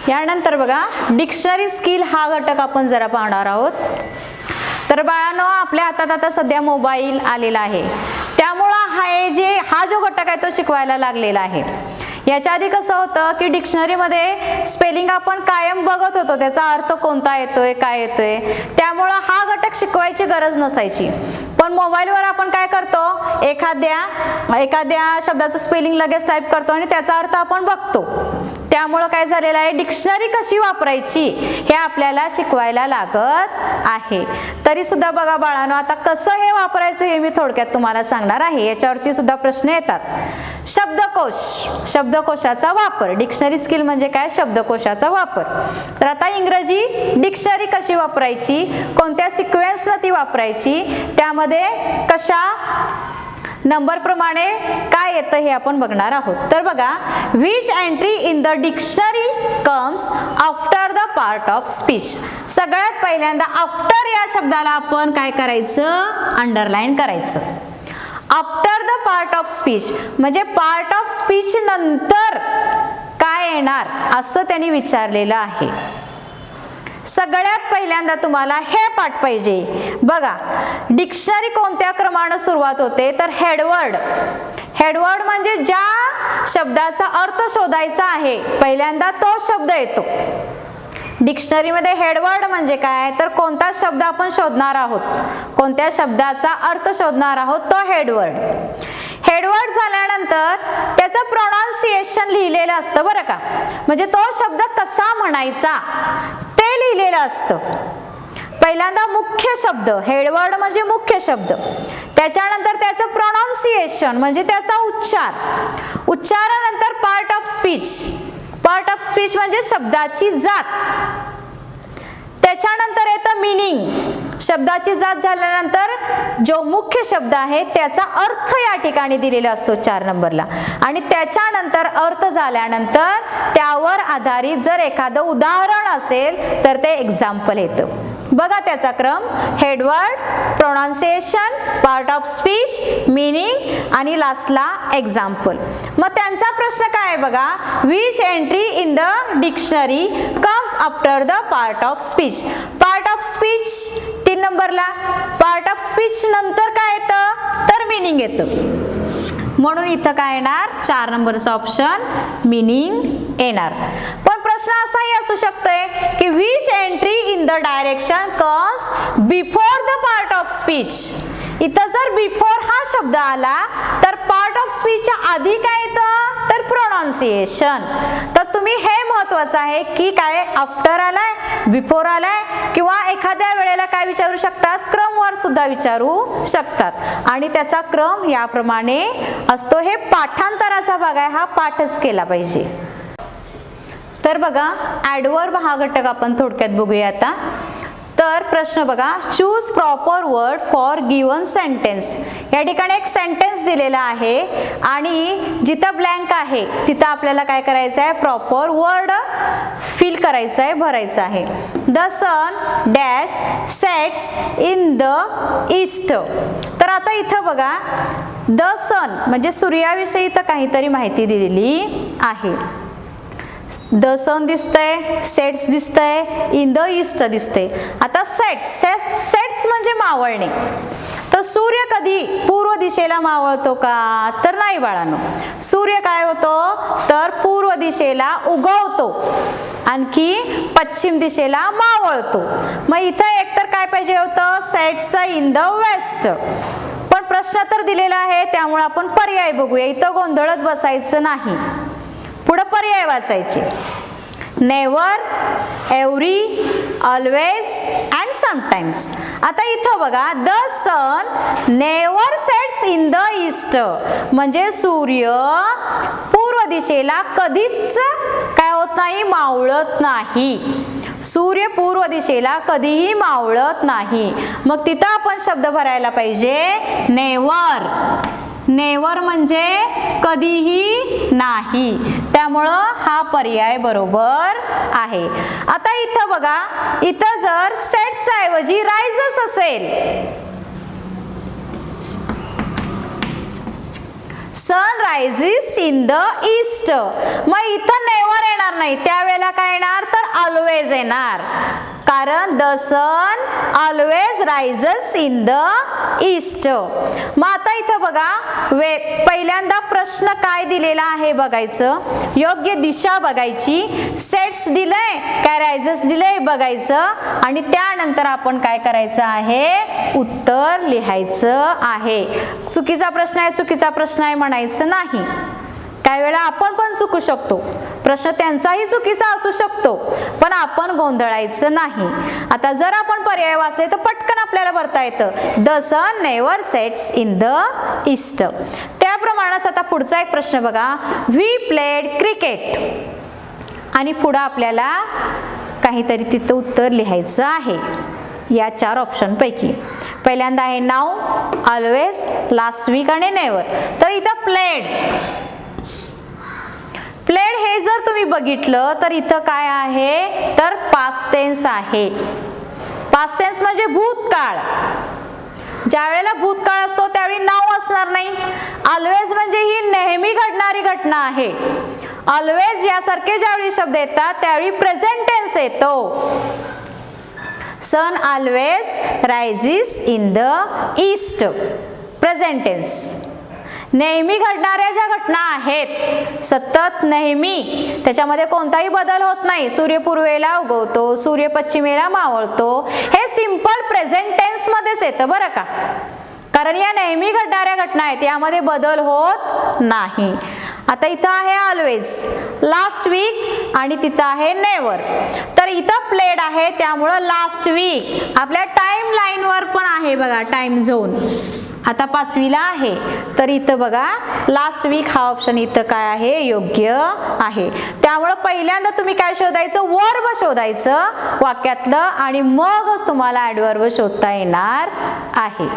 यानंतर बघा डिक्शनरी स्किल हा घटक आपण जरा पाहणार आहोत. तर बाळांनो, आपल्या हातात आता सध्या मोबाईल आलेला आहे, त्यामुळं हा जो घटक आहे तो शिकवायला लागलेला आहे. याच्या आधी कसं होतं की डिक्शनरीमध्ये स्पेलिंग आपण कायम बघत होतो, त्याचा अर्थ कोणता येतोय काय येतोय, त्यामुळं हा घटक शिकवायची गरज नसायची. पण मोबाईलवर आपण काय करतो, एखाद्या शब्दाचं स्पेलिंग लगेच टाईप करतो आणि त्याचा अर्थ आपण बघतो. त्यामुळं काय झालेलं आहे, डिक्शनरी कशी वापरायची हे आपल्याला शिकवायला लागत आहे. तरी सुद्धा बघा बाळांनो, आता कसं हे वापरायचं हे मी थोडक्यात तुम्हाला सांगणार आहे. याच्यावरती सुद्धा प्रश्न येतात. शब्दकोश, शब्दकोशाचा वापर. डिक्शनरी स्किल म्हणजे काय, शब्दकोशाचा वापर. तर आता इंग्रजी डिक्शनरी कशी वापरायची, कोणत्या सिक्वेन्सनं ती वापरायची, त्यामध्ये कशा नंबर प्रमाणे काय येतं हे आपण बघणार आहोत. तर बघा, which entry in the dictionary comes after the part of speech. सगळ्यात पहिल्यांदा आफ्टर या शब्दाला आपण काय करायचं, अंडरलाईन करायचं. After the part of speech म्हणजे पार्ट ऑफ स्पीच नंतर काय येणार असं त्यांनी विचारलेलं आहे. सगळ्यात पहिल्यांदा तुम्हाला हे पाठ पाहिजे. बघा, डिक्शनरी कोणत्या क्रमाने सुरुवात होते, तर हेडवर्ड. हेडवर्ड म्हणजे ज्या शब्दाचा अर्थ शोधायचा आहे पहिल्यांदा तो शब्द येतो. डिक्शनरीमध्ये हेडवर्ड म्हणजे काय, तर कोणता शब्द आपण शोधणार आहोत, कोणत्या शब्दाचा अर्थ शोधणार आहोत तो हेडवर्ड. हेडवर्ड झाल्यानंतर त्याचं प्रोनाउन्सिएशन लिहिलेलं असतं बरं का, म्हणजे तो शब्द कसा म्हणायचा ते लिहिलेलं असतं. पहिल्यांदा मुख्य शब्द, हेडवर्ड म्हणजे मुख्य शब्द, त्याच्यानंतर त्याचं प्रोनाउन्सिएशन म्हणजे त्याचा उच्चार, उच्चारानंतर part of speech, part of speech म्हणजे शब्दाची जात, त्याच्यानंतर येतं मीनिंग. शब्दाची जात झाल्यानंतर जो मुख्य शब्द आहे त्याचा अर्थ या ठिकाणी दिलेला असतो 4 नंबरला, आणि त्याच्यानंतर अर्थ झाल्यानंतर त्यावर आधारित जर एखादं उदाहरण असेल तर ते एक्झाम्पल येतं. बघा त्याचा क्रम, headword, pronunciation, part of speech, meaning आणि लास्टला एक्झाम्पल. मग त्यांचा प्रश्न काय आहे बघा, which entry in the dictionary comes after the part of speech. Part of speech 3 नंबरला, पार्ट ऑफ स्पीच नंतर काय येतं, तर मीनिंग येतं. म्हणून इथं काय येणार, 4 नंबरचा ऑप्शन मीनिंग येणार. पण प्रश्न असाही असू शकतोय की which entry in the direction comes before the part of speech. इथं जर बिफोर हा शब्द आला तर पार्ट ऑफ स्पीचच्या आधी काय येतं, तर प्रोनाउन्सिएशन. तर तुम्ही हे महत्वाचं आहे की काय आफ्टर आलाय, बिफोर आलाय, किंवा एखाद्या वेळेला काय विचारू शकतात, क्रमवार सुद्धा विचारू शकतात आणि त्याचा क्रम याप्रमाणे असतो. हे पाठांतराचा भाग आहे, हा पाठच केला पाहिजे. तर बघा, ॲडवर्ब हा घटक आपण थोडक्यात बघूया आता. तर प्रश्न बघा, choose proper word for given sentence. या ठिकाणी एक सेंटेन्स दिलेला आहे आणि जिथं ब्लँक आहे तिथं आपल्याला काय करायचं आहे, प्रॉपर वर्ड फिल करायचं आहे, भरायचं आहे. The sun dash sets in the east. तर आता इथं बघा, द सन म्हणजे सूर्याविषयी तर काहीतरी माहिती दिलेली आहे. द सन दिसतंय, सेट्स दिसतंय, इन द ईस्ट दिसतंय. आता सेट्स म्हणजे मावळणे. तर सूर्य कधी पूर्व दिशेला मावळतो का, तर नाही बाळांनो. सूर्य काय होतो, तर पूर्व दिशेला उगवतो, आणखी पश्चिम दिशेला मावळतो. मग इथं एकतर काय पाहिजे होतं, सेट्स इन द वेस्ट. पण प्रश्न तर दिलेला आहे त्यामुळे आपण पर्याय बघूया, इथं गोंधळत बसायचं नाही. पुढे पर्याय वाचायचे, never, every, always and sometimes. आता इथं बघा, the sun never sets in the east east म्हणजे सूर्य पूर्व दिशेला कधीच काय होत नाही, मावळत नाही. सूर्य पूर्व दिशेला कधीही मावळत नाही. मग तिथं आपण शब्द भरायला पाहिजे नेवर. नेवर म्हणजे कधीही नाही. त्यामुळं हा पर्याय बरोबर आहे. आता इथं बघा, इथं जर सेट्स ऐवजी रायझेस असेल, sun rises in the east, मग इथं नेवर येणार नाही, त्यावेळेला काय येणार तर ऑलवेज येणार. कारण the sun always rises in the east. मग आता इथं बघा, पहिल्यांदा प्रश्न काय दिलेला आहे बघायचं, योग्य दिशा बघायची, सेट्स दिलंय काय रायझेस दिलंय बघायचं, आणि त्यानंतर आपण काय करायचं आहे, उत्तर लिहायचं आहे. चुकीचा प्रश्न आहे, चुकीचा प्रश्न आहे म्हणायचं नाही. काही वेळा आपण पण चुकू शकतो, प्रश्न त्यांचाही चुकीचा असू शकतो, पण आपण गोंधळायचं नाही. आता जर आपण पर्याय वाचले तर पटकन आपल्याला भरता येतं, the sun never sets in the east. त्याप्रमाणेच आता पुढचा एक प्रश्न बघा, वी प्लेड क्रिकेट, आणि पुढं आपल्याला काहीतरी तिथं उत्तर लिहायचं आहे या 4 ऑप्शन पैकी. पहिल्यांदा आहे नाऊ, ऑलवेज, लास्ट वीक आणि नेवर. तर इथं प्लेड, प्लेड हे जर तुम्ही बघितलं तर इथं काय आहे तर पास्ट टेन्स आहे. पास्ट टेन्स म्हणजे भूतकाळ. ज्या वेळेला भूतकाळ असतो त्यावेळी नाव असणार नाही. ऑलवेज म्हणजे ही नेहमी घडणारी घटना आहे. ऑलवेज यासारखे ज्यावेळी शब्द येतात त्यावेळी प्रेझेंट टेन्स येतो. Sun always rises in the east, present tense. नेहमी घडणाऱ्या ज्या घटना आहेत, सतत नेहमी, त्याच्यामध्ये कोणताही बदल होत नाही. सूर्य पूर्वेला उगवतो, सूर्य पश्चिमेला मावळतो, हे सिंपल प्रेझेंट टेन्स मध्येच येतं बरं का. कारण या नेहमी घडणाऱ्या घटना आहेत, यामध्ये बदल होत नाही. आता इथं आहे ऑलवेज, लास्ट वीक, आणि तिथं आहे नेवर. तर इथं प्लेड आहे त्यामुळं लास्ट वीक आपल्या टाइम लाईनवर पण आहे बघा, टाइम झोन आता 5वीला आहे. तर इथं बघा लास्ट वीक हा ऑप्शन इथं काय आहे, योग्य आहे. त्यामुळं पहिल्यांदा तुम्ही काय शोधायचं, वर्ब शोधायचं वाक्यातलं, आणि मगच तुम्हाला ॲडवर्ब शोधता येणार आहे.